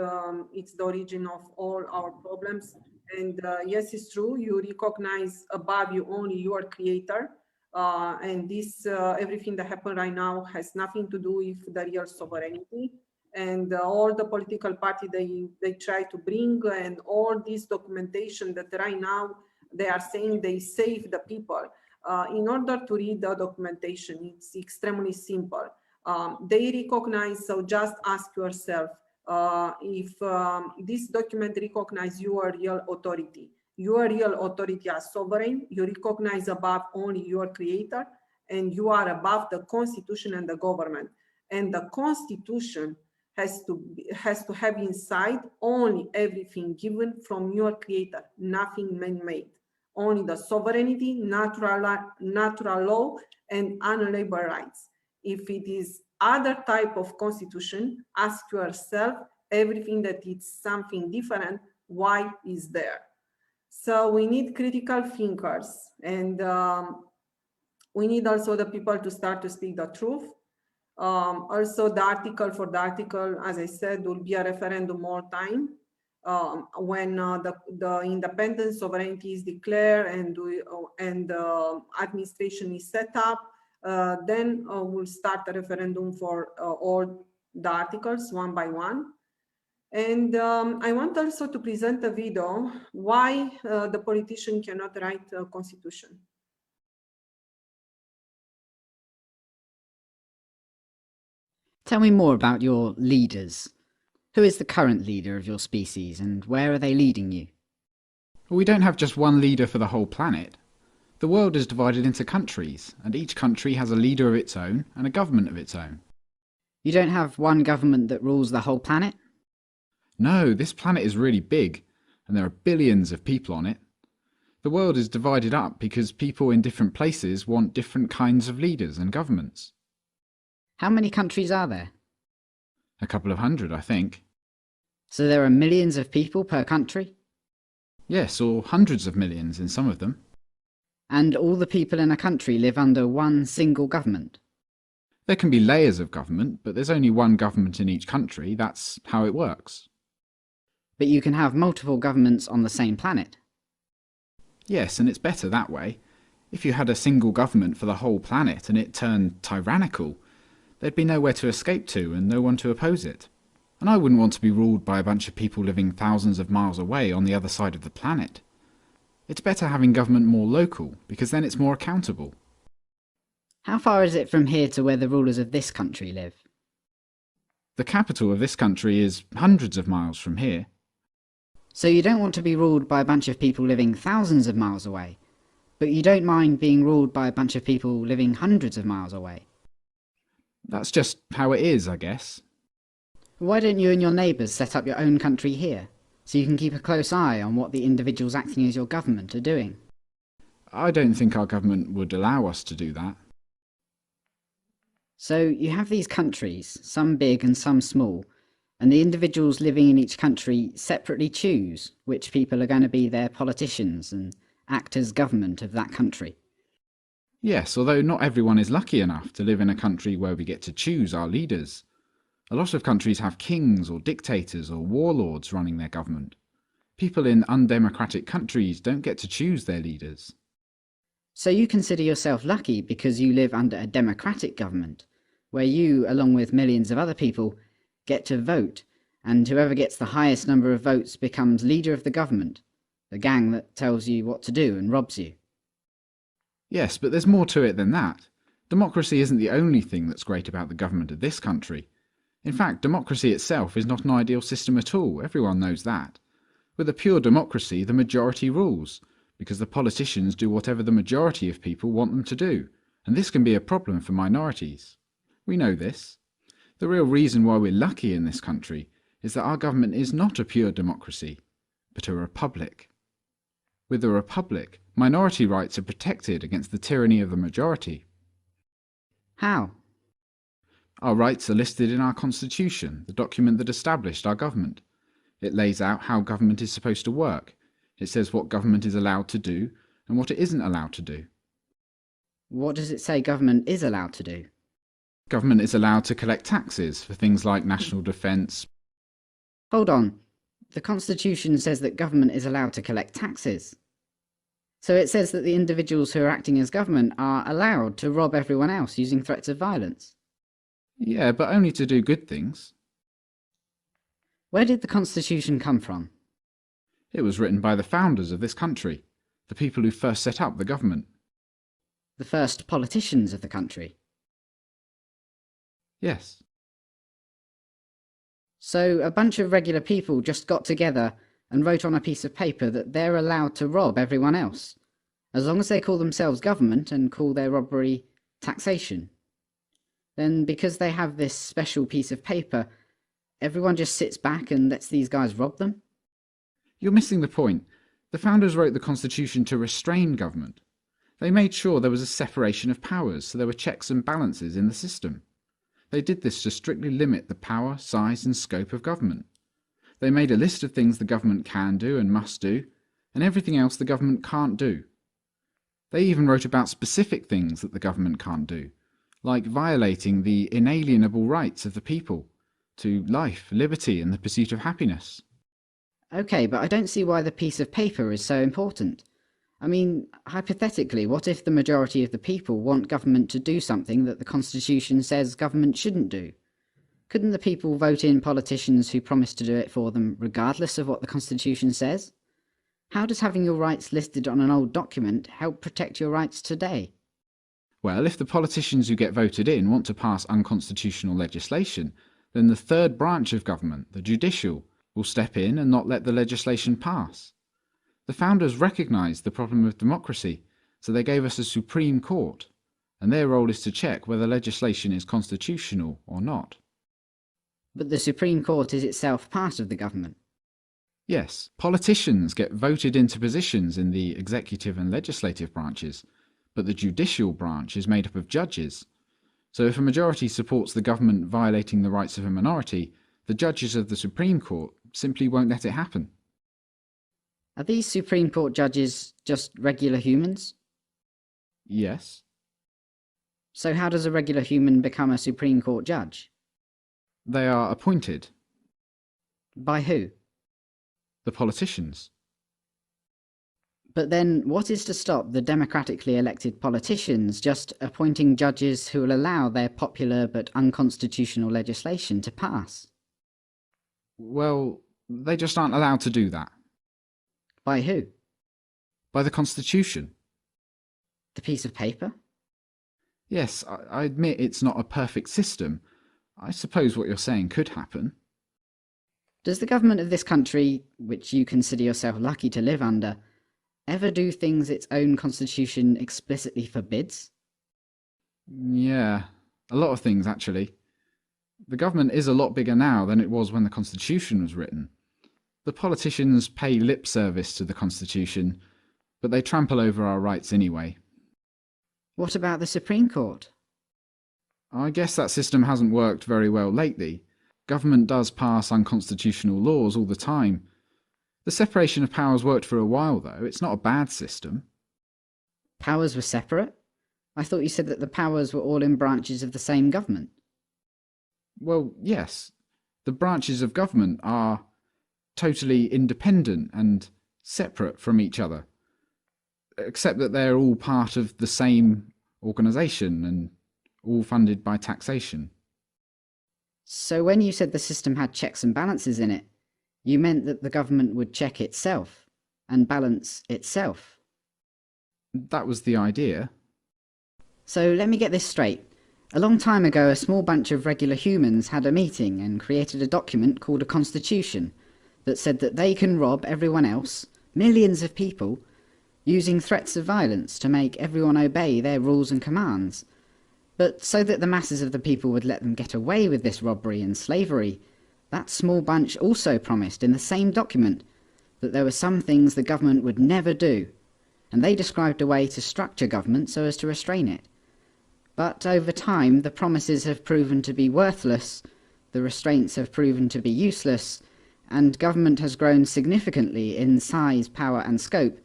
it's the origin of all our problems. And yes, it's true. You recognize above you only your creator. And this, everything that happened right now has nothing to do with the real sovereignty. And all the political party they try to bring, and all this documentation that right now they are saying they save the people. In order to read the documentation, it's extremely simple. They recognize, so just ask yourself if this document recognizes your real authority. Your real authority as sovereign, you recognize above only your creator, and you are above the constitution and the government. And the constitution has to have inside only everything given from your creator, nothing man-made. Only the sovereignty, natural law, and unalienable rights. If it is other type of constitution, ask yourself everything that is something different, why is there? So we need critical thinkers, and we need also the people to start to speak the truth. Also, the article, as I said, will be a referendum more time. When the independent sovereignty is declared and the administration is set up, then we'll start a referendum for all the articles one by one. And I want also to present a video why the politician cannot write a constitution. Tell me more about your leaders. Who is the current leader of your species, and where are they leading you? We don't have just one leader for the whole planet. The world is divided into countries, and each country has a leader of its own and a government of its own. You don't have one government that rules the whole planet? No, this planet is really big, and there are billions of people on it. The world is divided up because people in different places want different kinds of leaders and governments. How many countries are there? A couple of hundred, I think. So there are millions of people per country? Yes, or hundreds of millions in some of them. And all the people in a country live under one single government? There can be layers of government, but there's only one government in each country. That's how it works. But you can have multiple governments on the same planet? Yes, and it's better that way. If you had a single government for the whole planet and it turned tyrannical, there'd be nowhere to escape to and no one to oppose it. And I wouldn't want to be ruled by a bunch of people living thousands of miles away on the other side of the planet. It's better having government more local, because then it's more accountable. How far is it from here to where the rulers of this country live? The capital of this country is hundreds of miles from here. So you don't want to be ruled by a bunch of people living thousands of miles away, but you don't mind being ruled by a bunch of people living hundreds of miles away? That's just how it is, I guess. Why don't you and your neighbours set up your own country here, so you can keep a close eye on what the individuals acting as your government are doing? I don't think our government would allow us to do that. So you have these countries, some big and some small, and the individuals living in each country separately choose which people are going to be their politicians and act as government of that country. Yes, although not everyone is lucky enough to live in a country where we get to choose our leaders. A lot of countries have kings or dictators or warlords running their government. People in undemocratic countries don't get to choose their leaders. So you consider yourself lucky because you live under a democratic government, where you, along with millions of other people, get to vote, and whoever gets the highest number of votes becomes leader of the government, the gang that tells you what to do and robs you. Yes, but there's more to it than that. Democracy isn't the only thing that's great about the government of this country. In fact, democracy itself is not an ideal system at all, everyone knows that. With a pure democracy, the majority rules, because the politicians do whatever the majority of people want them to do, and this can be a problem for minorities. We know this. The real reason why we're lucky in this country is that our government is not a pure democracy, but a republic. With a republic, minority rights are protected against the tyranny of the majority. How? Our rights are listed in our constitution, the document that established our government. It lays out how government is supposed to work. It says what government is allowed to do and what it isn't allowed to do. What does it say government is allowed to do? Government is allowed to collect taxes for things like national defence. Hold on. The Constitution says that government is allowed to collect taxes. So it says that the individuals who are acting as government are allowed to rob everyone else using threats of violence. Yeah, but only to do good things. Where did the Constitution come from? It was written by the founders of this country, the people who first set up the government. The first politicians of the country. Yes. So a bunch of regular people just got together and wrote on a piece of paper that they're allowed to rob everyone else, as long as they call themselves government and call their robbery taxation. Then, because they have this special piece of paper, everyone just sits back and lets these guys rob them? You're missing the point. The founders wrote the Constitution to restrain government. They made sure there was a separation of powers, so there were checks and balances in the system. They did this to strictly limit the power, size and scope of government. They made a list of things the government can do and must do, and everything else the government can't do. They even wrote about specific things that the government can't do, like violating the inalienable rights of the people to life, liberty and the pursuit of happiness. Okay, but I don't see why the piece of paper is so important. I mean, hypothetically, what if the majority of the people want government to do something that the Constitution says government shouldn't do? Couldn't the people vote in politicians who promise to do it for them, regardless of what the Constitution says? How does having your rights listed on an old document help protect your rights today? Well, if the politicians who get voted in want to pass unconstitutional legislation, then the third branch of government, the judicial, will step in and not let the legislation pass. The founders recognised the problem of democracy, so they gave us a Supreme Court, and their role is to check whether legislation is constitutional or not. But the Supreme Court is itself part of the government. Yes, politicians get voted into positions in the executive and legislative branches, but the judicial branch is made up of judges. So if a majority supports the government violating the rights of a minority, the judges of the Supreme Court simply won't let it happen. Are these Supreme Court judges just regular humans? Yes. So how does a regular human become a Supreme Court judge? They are appointed. By who? The politicians. But then, what is to stop the democratically elected politicians just appointing judges who will allow their popular but unconstitutional legislation to pass? Well, they just aren't allowed to do that. By who? By the Constitution. The piece of paper? Yes, I admit it's not a perfect system. I suppose what you're saying could happen. Does the government of this country, which you consider yourself lucky to live under, ever do things its own constitution explicitly forbids? Yeah, a lot of things actually. The government is a lot bigger now than it was when the Constitution was written. The politicians pay lip service to the Constitution, but they trample over our rights anyway. What about the Supreme Court? I guess that system hasn't worked very well lately. Government does pass unconstitutional laws all the time. The separation of powers worked for a while, though. It's not a bad system. Powers were separate? I thought you said that the powers were all in branches of the same government. Well, yes. The branches of government are... totally independent and separate from each other, except that they're all part of the same organisation and all funded by taxation. So when you said the system had checks and balances in it, you meant that the government would check itself and balance itself. That was the idea. So let me get this straight. A long time ago, a small bunch of regular humans had a meeting and created a document called a constitution that said that they can rob everyone else, millions of people, using threats of violence to make everyone obey their rules and commands. But so that the masses of the people would let them get away with this robbery and slavery, that small bunch also promised in the same document that there were some things the government would never do, and they described a way to structure government so as to restrain it. But over time, the promises have proven to be worthless, the restraints have proven to be useless, and government has grown significantly in size, power and scope,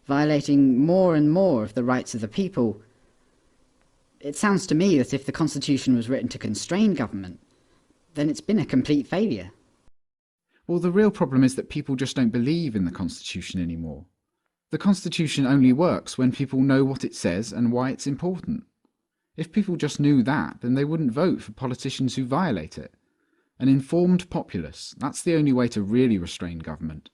violating more and more of the rights of the people. It sounds to me that if the Constitution was written to constrain government, then it's been a complete failure. Well, the real problem is that people just don't believe in the Constitution anymore. The Constitution only works when people know what it says and why it's important. If people just knew that, then they wouldn't vote for politicians who violate it. An informed populace, that's the only way to really restrain government.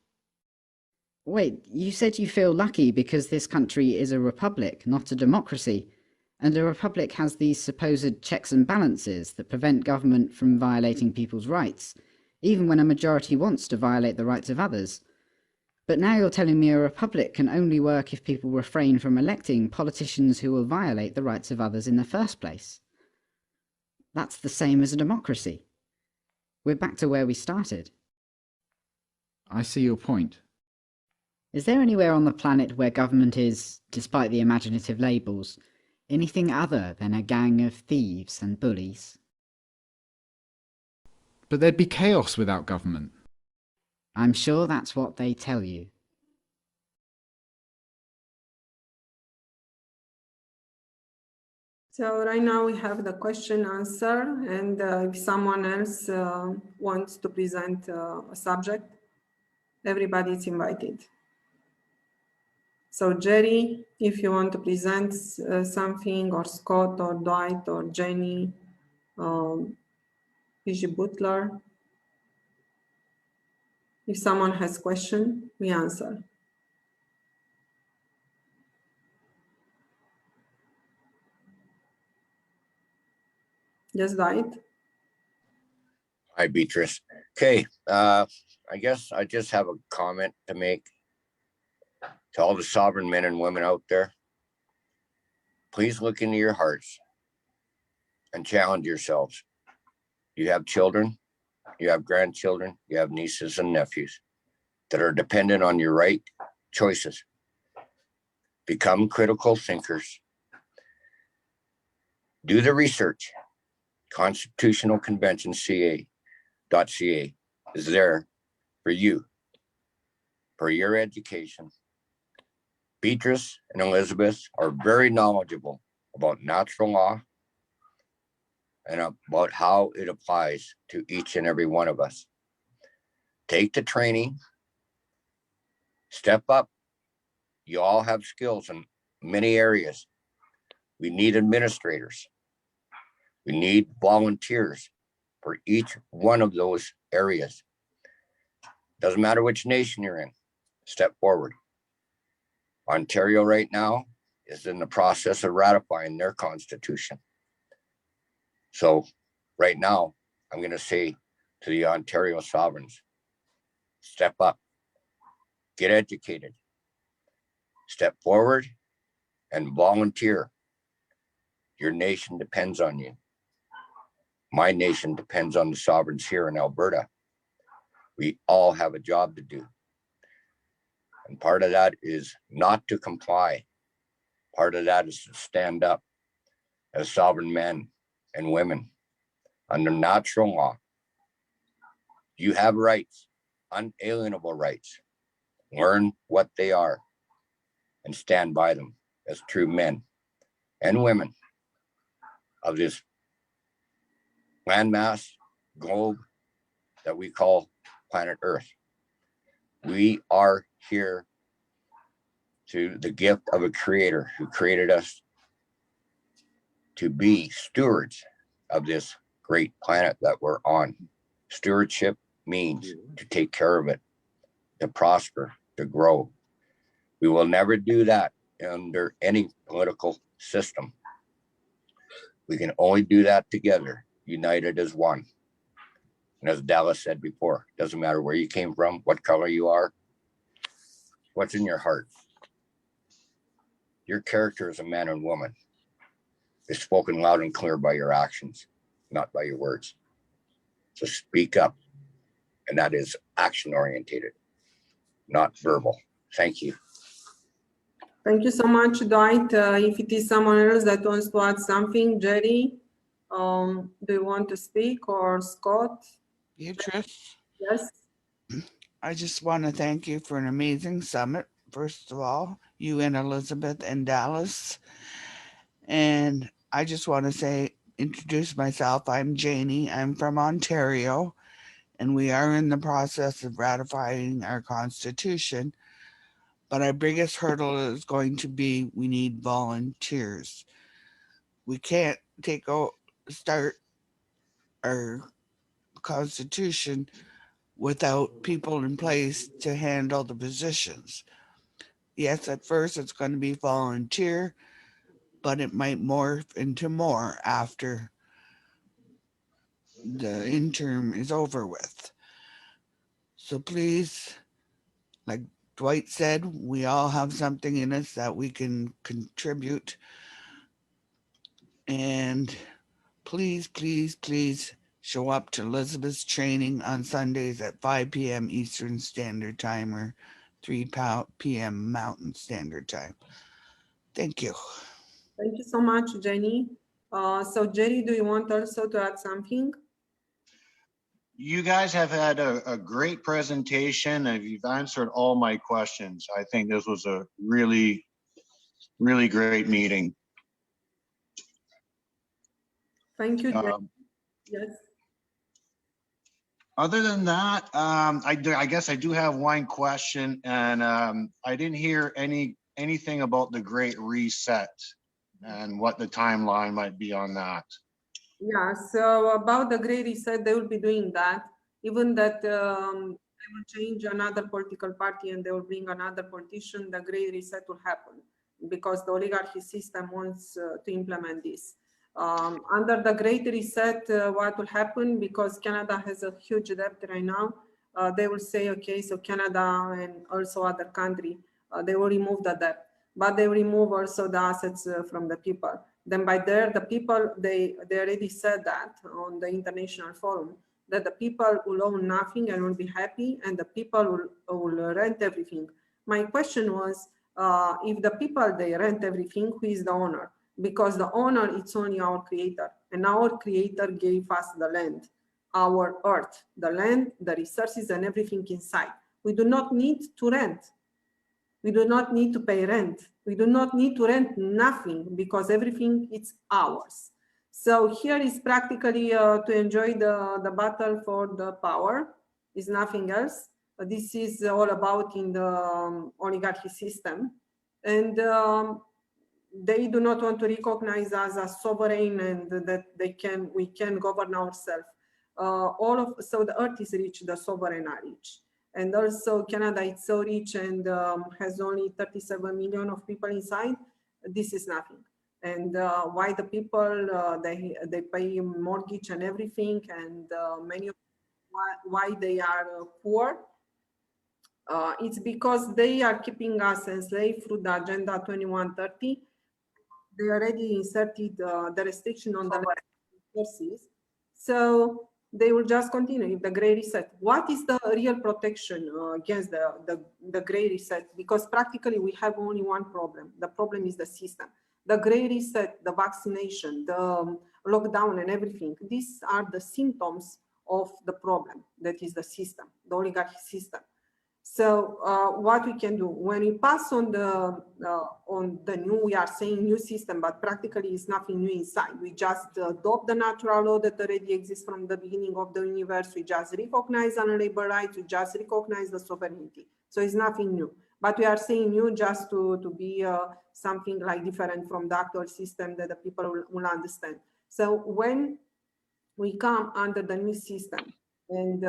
Wait, you said you feel lucky because this country is a republic, not a democracy, and a republic has these supposed checks and balances that prevent government from violating people's rights, even when a majority wants to violate the rights of others. But now you're telling me a republic can only work if people refrain from electing politicians who will violate the rights of others in the first place. That's the same as a democracy. We're back to where we started. I see your point. Is there anywhere on the planet where government is, despite the imaginative labels, anything other than a gang of thieves and bullies? But there'd be chaos without government. I'm sure that's what they tell you. So right now we have the question answer, and if someone else wants to present a subject, everybody is invited. So Jerry, if you want to present something, or Scott, or Dwight, or Jenny, Fiji Butler. If someone has question, we answer. Yes, Dwight. Hi, Beatrice. Okay, I guess I just have a comment to make to all the sovereign men and women out there. Please look into your hearts and challenge yourselves. You have children, you have grandchildren, you have nieces and nephews that are dependent on your right choices. Become critical thinkers. Do the research. Constitutional Convention CA.ca is there for you, for your education. Beatrice and Elizabeth are very knowledgeable about natural law and about how it applies to each and every one of us. Take the training, step up. You all have skills in many areas. We need administrators. We need volunteers for each one of those areas. Doesn't matter which nation you're in, step forward. Ontario right now is in the process of ratifying their constitution. So right now, I'm going to say to the Ontario sovereigns, step up, get educated, step forward and volunteer. Your nation depends on you. My nation depends on the sovereigns here in Alberta. We all have a job to do. And part of that is not to comply. Part of that is to stand up as sovereign men and women under natural law. You have rights, unalienable rights. Learn what they are and stand by them as true men and women of this landmass globe that we call planet Earth. We are here to the gift of a creator who created us to be stewards of this great planet that we're on. Stewardship means to take care of it, to prosper, to grow. We will never do that under any political system. We can only do that together, united as one. And as Dallas said before, it doesn't matter where you came from, what color you are, what's in your heart. Your character as a man and woman is spoken loud and clear by your actions, not by your words. So speak up. And that is action orientated, not verbal. Thank you. Thank you so much, Dwight. If it is someone else that wants to add something, Jerry, do you want to speak, or Scott? Beatrice, Yes. I just want to thank you for an amazing summit. First of all, you and Elizabeth and Dallas. And I just want to introduce myself. I'm Janie. I'm from Ontario, and we are in the process of ratifying our Constitution. But our biggest hurdle is going to be we need volunteers. We can't start our Constitution without people in place to handle the positions. Yes, at first it's going to be volunteer, but it might morph into more after the interim is over with. So please, like Dwight said, we all have something in us that we can contribute. And please, please, please show up to Elizabeth's training on Sundays at 5 p.m. Eastern Standard Time or 3 p.m. Mountain Standard Time. Thank you. Thank you so much, Jenny. So Jerry, do you want also to add something? You guys have had a great presentation and you've answered all my questions. I think this was a really, really great meeting. Thank you, Jerry. Yes. Other than that, I guess I do have one question, and I didn't hear anything about the Great Reset and what the timeline might be on that. Yeah, so about the Great Reset, they will be doing that. Even that they will change another political party and they will bring another politician, the Great Reset will happen because the oligarchy system wants to implement this. Under the Great Reset, what will happen, because Canada has a huge debt right now, they will say, okay, so Canada and also other country, they will remove the debt, but they will remove also the assets from the people. Then by there, the people, they already said that on the international forum, that the people will own nothing and will be happy, and the people will rent everything. My question was, if the people, they rent everything, who is the owner? Because the owner, it's only our creator, and our creator gave us the land, our earth, the land, the resources, and everything inside. We do not need to rent. We do not need to pay rent. We do not need to rent nothing because everything is ours. So here is practically to enjoy the battle for the power, is nothing else. This is all about in the oligarchy system. And they do not want to recognize us as sovereign and that we can govern ourselves. So the earth is rich, the sovereign are rich. And also Canada is so rich and has only 37 million of people inside. This is nothing. And why the people, they pay mortgage and everything, and why they are poor. It's because they are keeping us enslaved through the Agenda 2130. They already inserted the restriction on the resources. So they will just continue the Great Reset. What is the real protection against the Great Reset? Because practically we have only one problem. The problem is the system. The Great Reset, the vaccination, the lockdown and everything, these are the symptoms of the problem that is the system, the oligarchy system. So what we can do when we pass on the new, we are saying new system, but practically it's nothing new inside. We just adopt the natural law that already exists from the beginning of the universe. We just recognize unalienable rights. We just recognize the sovereignty. So it's nothing new. But we are saying new just to be something like different from the actual system that the people will understand. So when we come under the new system, and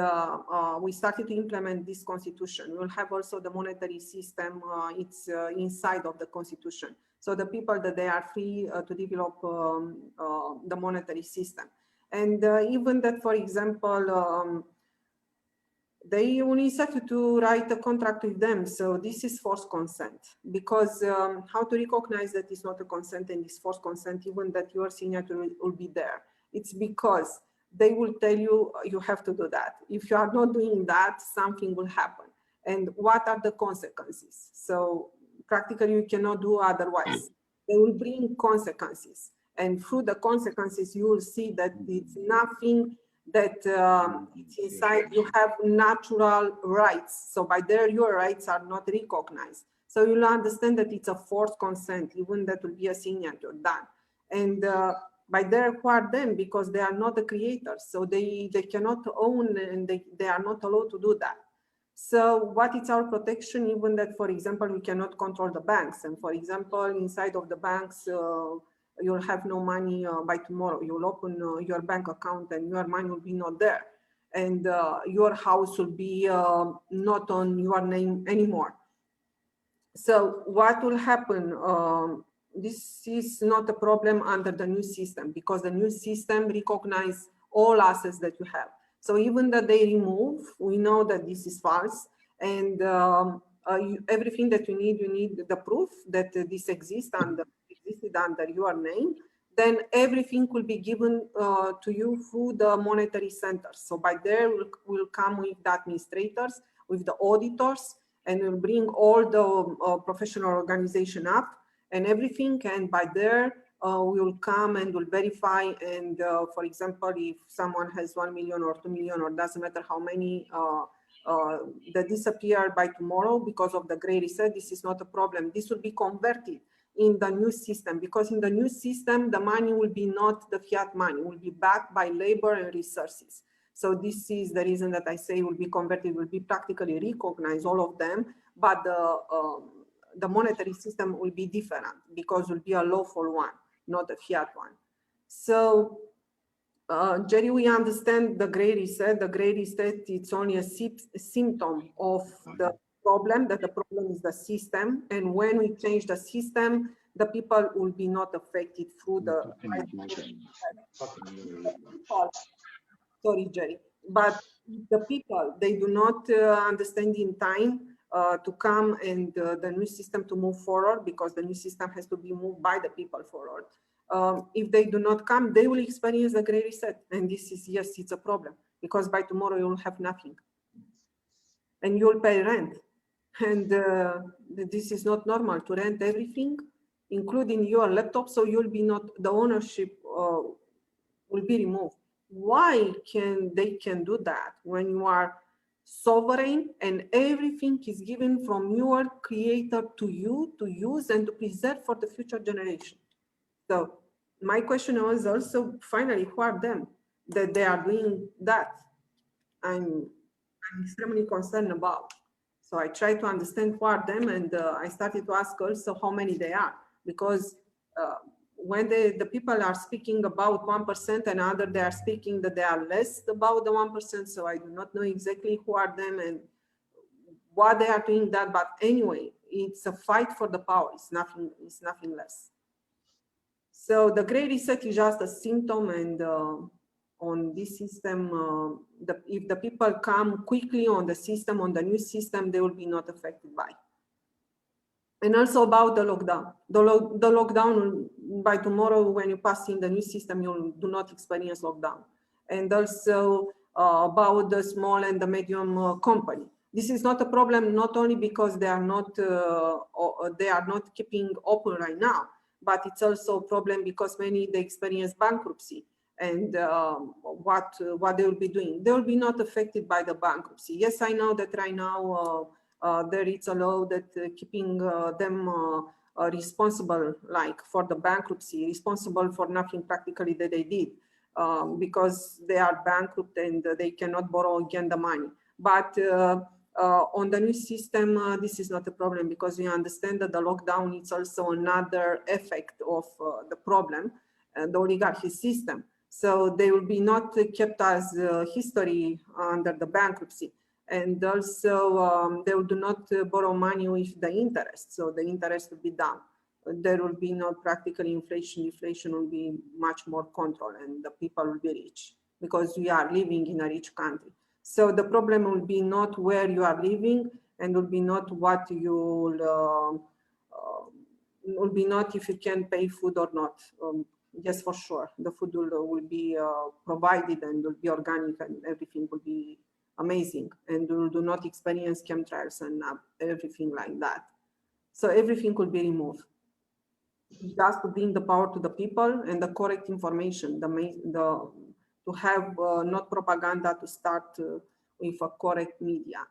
we started to implement this constitution. We'll have also the monetary system. It's inside of the constitution. So the people that they are free to develop the monetary system. And even that, for example, they only started to write a contract with them. So this is forced consent, because how to recognize that it's not a consent and it's forced consent, even that your signature will be there. It's because they will tell you, you have to do that. If you are not doing that, something will happen. And what are the consequences? So practically you cannot do otherwise. They will bring consequences. And through the consequences, you will see that it's nothing that it's inside. You have natural rights. So by there, your rights are not recognized. So you'll understand that it's a forced consent, even that will be a signature done. And by there, who are them? Because they are not the creators. So they cannot own, and they are not allowed to do that. So what is our protection? Even that, for example, we cannot control the banks. And for example, inside of the banks, you'll have no money by tomorrow. You'll open your bank account and your money will be not there. And your house will be not on your name anymore. So what will happen? This is not a problem under the new system, because the new system recognizes all assets that you have. So even that they remove, we know that this is false. And everything that you need the proof that this existed under your name. Then everything will be given to you through the monetary centers. So by there, we'll come with the administrators, with the auditors, and we'll bring all the professional organization up and everything. And by there, we will come and we'll verify. And for example, if someone has 1 million or 2 million, or doesn't matter how many that disappear by tomorrow because of the gray reset, this is not a problem. This will be converted in the new system, because in the new system, the money will be not the fiat money, will be backed by labor and resources. So this is the reason that I say will be converted, will be practically recognized, all of them, but the monetary system will be different, because it will be a lawful one, not a fiat one. So Jerry, we understand the gray reset. The gray reset, it's only a symptom of the problem, that the problem is the system. And when we change the system, the people will be not affected through the... Sorry, Jerry. But the people, they do not understand in time to come and the new system to move forward, because the new system has to be moved by the people forward. If they do not come, they will experience the gray reset. And this is, yes, it's a problem, because by tomorrow you will have nothing. And you'll pay rent. And this is not normal to rent everything, including your laptop. So you'll be not, the ownership will be removed. Why they can do that when you are sovereign and everything is given from your creator to you to use and to preserve for the future generation? So my question was also, finally, who are them that they are doing that? I'm extremely concerned about. So I try to understand who are them, and I started to ask also how many they are, because when the people are speaking about 1% and other, they are speaking that they are less about the 1%. So I do not know exactly who are them and what they are doing that. But anyway, it's a fight for the power. It's nothing less. So the gray reset is just a symptom, and on this system, if the people come quickly on the system, on the new system, they will be not affected by. And also about the lockdown. The lockdown, by tomorrow, when you pass in the new system, you do not experience lockdown. And also about the small and the medium company. This is not a problem, not only because they are not keeping open right now, but it's also a problem because many, they experience bankruptcy. And what they will be doing. They will be not affected by the bankruptcy. Yes, I know that right now There is a law that keeping them responsible, like for the bankruptcy, responsible for nothing practically that they did, because they are bankrupt and they cannot borrow again the money. But on the new system, this is not a problem, because we understand that the lockdown is also another effect of the problem, the oligarchy system. So they will be not kept as history under the bankruptcy. And also they will do not borrow money with the interest. So the interest will be down. There will be no practical inflation. Inflation will be much more controlled, and the people will be rich, because we are living in a rich country. So the problem will be not where you are living, and will be not what you will be not if you can pay food or not. Yes, for sure, the food will be provided and will be organic, and everything will be amazing, and we will do not experience chemtrails and everything like that. So everything could be removed. Just to bring the power to the people and the correct information, to have not propaganda, to start with a correct media.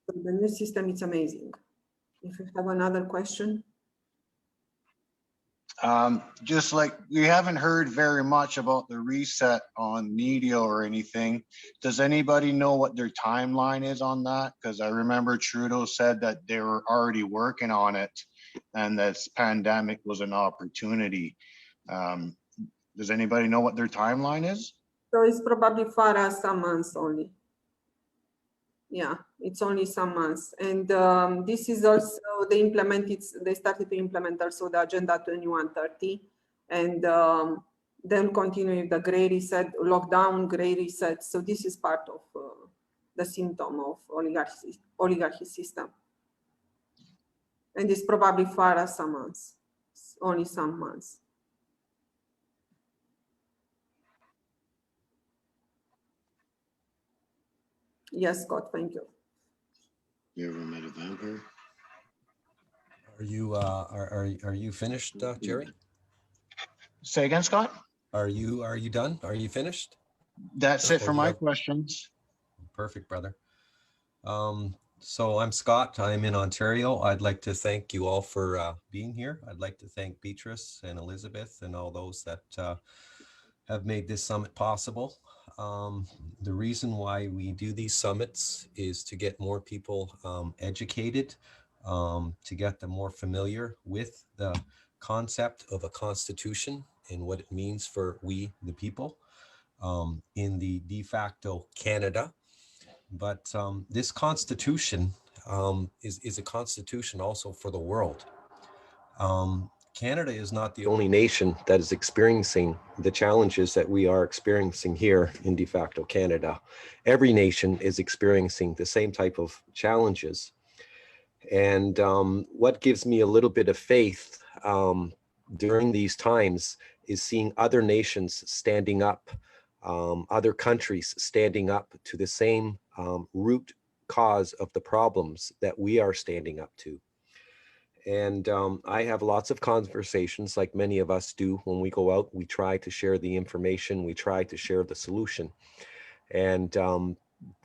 So the new system is amazing. If you have another question. Just like we haven't heard very much about the reset on media or anything. Does anybody know what their timeline is on that? Because I remember Trudeau said that they were already working on it, and this pandemic was an opportunity. Does anybody know what their timeline is? So it's probably for some months only. Yeah, it's only some months. And this is also, they started to implement also the Agenda 2130. And then continue with the gray reset, lockdown, gray reset. So this is part of the symptom of oligarchy system. And it's probably for some months, only some months. Yes, Scott, thank you. You ever met a vampire? Are you finished, Jerry? Say again, Scott? Are you done? Are you finished? That's it for my questions. Perfect, brother. So I'm Scott. I'm in Ontario. I'd like to thank you all for being here. I'd like to thank Beatrice and Elizabeth and all those that have made this summit possible. The reason why we do these summits is to get more people educated, to get them more familiar with the concept of a constitution and what it means for we, the people, in the de facto Canada. But this constitution is a constitution also for the world. Canada is not the only nation that is experiencing the challenges that we are experiencing here in de facto Canada. Every nation is experiencing the same type of challenges. And what gives me a little bit of faith during these times is seeing other nations standing up, other countries standing up to the same root cause of the problems that we are standing up to. And I have lots of conversations like many of us do when we go out. We try to share the information. We try to share the solution. And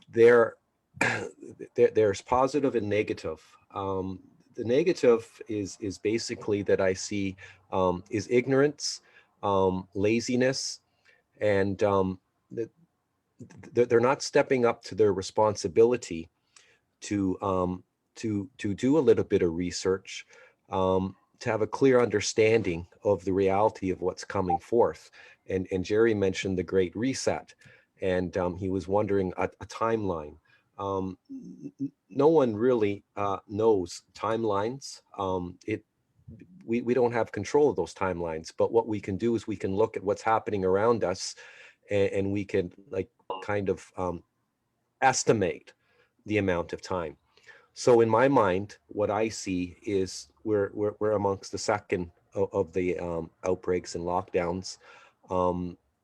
there's positive and negative. The negative is basically that I see is ignorance, laziness, and they're not stepping up to their responsibility to do a little bit of research, to have a clear understanding of the reality of what's coming forth. And Jerry mentioned the Great Reset, and he was wondering a timeline. No one really knows timelines. We don't have control of those timelines, but what we can do is we can look at what's happening around us, and we can estimate the amount of time. So in my mind, what I see is we're amongst the second of the outbreaks and lockdowns.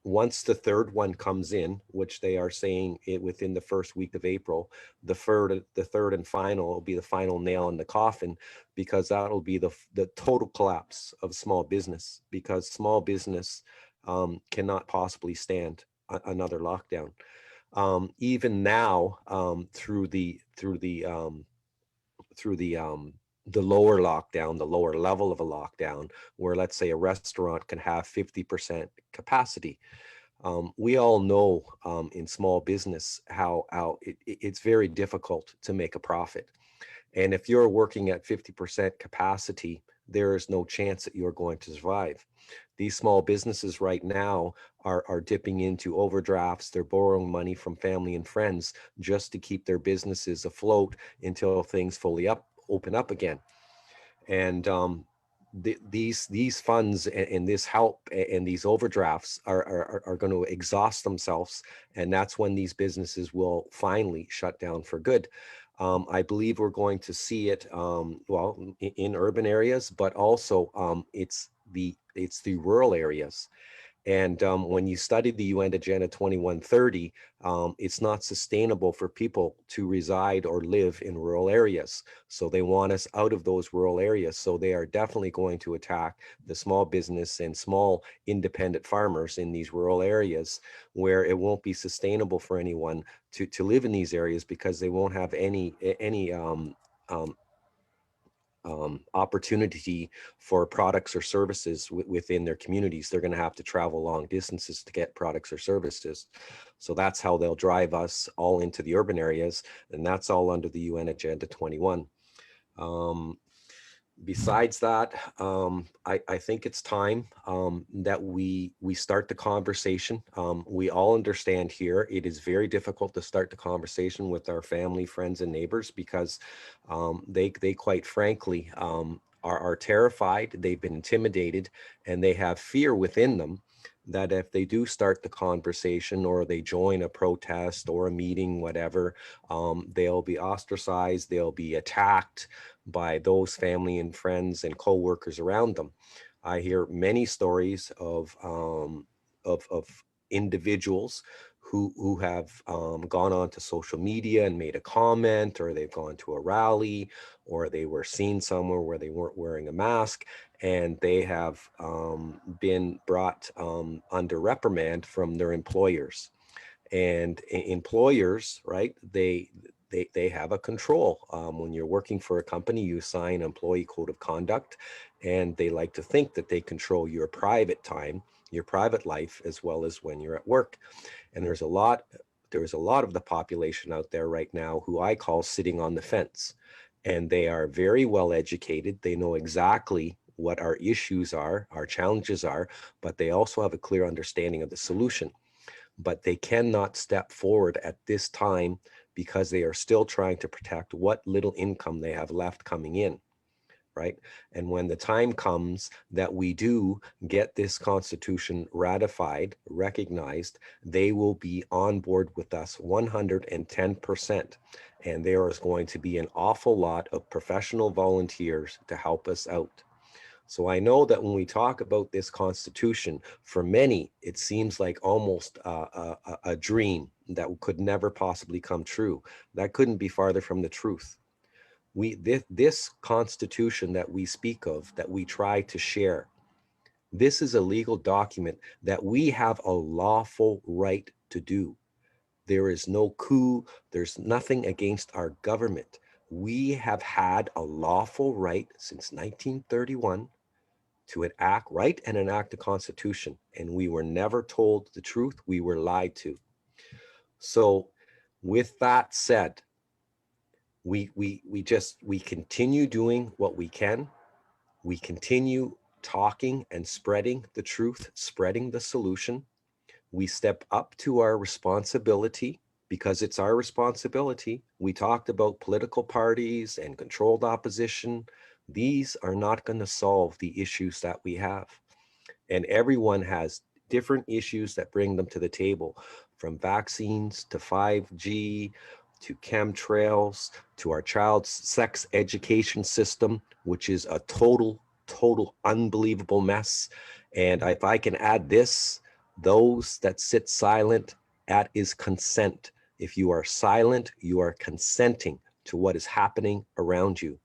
Once the third one comes in, which they are saying it within the first week of April, the third and final will be the final nail in the coffin, because that'll be the total collapse of small business, because small business cannot possibly stand another lockdown. Even now, through the the lower lockdown, the lower level of a lockdown, where let's say a restaurant can have 50% capacity. We all know in small business how it's very difficult to make a profit. And if you're working at 50% capacity, there is no chance that you're going to survive. These small businesses right now are dipping into overdrafts. They're borrowing money from family and friends just to keep their businesses afloat until things fully open up again. And these funds and this help and these overdrafts are going to exhaust themselves, and that's when these businesses will finally shut down for good. I believe we're going to see it well in urban areas, but also it's the rural areas. And when you study the UN Agenda 2130, it's not sustainable for people to reside or live in rural areas. So they want us out of those rural areas. So they are definitely going to attack the small business and small independent farmers in these rural areas, where it won't be sustainable for anyone to live in these areas, because they won't have any opportunity for products or services within their communities. They're going to have to travel long distances to get products or services. So that's how they'll drive us all into the urban areas, and that's all under the UN Agenda 21. Besides that, I think it's time that we start the conversation. We all understand here it is very difficult to start the conversation with our family, friends, and neighbors, because they quite frankly are terrified. They've been intimidated, and they have fear within them that if they do start the conversation, or they join a protest or a meeting, whatever, they'll be ostracized, they'll be attacked by those family and friends and co-workers around them. I hear many stories of individuals who have gone on to social media and made a comment, or they've gone to a rally, or they were seen somewhere where they weren't wearing a mask, and they have been brought under reprimand from their employers. And employers, right, they have a control. When you're working for a company, you sign employee code of conduct, and they like to think that they control your private time, your private life, as well as when you're at work. And there's a lot of the population out there right now who I call sitting on the fence. And they are very well educated. They know exactly what our issues are, our challenges are, but they also have a clear understanding of the solution. But they cannot step forward at this time because they are still trying to protect what little income they have left coming in, right? And when the time comes that we do get this constitution ratified, recognized, they will be on board with us 110%. And there is going to be an awful lot of professional volunteers to help us out. So I know that when we talk about this constitution, for many, it seems like almost a dream that could never possibly come true. That couldn't be farther from the truth. This constitution that we speak of, that we try to share, this is a legal document that we have a lawful right to do. There is no coup. There's nothing against our government. We have had a lawful right since 1931 to enact a constitution, and we were never told the truth. We were lied to. So with that said, we continue doing what we can. We continue talking and spreading the truth, spreading the solution. We step up to our responsibility, because it's our responsibility. We talked about political parties and controlled opposition. These are not going to solve the issues that we have. And everyone has different issues that bring them to the table, from vaccines to 5G, to chemtrails, to our child's sex education system, which is a total unbelievable mess. And if I can add this, those that sit silent, that is consent. If you are silent, you are consenting to what is happening around you.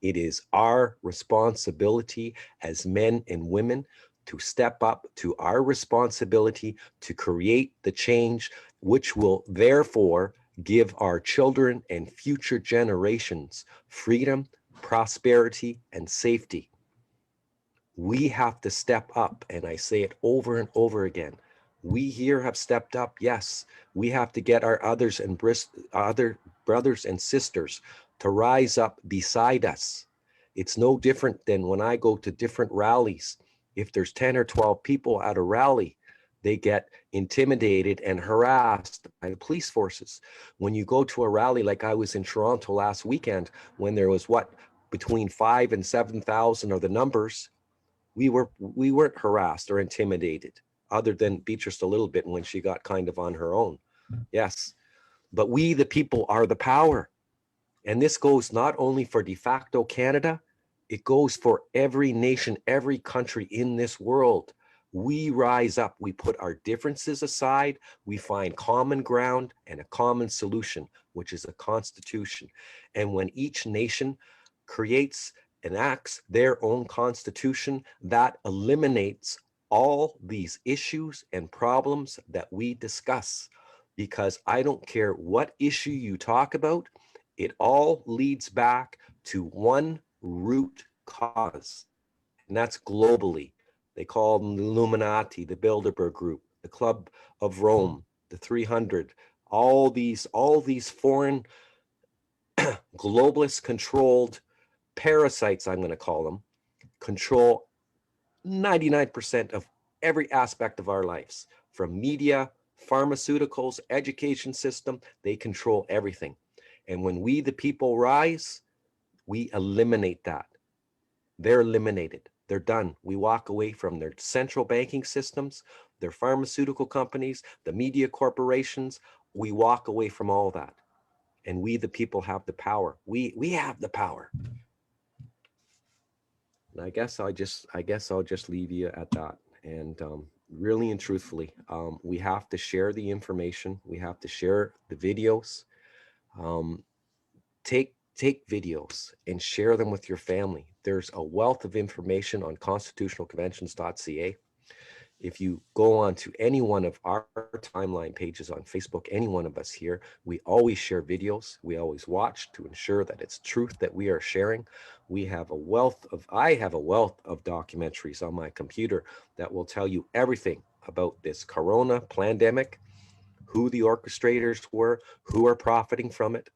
It is our responsibility as men and women to step up to our responsibility to create the change, which will therefore give our children and future generations freedom, prosperity, and safety. We have to step up, and I say it over and over again. We here have stepped up. Yes, we have to get our other brothers and sisters to rise up beside us. It's no different than when I go to different rallies. If there's 10 or 12 people at a rally, they get intimidated and harassed by the police forces. When you go to a rally like I was in Toronto last weekend, when there was between 5,000 and 7,000 are the numbers, we weren't harassed or intimidated, other than Beatrice a little bit when she got kind of on her own. Yes, but we, the people, are the power. And this goes not only for de facto Canada, it goes for every nation, every country in this world. We rise up, we put our differences aside, we find common ground and a common solution, which is a constitution. And when each nation creates enacts their own constitution, that eliminates all these issues and problems that we discuss. Because I don't care what issue you talk about, it all leads back to one root cause, and that's globally. They call them the Illuminati, the Bilderberg Group, the Club of Rome, the 300, all these foreign globalist controlled parasites, I'm going to call them, control 99% of every aspect of our lives, from media, pharmaceuticals, education system. They control everything. And when we, the people, rise, we eliminate that. They're eliminated. They're done. We walk away from their central banking systems, their pharmaceutical companies, the media corporations. We walk away from all that. And we, the people, have the power. We have the power. And I guess I'll just leave you at that. And really and truthfully, we have to share the information. We have to share the videos. Take videos and share them with your family. There's a wealth of information on constitutionalconventions.ca. If you go on to any one of our timeline pages on Facebook, any one of us here, we always share videos. We always watch to ensure that it's truth that we are sharing. I have a wealth of documentaries on my computer that will tell you everything about this corona pandemic, who the orchestrators were, who are profiting from it.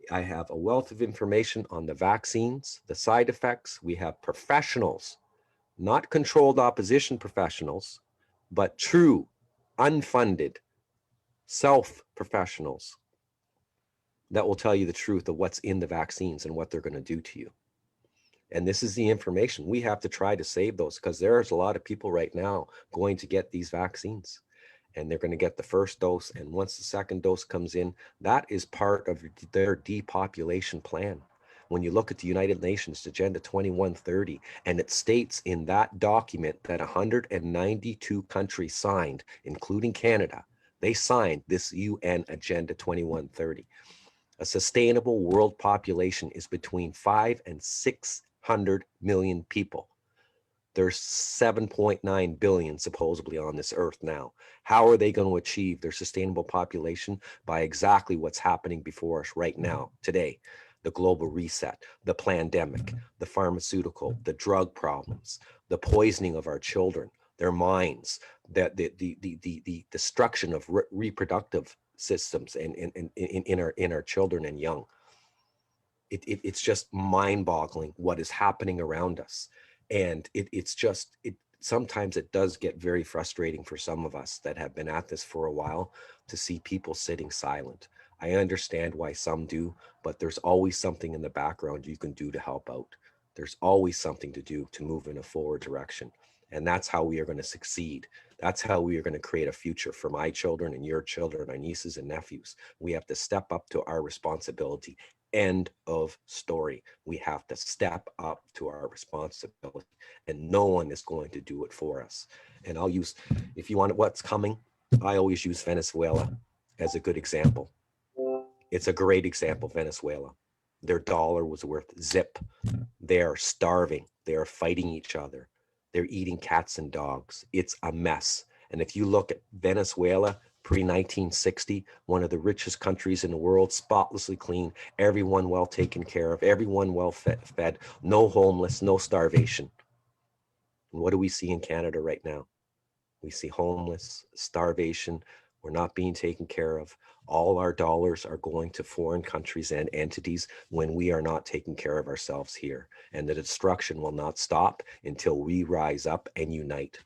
I have a wealth of information on the vaccines, the side effects. We have professionals, not controlled opposition professionals, but true, unfunded, self-professionals that will tell you the truth of what's in the vaccines and what they're going to do to you. And this is the information. We have to try to save those, because there's a lot of people right now going to get these vaccines. And they're going to get the first dose. And once the second dose comes in, that is part of their depopulation plan. When you look at the United Nations Agenda 2130, and it states in that document that 192 countries signed, including Canada, they signed this UN Agenda 2130. A sustainable world population is between 500 and 600 million people. There's 7.9 billion supposedly on this earth now. How are they going to achieve their sustainable population? By exactly what's happening before us right now, today. The global reset, the pandemic, the pharmaceutical, the drug problems, the poisoning of our children, their minds, the destruction of reproductive systems in our children and young. It's just mind-boggling what is happening around us. And sometimes it does get very frustrating for some of us that have been at this for a while to see people sitting silent. I understand why some do, but there's always something in the background you can do to help out. There's always something to do to move in a forward direction. And that's how we are going to succeed. That's how we are going to create a future for my children and your children, our nieces and nephews. We have to step up to our responsibility. End of story. We have to step up to our responsibility, and no one is going to do it for us. And I'll use, if you want what's coming, I always use Venezuela as a good example. It's a great example, Venezuela. Their dollar was worth zip. They are starving. They are fighting each other. They're eating cats and dogs. It's a mess. And if you look at Venezuela pre-1960, one of the richest countries in the world, spotlessly clean, everyone well taken care of, everyone well fed, no homeless, no starvation. And what do we see in Canada right now? We see homeless, starvation, we're not being taken care of. All our dollars are going to foreign countries and entities when we are not taking care of ourselves here. And the destruction will not stop until we rise up and unite.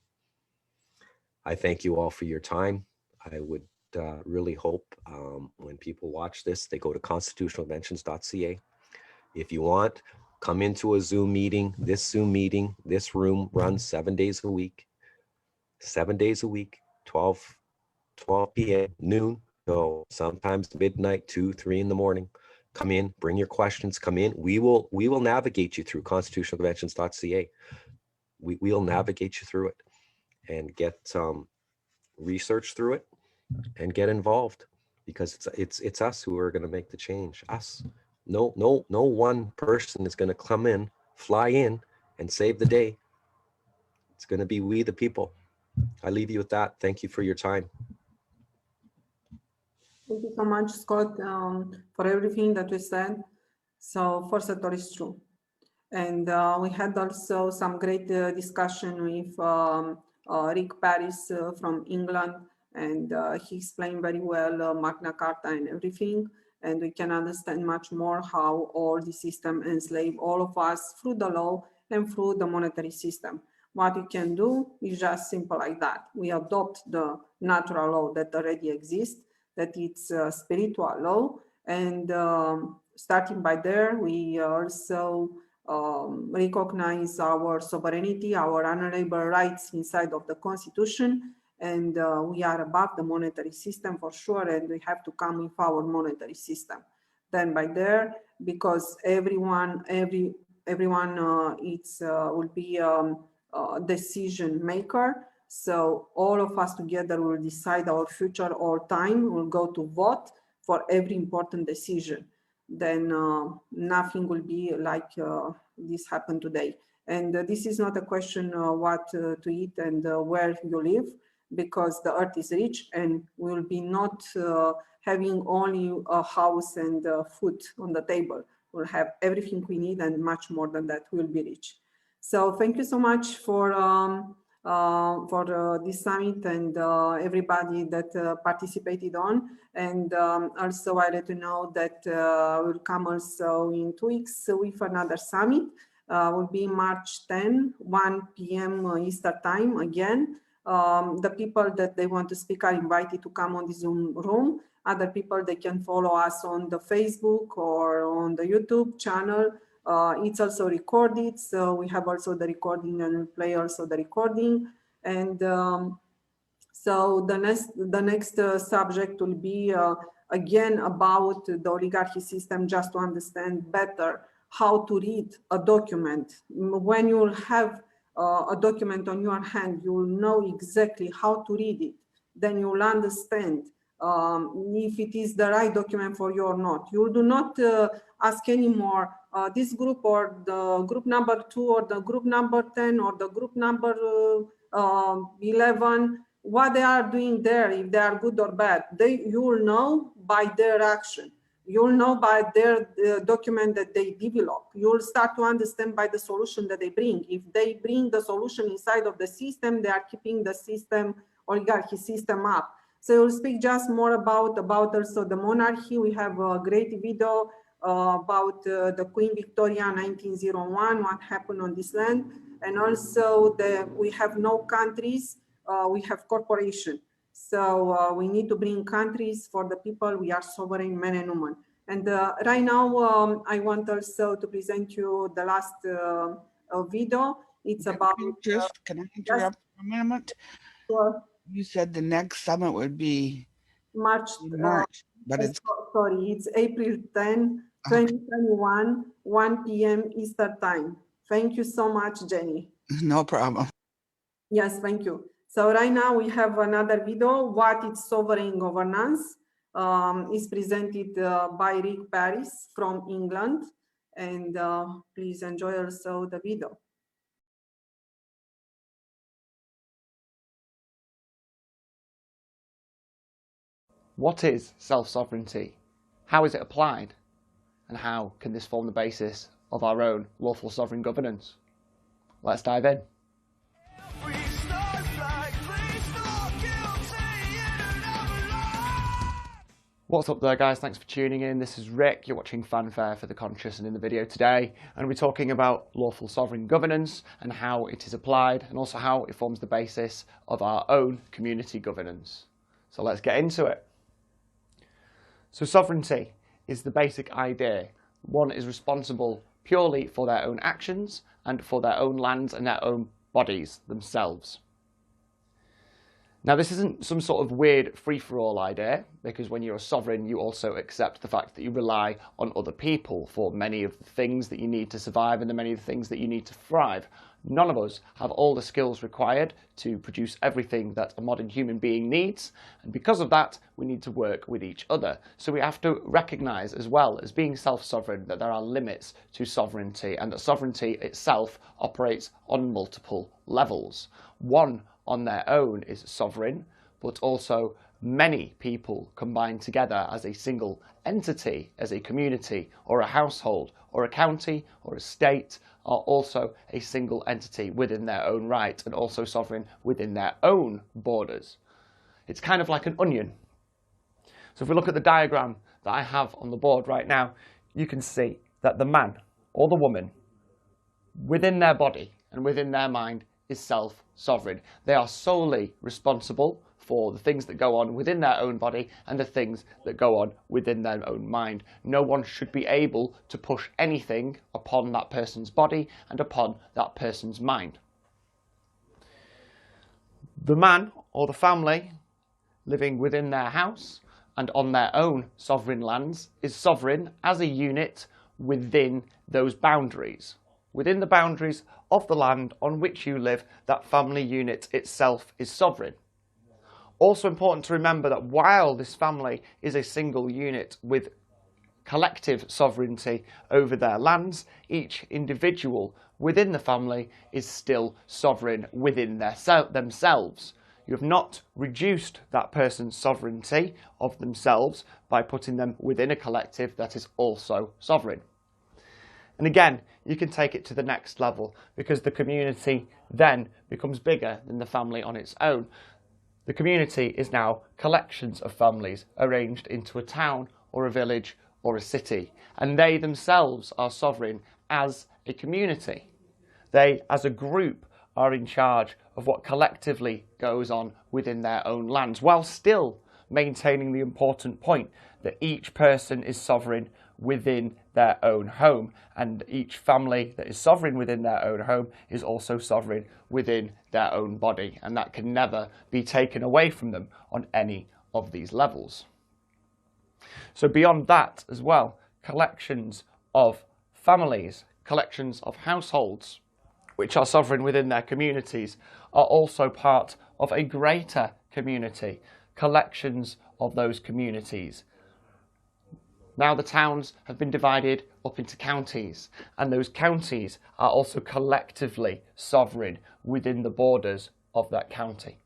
I thank you all for your time. I would really hope when people watch this, they go to constitutionalconventions.ca. If you want, come into a Zoom meeting. This room runs 7 days a week. 7 days a week, 12 p.m., noon, so sometimes midnight, 2, 3 in the morning. Come in, bring your questions, come in. We will navigate you through constitutionalconventions.ca. We'll navigate you through it and get some research through it and get involved, because it's us who are going to make the change. Us. No one person is going to come in, fly in, and save the day. It's going to be we the people. I leave you with that. Thank you for your time. Thank you so much, Scott, for everything that you said. So first of all, it's true. And we had also some great discussion with Rick Paris from England, and he explained very well Magna Carta and everything. And we can understand much more how all the system enslave all of us through the law and through the monetary system. What we can do is just simple like that. We adopt the natural law that already exists, that it's a spiritual law. And starting by there, we also recognize our sovereignty, our unalienable rights inside of the Constitution. And we are above the monetary system for sure, and we have to come with our monetary system. Then by there, because everyone will be decision maker. So all of us together will decide our future all time. We'll go to vote for every important decision. Then nothing will be like this happened today. And this is not a question what to eat and where you live, because the earth is rich and we will be not having only a house and food on the table. We'll have everything we need and much more than that. We'll be rich. So thank you so much for this summit and everybody that participated on. And also I let you know that we'll come also in 2 weeks with another summit. Will be March 10, 1 p.m. Eastern time again. The people that they want to speak are invited to come on the Zoom room. Other people, they can follow us on the Facebook or on the YouTube channel. It's also recorded, so we have also the recording and we'll play also the recording. And so the next subject will be again about the oligarchy system, just to understand better how to read a document. When you'll have a document on your hand, you'll know exactly how to read it. Then you'll understand if it is the right document for you or not. You do not ask anymore this group or the group number 2 or the group number 10 or the group number 11, what they are doing there, if they are good or bad. You will know by their action. You will know by their document that they develop. You will start to understand by the solution that they bring. If they bring the solution inside of the system, they are keeping the system, oligarchy system up. So we'll speak just more about also the monarchy. We have a great video about the Queen Victoria 1901, what happened on this land. And also we have no countries, we have corporation. So we need to bring countries for the people. We are sovereign men and women. And right now, I want also to present you the last video. It's about... Can I interrupt for a moment? Sure. You said the next summit would be March, but it's... Sorry, it's April 10, 2021, 1 p.m. Eastern time. Thank you so much, Jenny. No problem. Yes, thank you. So right now we have another video, what is sovereign governance. Is presented by Rick Paris from England. And please enjoy also the video. What is self-sovereignty? How is it applied? And how can this form the basis of our own lawful sovereign governance? Let's dive in. What's up there, guys? Thanks for tuning in. This is Rick. You're watching Fanfare for the Conscious, and in the video today, and we're talking about lawful sovereign governance and how it is applied, and also how it forms the basis of our own community governance. So let's get into it. So sovereignty is the basic idea. One is responsible purely for their own actions and for their own lands and their own bodies themselves. Now, this isn't some sort of weird free-for-all idea, because when you're a sovereign, you also accept the fact that you rely on other people for many of the things that you need to survive and the many of the things that you need to thrive. None of us have all the skills required to produce everything that a modern human being needs, and because of that, we need to work with each other. So we have to recognise, as well as being self-sovereign, that there are limits to sovereignty, and that sovereignty itself operates on multiple levels. One on their own is sovereign, but also many people combined together as a single entity, as a community, or a household, or a county, or a state, are also a single entity within their own right, and also sovereign within their own borders. It's kind of like an onion. So if we look at the diagram that I have on the board right now, you can see that the man or the woman within their body and within their mind is self-sovereign. They are solely responsible for the things that go on within their own body and the things that go on within their own mind. No one should be able to push anything upon that person's body and upon that person's mind. The man or the family living within their house and on their own sovereign lands is sovereign as a unit within those boundaries. Within the boundaries of the land on which you live, that family unit itself is sovereign. Also important to remember that while this family is a single unit with collective sovereignty over their lands, each individual within the family is still sovereign within themselves. You have not reduced that person's sovereignty of themselves by putting them within a collective that is also sovereign. And again, you can take it to the next level, because the community then becomes bigger than the family on its own. The community is now collections of families arranged into a town or a village or a city, and they themselves are sovereign as a community. They, as a group, are in charge of what collectively goes on within their own lands, while still maintaining the important point that each person is sovereign within their own home, and each family that is sovereign within their own home is also sovereign within their own body, and that can never be taken away from them on any of these levels. So beyond that as well, collections of families, collections of households, which are sovereign within their communities, are also part of a greater community, collections of those communities. Now the towns have been divided up into counties, and those counties are also collectively sovereign within the borders of that county.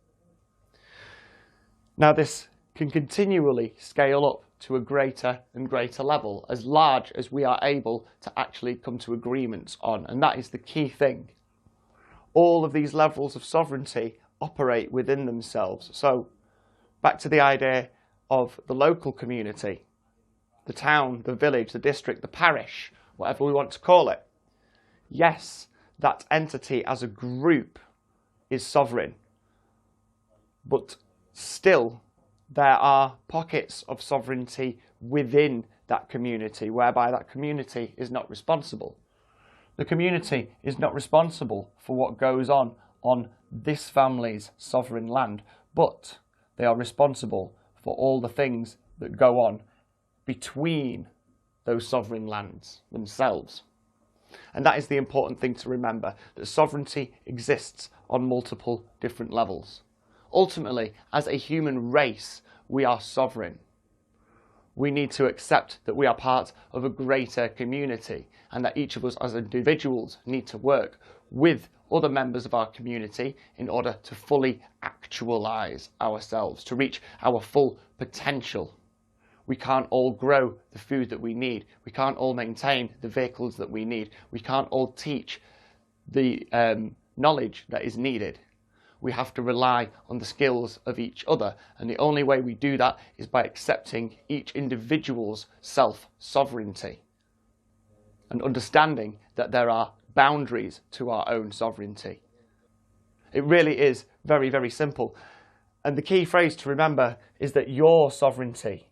Now this can continually scale up to a greater and greater level, as large as we are able to actually come to agreements on, and that is the key thing. All of these levels of sovereignty operate within themselves. So back to the idea of the local community, the town, the village, the district, the parish, whatever we want to call it. Yes, that entity as a group is sovereign, but still there are pockets of sovereignty within that community whereby that community is not responsible. The community is not responsible for what goes on this family's sovereign land, but they are responsible for all the things that go on between those sovereign lands themselves. And that is the important thing to remember, that sovereignty exists on multiple different levels. Ultimately, as a human race, we are sovereign. We need to accept that we are part of a greater community, and that each of us as individuals need to work with other members of our community in order to fully actualize ourselves, to reach our full potential. We can't all grow the food that we need. We can't all maintain the vehicles that we need. We can't all teach the knowledge that is needed. We have to rely on the skills of each other, and the only way we do that is by accepting each individual's self-sovereignty and understanding that there are boundaries to our own sovereignty. It really is very, very simple. And the key phrase to remember is that your sovereignty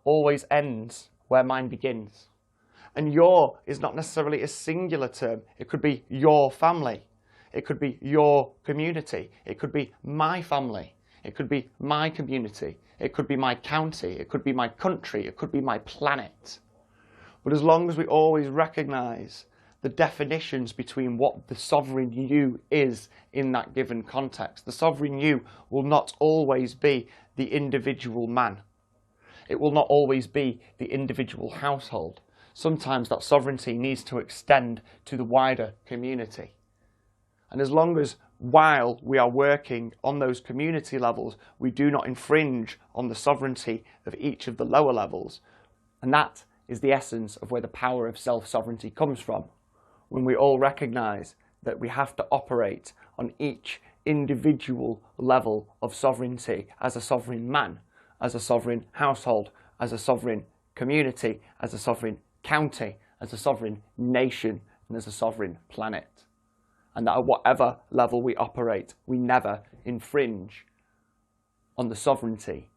always ends where mine begins. And your is not necessarily a singular term. It could be your family. It could be your community. It could be my family. It could be my community. It could be my county. It could be my country. It could be my planet. But as long as we always recognize the definitions between what the sovereign you is in that given context, the sovereign you will not always be the individual man. It will not always be the individual household. Sometimes that sovereignty needs to extend to the wider community. And as long as while we are working on those community levels, we do not infringe on the sovereignty of each of the lower levels. And that is the essence of where the power of self-sovereignty comes from. When we all recognize that we have to operate on each individual level of sovereignty as a sovereign man, as a sovereign household, as a sovereign community, as a sovereign county, as a sovereign nation, and as a sovereign planet. And that at whatever level we operate, we never infringe on the sovereignty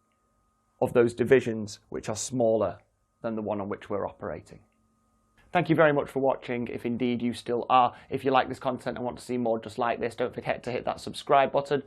of those divisions which are smaller than the one on which we're operating. Thank you very much for watching, if indeed you still are. If you like this content and want to see more just like this, don't forget to hit that subscribe button.